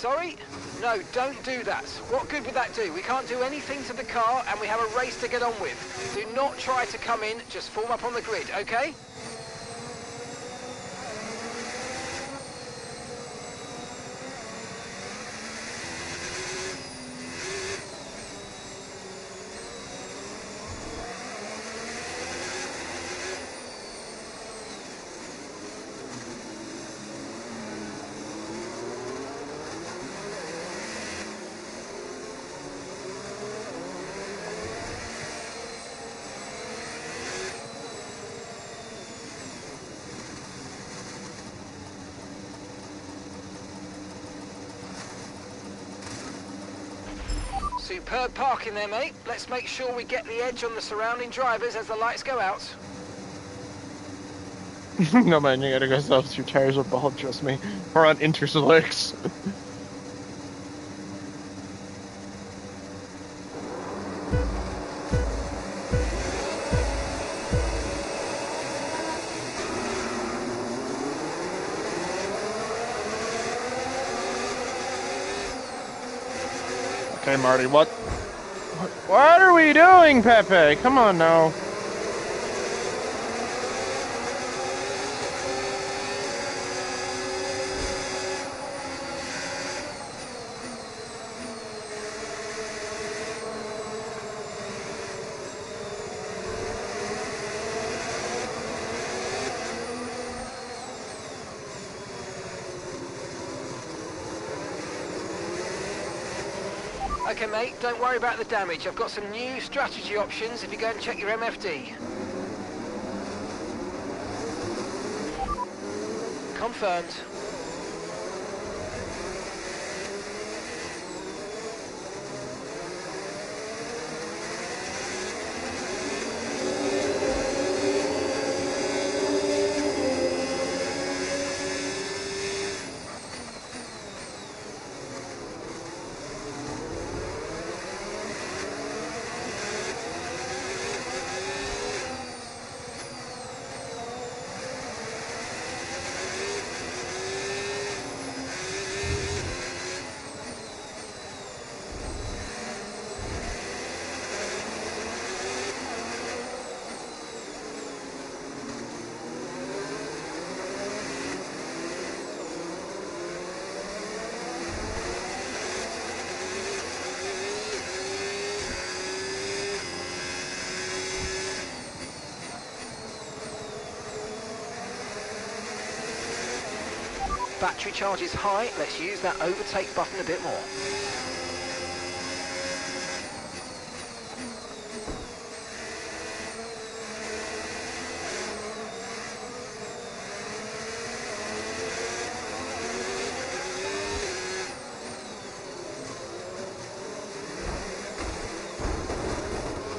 Sorry? No, don't do that. What good would that do? We can't do anything to the car and we have a race to get on with. Do not try to come in, just form up on the grid, okay? Superb parking there, mate. Let's make sure we get the edge on the surrounding drivers as the lights go out. No man, you gotta go those two tires are bald, trust me. We're on Interselects. Okay, Marty, what are we doing, Pepe? Come on now. Okay, mate, don't worry about the damage. I've got some new strategy options if you go and check your MFD. Confirmed. Battery charge is high. Let's use that overtake button a bit more.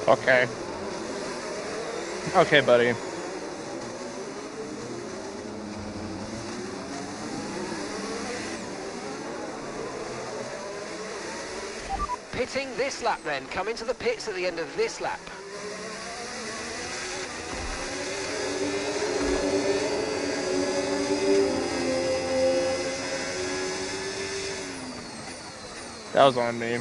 Okay. Okay, buddy. Pitting this lap then. Come into the pits at the end of this lap. That was on me.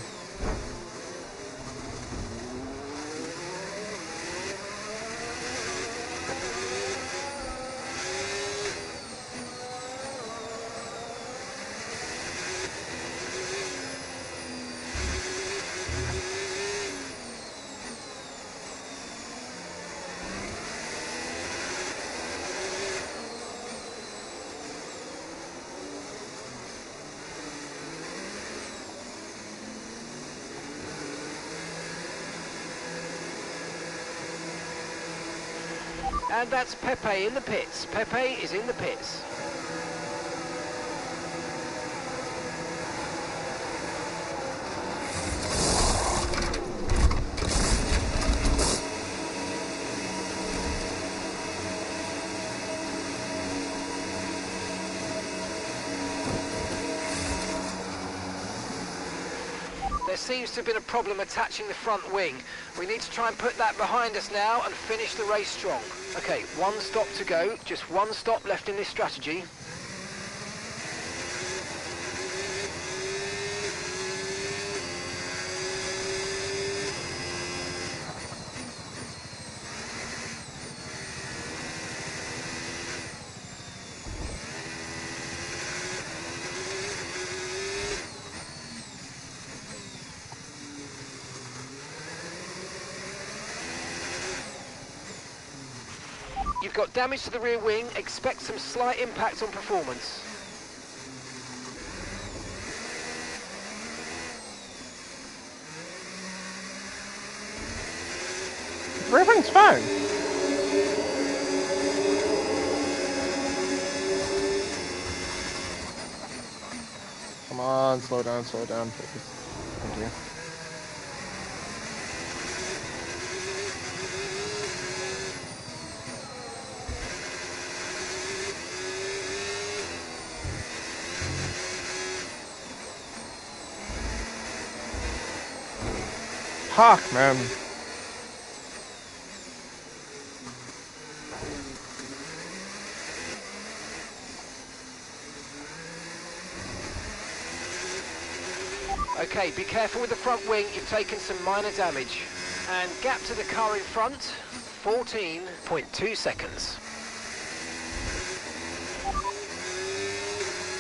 And that's Pepe in the pits. Pepe is in the pits. There seems to have been a problem attaching the front wing. We need to try and put that behind us now and finish the race strong. Okay, one stop to go, just one stop left in this strategy. You've got damage to the rear wing, expect some slight impact on performance. Rear wing's fine. Come on, slow down, please. Thank you. Fuck, man. Okay, be careful with the front wing, you've taken some minor damage. And gap to the car in front, 14.2 seconds.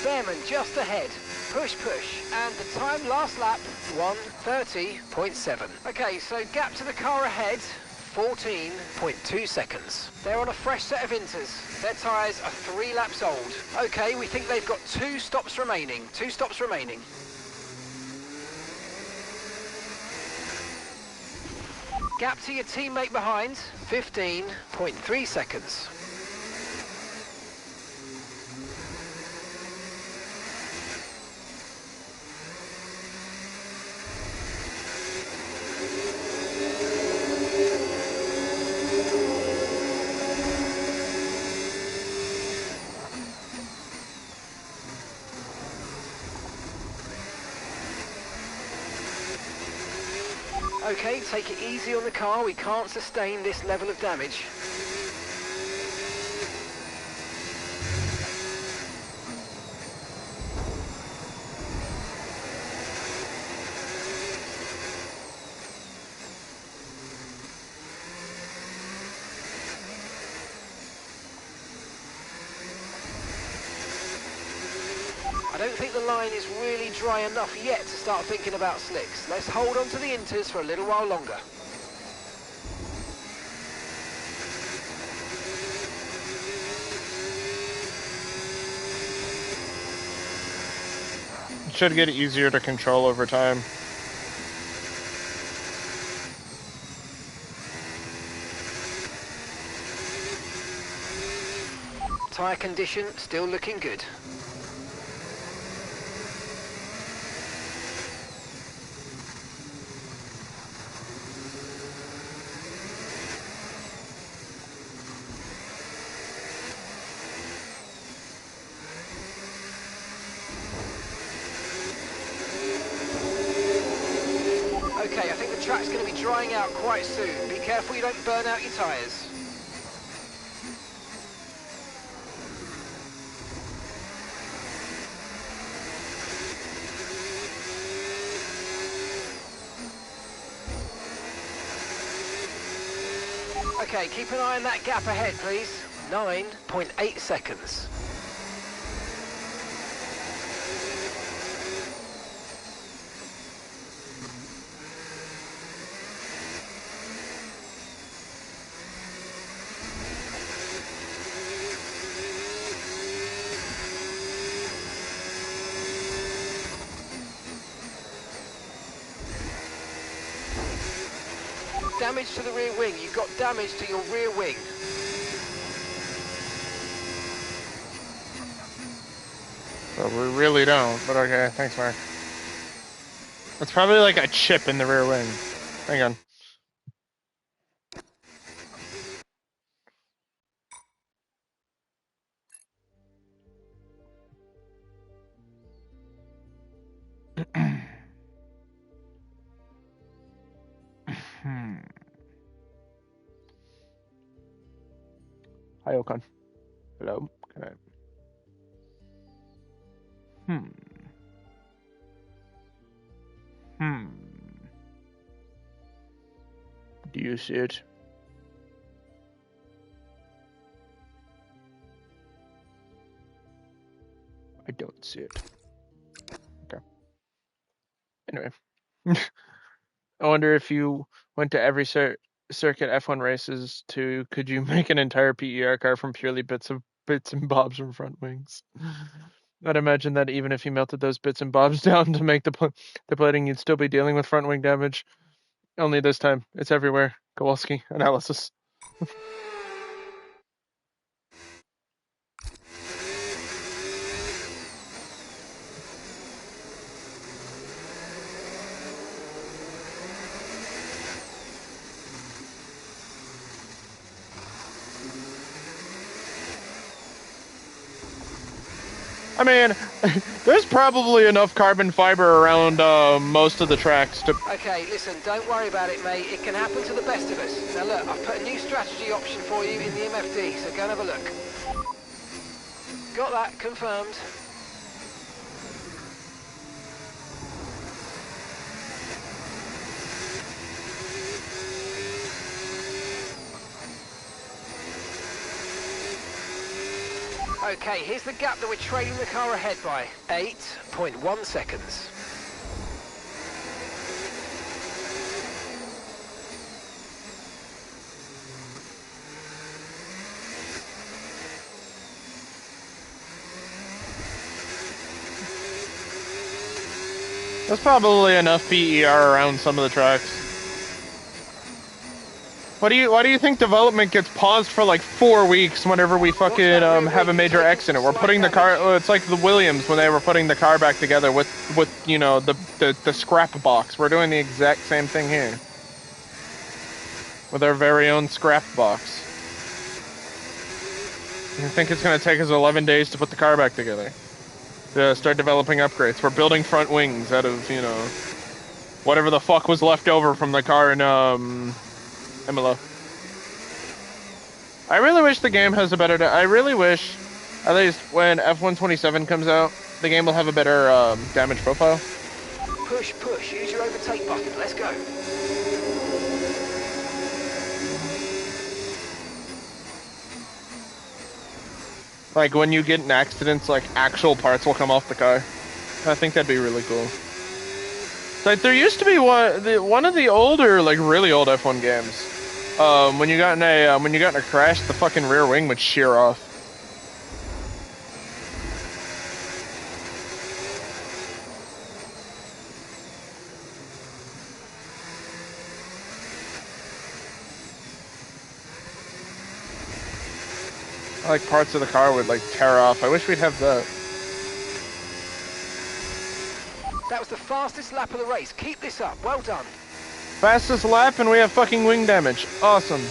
Behrman just ahead. Push, push. And the time last lap, 1:30.7. Okay, so gap to the car ahead, 14.2 seconds. They're on a fresh set of inters. Their tyres are 3 laps old. Okay, we think they've got 2 stops remaining. 2 stops remaining. Gap to your teammate behind, 15.3 seconds. Okay, take it easy on the car, we can't sustain this level of damage. I don't think the line is really dry enough yet to start thinking about slicks. Let's hold on to the inters for a little while longer. It should get easier to control over time. Tyre condition still looking good. Okay, I think the track's going to be drying out quite soon. Be careful you don't burn out your tyres. Okay, keep an eye on that gap ahead, please. 9.8 seconds. Damage to the rear wing. You've got damage to your rear wing. Well, we really don't, but okay, thanks, Mark. It's probably like a chip in the rear wing. Hang on. Hi, Okan. Hello. Can I? Do you see it? I don't see it. Okay. Anyway. I wonder if you went to every circuit F1 races could you make an entire PER car from purely bits and bobs from front wings? I'd imagine that even if you melted those bits and bobs down to make the plating, you'd still be dealing with front wing damage. Only this time, it's everywhere. Kowalski analysis. I mean, there's probably enough carbon fiber around most of the tracks to... Okay, listen, don't worry about it, mate. It can happen to the best of us. Now look, I've put a new strategy option for you in the MFD, so go and have a look. Got that, confirmed. Okay, here's the gap that we're trailing the car ahead by. 8.1 seconds. There's probably enough PER around some of the tracks. Why do you think development gets paused for like 4 weeks whenever we fucking have a major accident? We're putting the car. It's like the Williams when they were putting the car back together with you know the scrap box. We're doing the exact same thing here with our very own scrap box. I think it's gonna take us 11 days to put the car back together. To start developing upgrades. We're building front wings out of whatever the fuck was left over from the car in Imola. I really wish the game has a better... I really wish, at least when F127 comes out, the game will have a better damage profile. Push, push. Use your overtake button. Let's go. Like, when you get in accidents, like, actual parts will come off the car. I think that'd be really cool. Like, there used to be one of the older, like, really old F1 games. When you got in a crash, the fucking rear wing would shear off. Like parts of the car would like tear off. I wish we'd have that. That was the fastest lap of the race. Keep this up. Well done. Fastest lap and we have fucking wing damage. Awesome.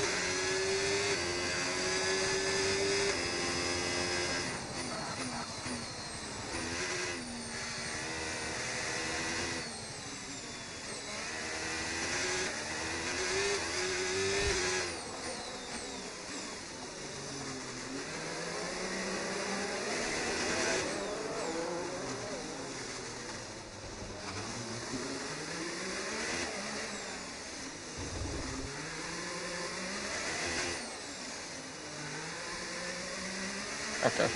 Okay.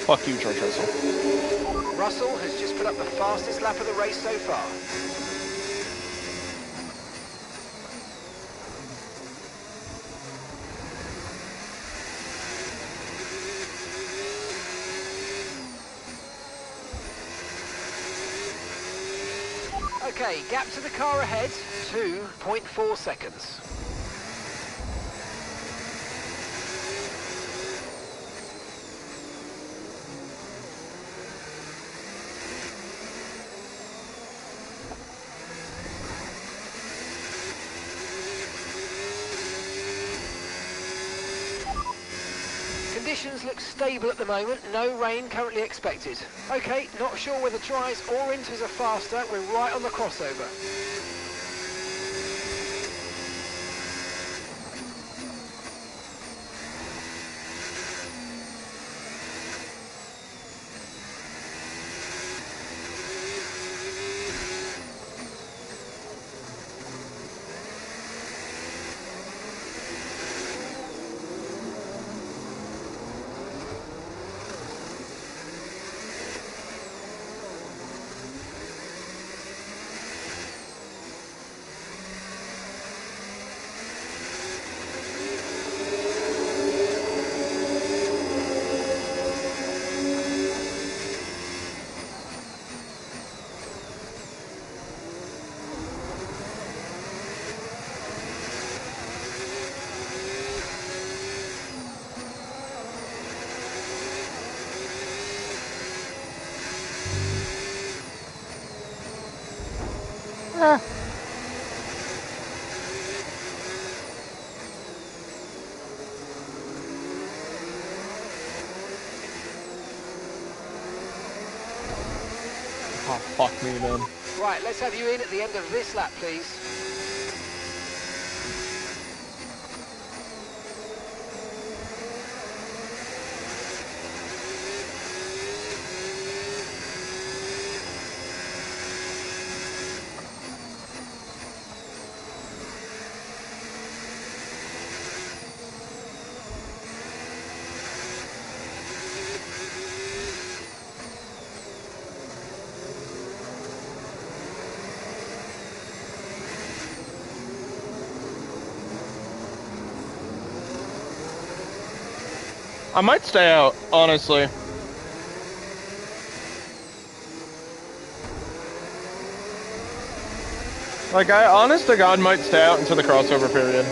Fuck you, George Russell. Russell has just put up the fastest lap of the race so far. Okay, gap to the car ahead, 2.4 seconds. Conditions look stable at the moment, no rain currently expected. Okay, not sure whether dries or inters are faster, we're right on the crossover. Ah. Oh, fuck me, then. Right, let's have you in at the end of this lap, please. I might stay out, honestly. Like, I honest to God might stay out until the crossover period.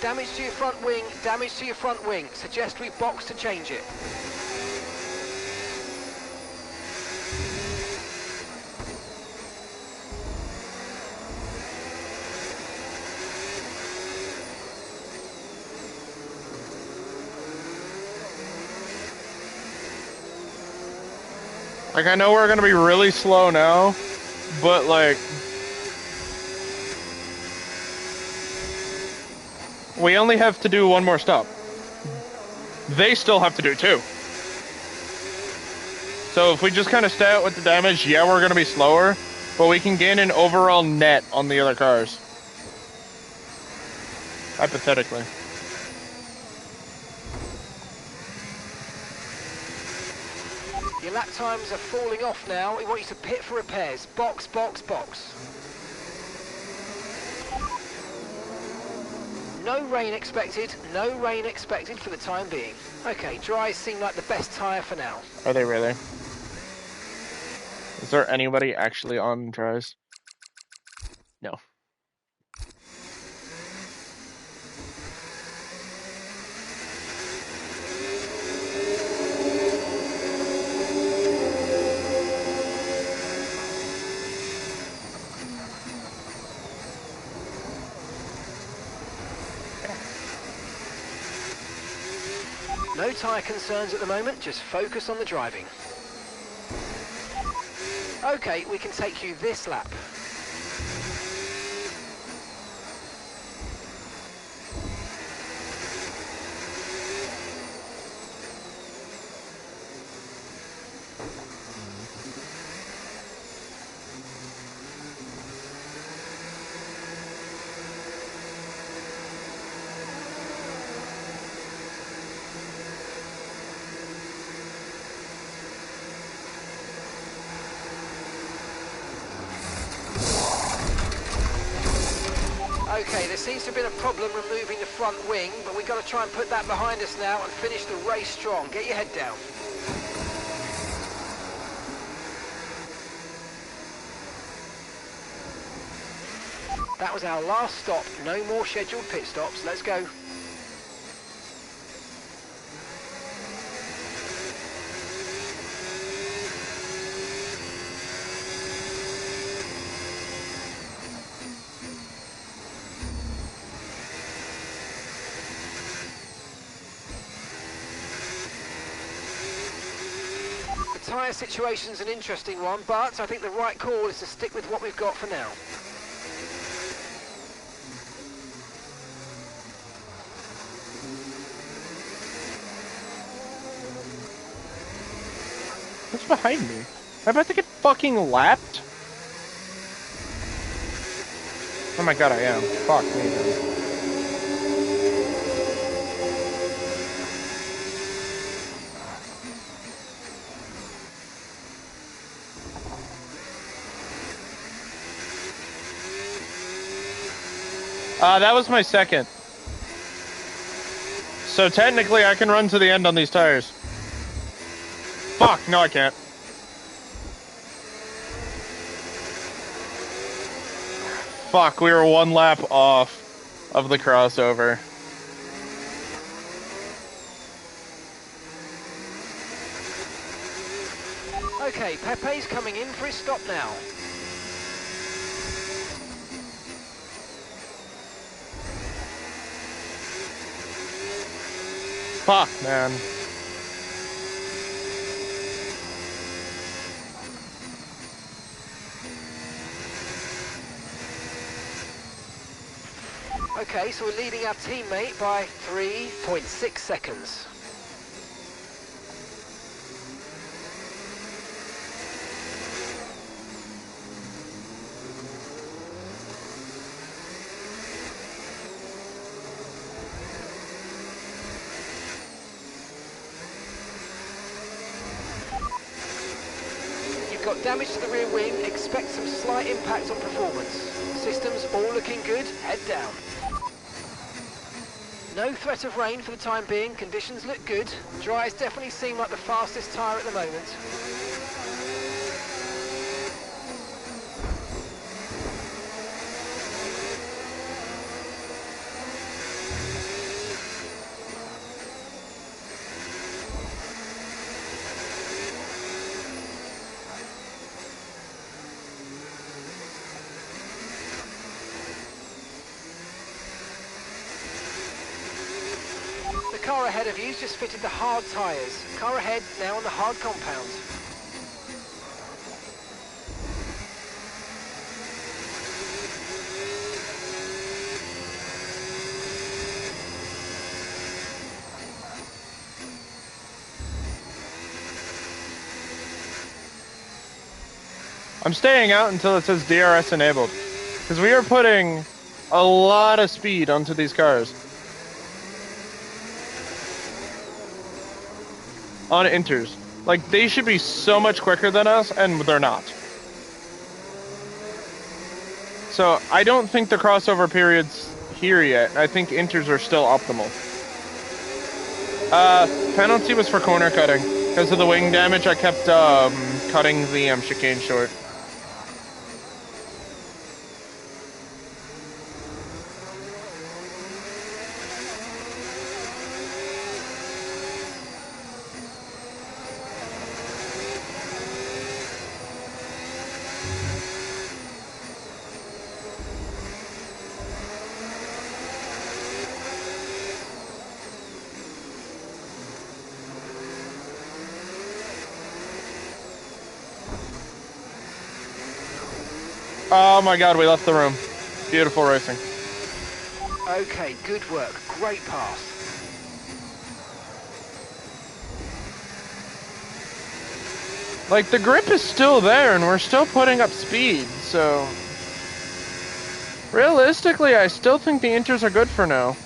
damage to your front wing, damage to your front wing. Suggest we box to change it. Like, I know we're gonna be really slow now, but like, we only have to do one more stop. They still have to do 2. So if we just kind of stay out with the damage, yeah, we're gonna be slower, but we can gain an overall net on the other cars. Hypothetically. Your lap times are falling off now. We want you to pit for repairs. Box, box, box. No rain expected. No rain expected for the time being. Okay, dries seem like the best tyre for now. Are they really? Is there anybody actually on dries? No. No tyre concerns at the moment, just focus on the driving. Okay, we can take you this lap. Okay, there seems to have been a problem removing the front wing, but we've got to try and put that behind us now and finish the race strong. Get your head down. That was our last stop. No more scheduled pit stops. Let's go. The tyre situation's an interesting one, but I think the right call is to stick with what we've got for now. What's behind me? I'm about to get fucking lapped? Oh my god, I am. Fuck me, man. That was my second. So technically I can run to the end on these tires. Fuck, no I can't. Fuck, we were 1 lap off of the crossover. Okay, Pepe's coming in for his stop now. Fuck, man. Okay, so we're leading our teammate by 3.6 seconds. Got damage to the rear wing, expect some slight impact on performance. Systems all looking good, head down. No threat of rain for the time being, conditions look good. Dries definitely seem like the fastest tyre at the moment. car ahead of you's just fitted the hard tyres. Car ahead now on the hard compound. I'm staying out until it says DRS enabled. Because we are putting a lot of speed onto these cars. On inters. Like, they should be so much quicker than us, and they're not. So, I don't think the crossover period's here yet. I think inters are still optimal. Penalty was for corner cutting. Because of the wing damage, I kept cutting the chicane short. Oh my god, we left the room. Beautiful racing. Okay, good work. Great pass. Like, the grip is still there, and we're still putting up speed, so... Realistically, I still think the inters are good for now.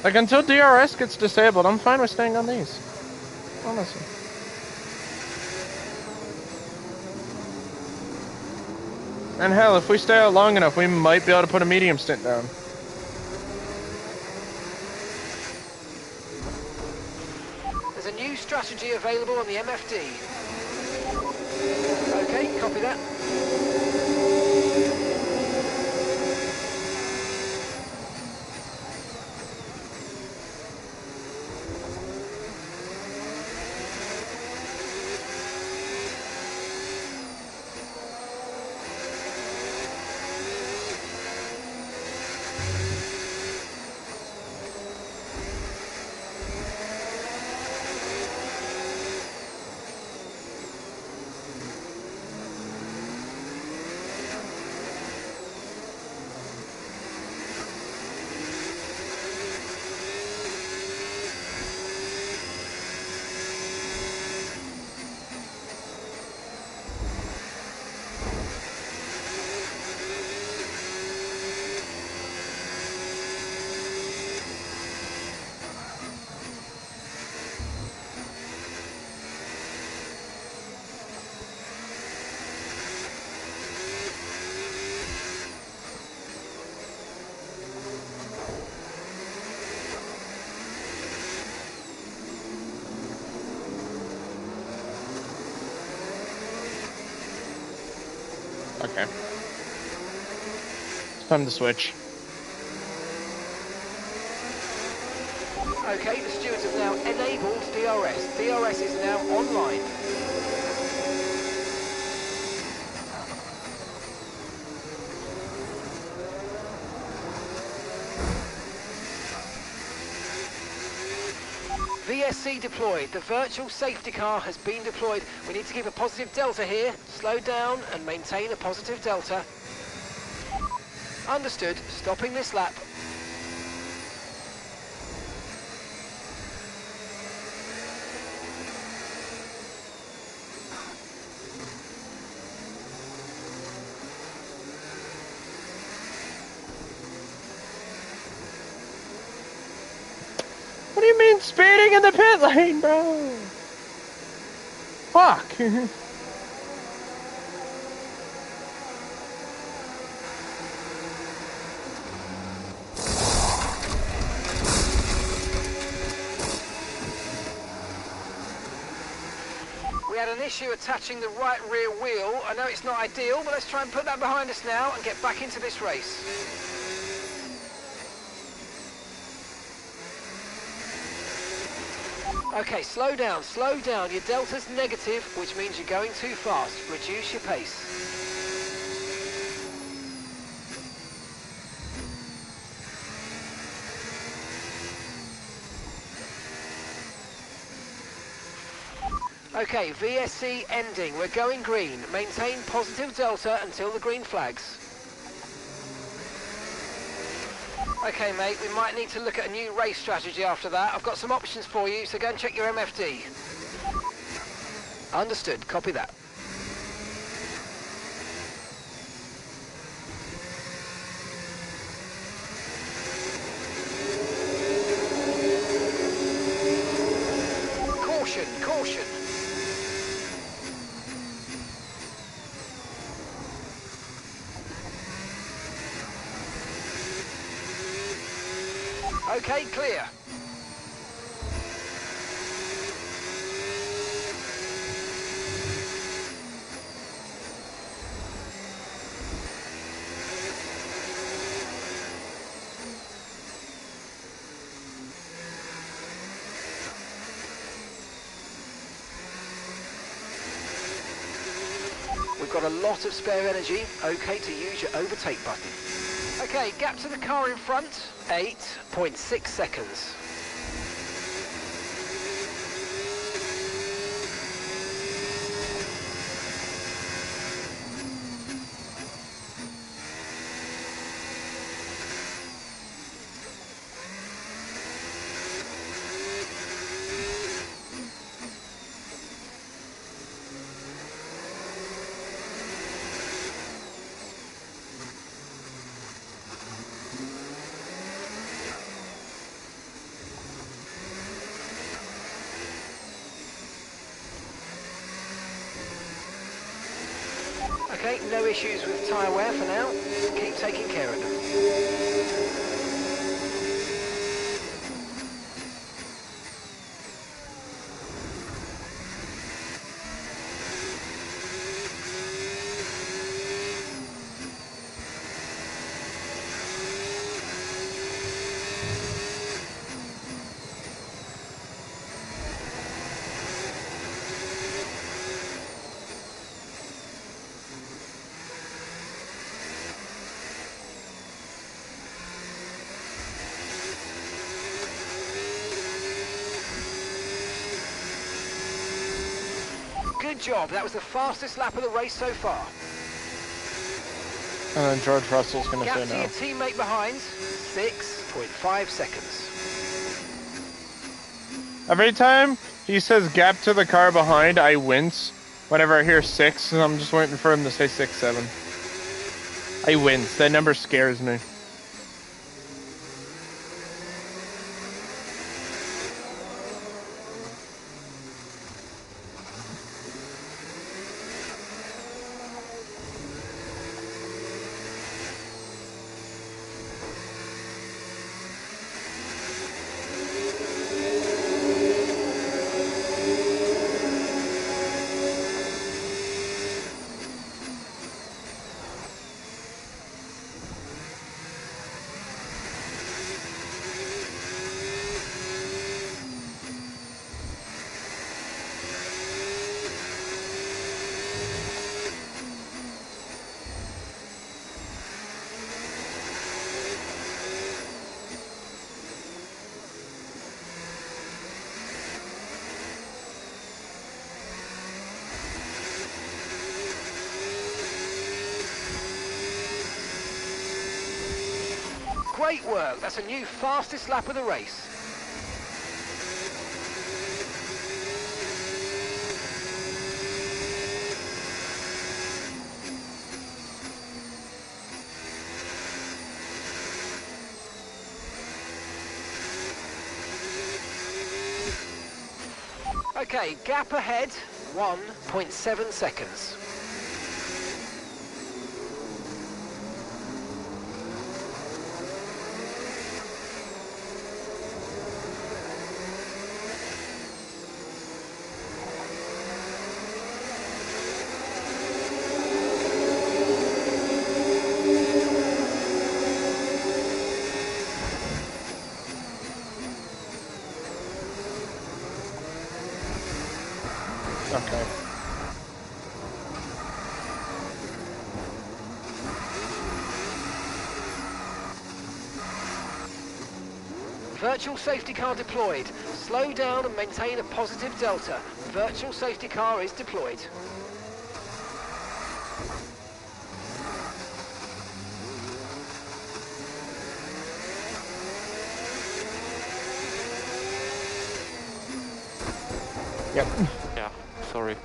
Like, until DRS gets disabled, I'm fine with staying on these. Honestly. And hell, if we stay out long enough, we might be able to put a medium stint down. There's a new strategy available on the MFD. Okay, copy that. Okay. It's time to switch. Okay, the stewards have now enabled DRS. DRS is now online. VSC deployed. The virtual safety car has been deployed. We need to keep a positive delta here. Slow down and maintain a positive delta. Understood. Stopping this lap. What do you mean speeding in the pit lane, bro? Fuck. We had an issue attaching the right rear wheel. I know it's not ideal, but let's try and put that behind us now and get back into this race. Okay, slow down, slow down. Your delta's negative, which means you're going too fast. Reduce your pace. Okay, VSC ending. We're going green. Maintain positive delta until the green flags. Okay, mate, we might need to look at a new race strategy after that. I've got some options for you, so go and check your MFD. Understood. Copy that. Caution, caution. Okay, clear. We've got a lot of spare energy. Okay to use your overtake button. Okay, gap to the car in front, 8.6 seconds. Okay, no issues with tyre wear for now. Keep taking care of them. Good job, that was the fastest lap of the race so far. And then George Russell's going to Gap say to no. your teammate behind, 6.5 seconds. Every time he says gap to the car behind, I wince. Whenever I hear 6, and I'm just waiting for him to say 6, 7. I wince. That number scares me. Great work, that's a new fastest lap of the race. Okay, gap ahead, 1.7 seconds. Okay. Virtual safety car deployed. Slow down and maintain a positive delta. virtual safety car is deployed. Yep. Yeah, sorry.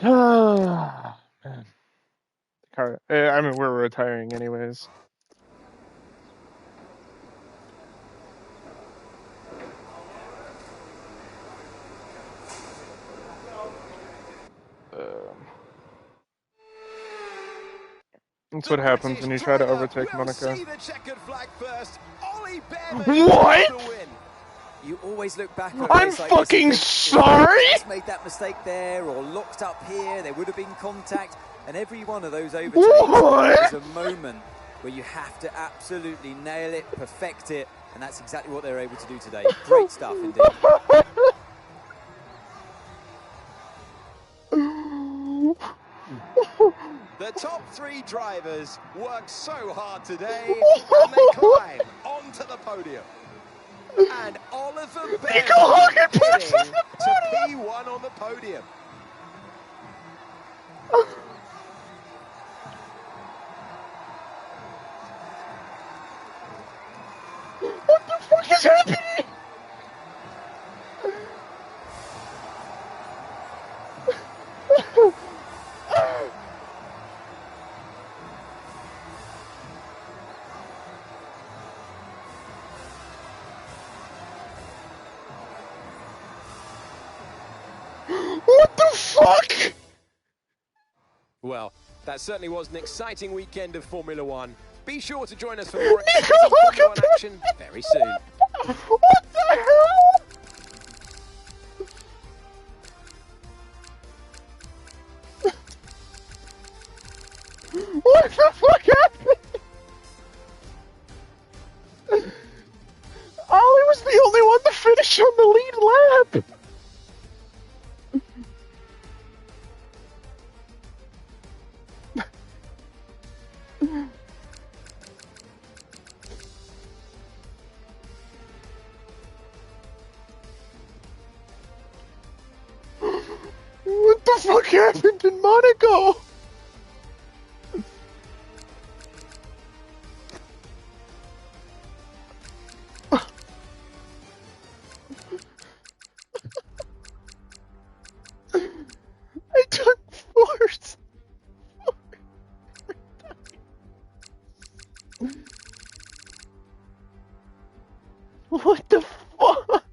Man. Car. I mean, we're retiring anyways. That's The what happens British when you try to driver overtake will Monaco. see the checkered flag first. Ollie Bearman What? the win. You always look back at a I'm race like this and fucking think, sorry! if just made that mistake there or locked up here, there would have been contact. And every one of those overtakes What? is a moment where you have to absolutely nail it, perfect it, and that's exactly what they were able to do today. Great stuff indeed. The top three drivers worked so hard today, and they climb onto the podium. And Oliver Nico Bearman Hogan puts heading on the to podium! P1 on the podium. What the fuck is happening? What the fuck? Well, that certainly was an exciting weekend of Formula One. Be sure to join us for more Nico exciting Formula Hogan One action very soon. What the hell? What the fuck happened? Ollie was the only one to finish on the lead lap. What the fuck happened in Monaco? I took fourth. What the fuck?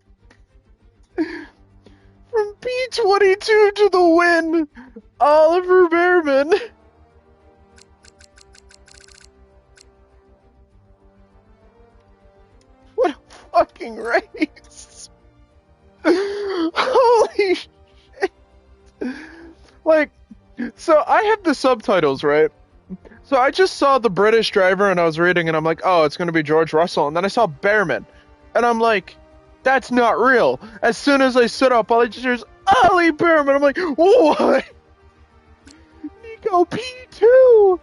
From P22 to the win, Oliver Bearman. What a fucking race. Holy shit. Like, so I had the subtitles, right? So I just saw the British driver and I was reading and I'm like, oh, it's going to be George Russell. And then I saw Bearman. And I'm like, that's not real. As soon as I stood up, all I just hears, Ollie Bearman. I'm like, what? Nico P2.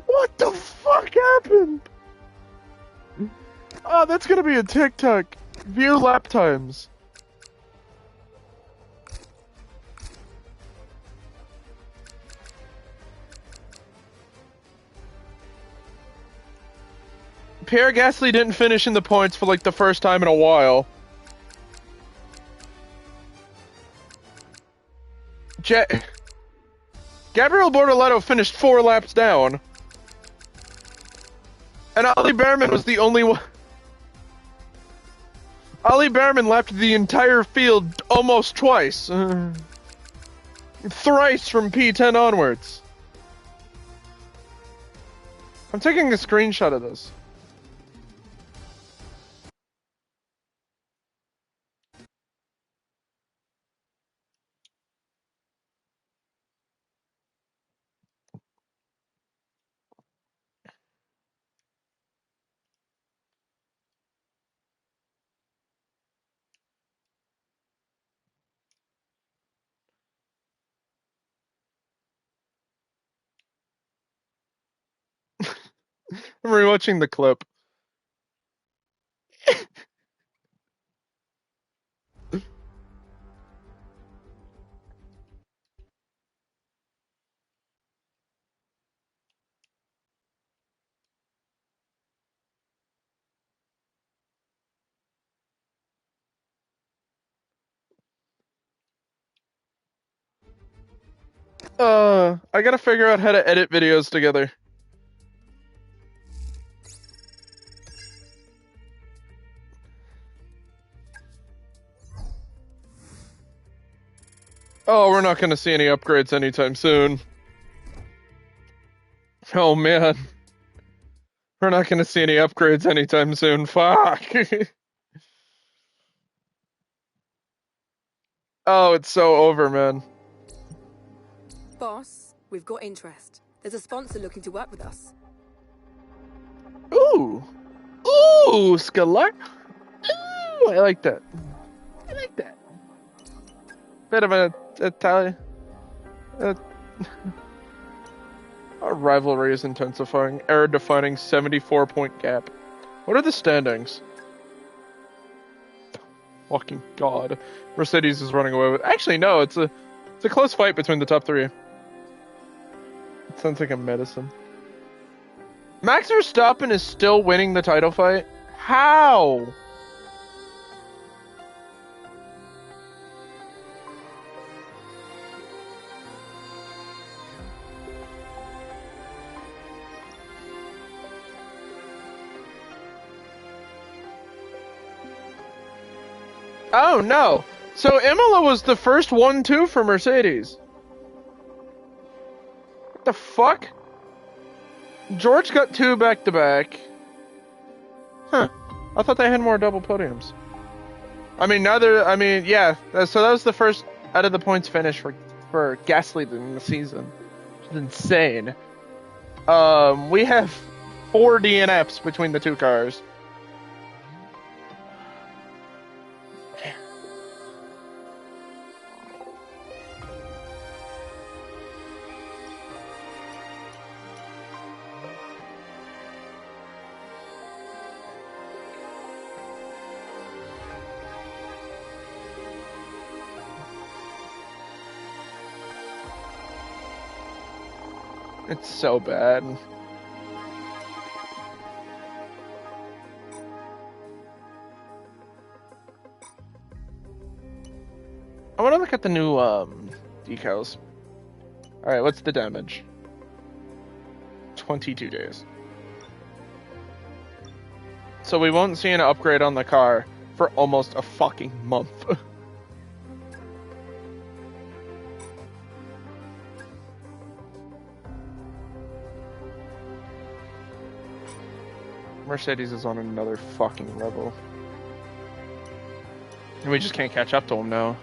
What the fuck happened? Oh, that's going to be a TikTok. View lap times. Pierre Gasly didn't finish in the points for like the first time in a while. Gabriel Bortoleto finished 4 laps down. And Ollie Bearman was the only one. Ollie Bearman lapped the entire field almost twice. Thrice from P10 onwards. I'm taking a screenshot of this. I'm rewatching the clip. I gotta figure out how to edit videos together. Oh, we're not gonna see any upgrades anytime soon. Oh man. We're not gonna see any upgrades anytime soon. Fuck. Oh, it's so over, man. Boss, we've got interest. There's a sponsor looking to work with us. Ooh. Ooh, Scalar. Ooh, I like that. I like that. Bit of a Italian. Our rivalry is intensifying. Era-defining 74-point gap. What are the standings? Fucking god. Mercedes is running away with. Actually, no. It's a close fight between the top three. It sounds like a medicine. Max Verstappen is still winning the title fight? How? Oh no. So Imola was the first 1-2 for Mercedes. What the fuck? George got 2 back-to-back. Huh. I thought they had more double podiums. I mean, yeah. So that was the first out of the points finish for Gasly in the season. Which is insane. We have 4 DNFs between the 2 cars. It's so bad. I want to look at the new decals. Alright, what's the damage? 22 days. So we won't see an upgrade on the car for almost a fucking month. Mercedes is on another fucking level. And we just can't catch up to them now.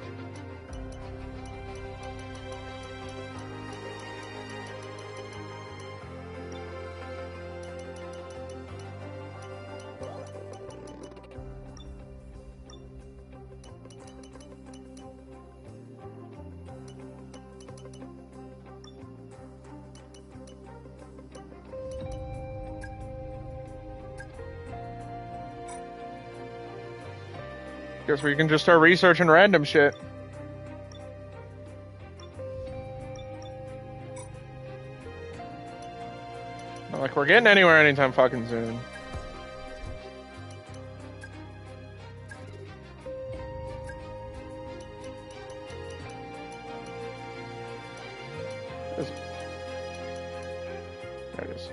Guess we can just start researching random shit. Not like we're getting anywhere anytime fucking soon. There it is.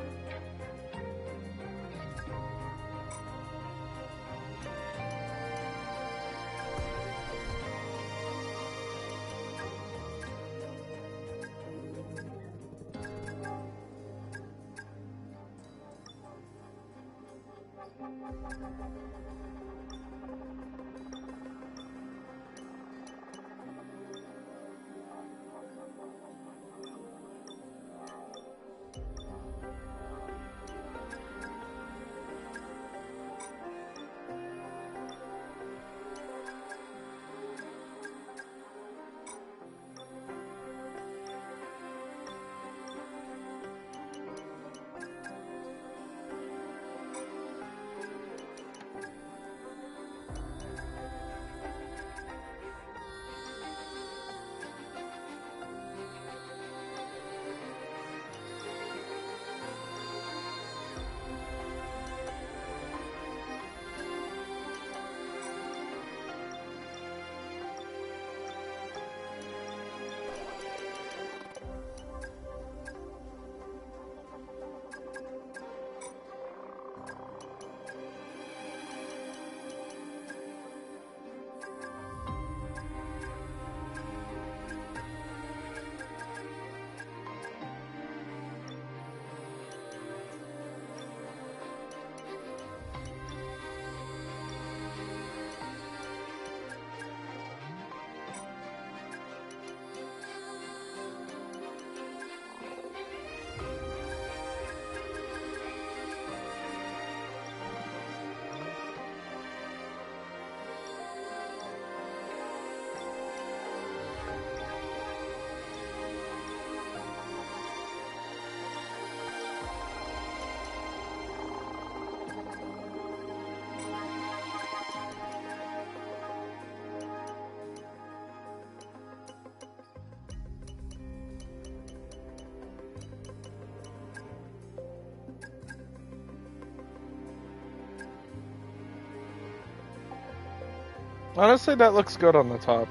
Honestly, that looks good on the top.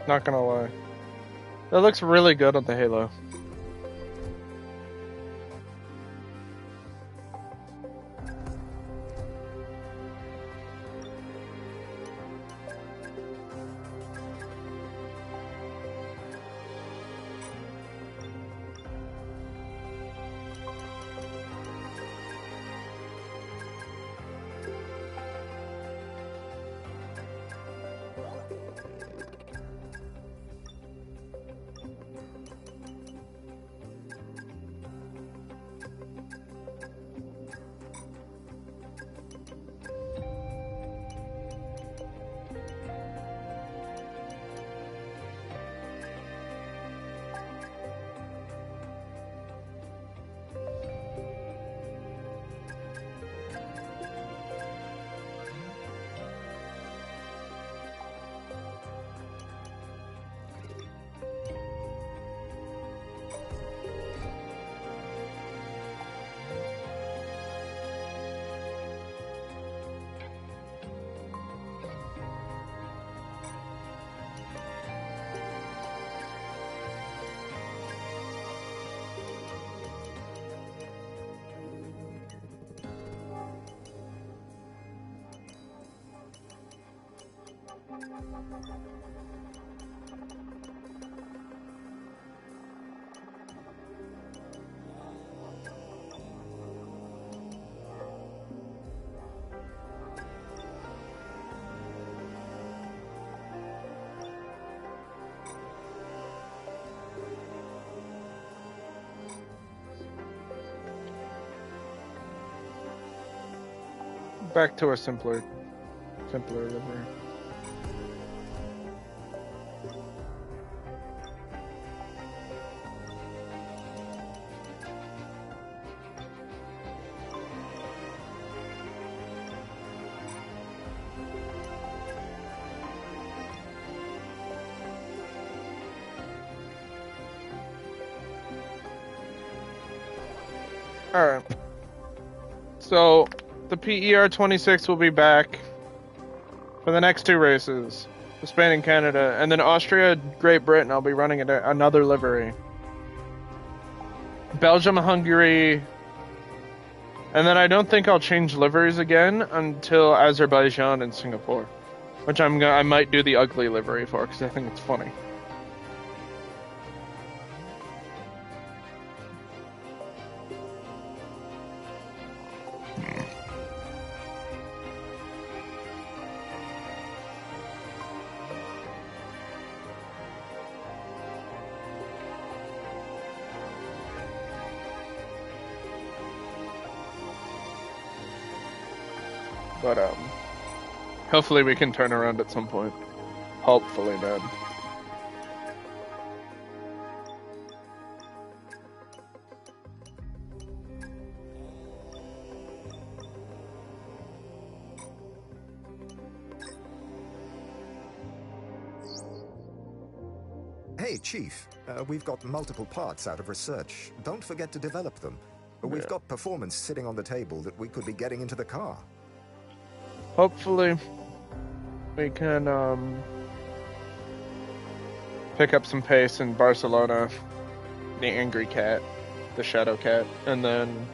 Not gonna lie. That looks really good on the Halo. Back to a simpler livery. Alright. So, the PER 26 will be back for the next two races. Spain and Canada. And then Austria, Great Britain, I'll be running another livery. Belgium, Hungary. And then I don't think I'll change liveries again until Azerbaijan and Singapore. Which I might do the ugly livery for, because I think it's funny. But, hopefully we can turn around at some point. Hopefully, man. Hey, Chief. We've got multiple parts out of research. Don't forget to develop them. We've got performance sitting on the table that we could be getting into the car. Hopefully, we can pick up some pace in Barcelona, the Angry Cat, the Shadow Cat, and then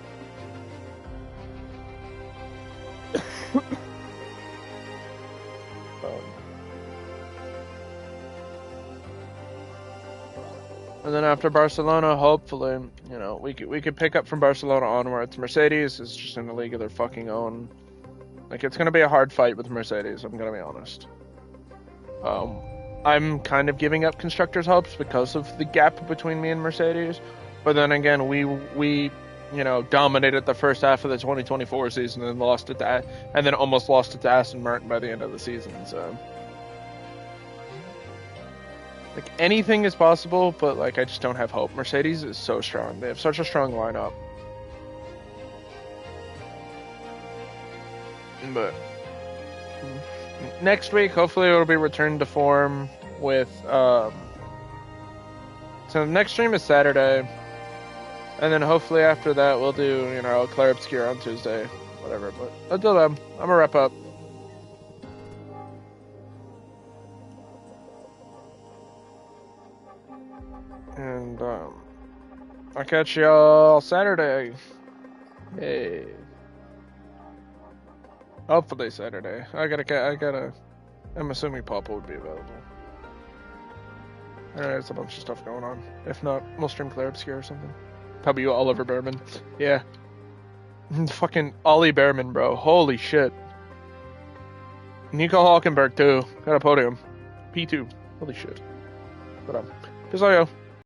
after Barcelona, hopefully, you know, we could pick up from Barcelona onwards. Mercedes is just in a league of their fucking own. Like, it's gonna be a hard fight with Mercedes, I'm gonna be honest. I'm kind of giving up constructors' hopes because of the gap between me and Mercedes. But then again, we you know, dominated the first half of the 2024 season and lost it to, and then almost lost it to Aston Martin by the end of the season. So, like, anything is possible, but like, I just don't have hope. Mercedes is so strong; they have such a strong lineup. But next week, hopefully, it'll be returned to form with. So the next stream is Saturday, and then hopefully after that we'll do, you know, Claire Obscure on Tuesday, whatever. But until then, I'm gonna wrap up. And I'll catch y'all Saturday. Hey. Hopefully Saturday. I gotta. I'm assuming Papa would be available. There's a bunch of stuff going on. If not, we'll stream Claire Obscure or something. Probably Oliver Behrman. Yeah. Fucking Ollie Behrman, bro. Holy shit. Nico Hulkenberg, too. Got a podium. P2. Holy shit. But, peace out, yo.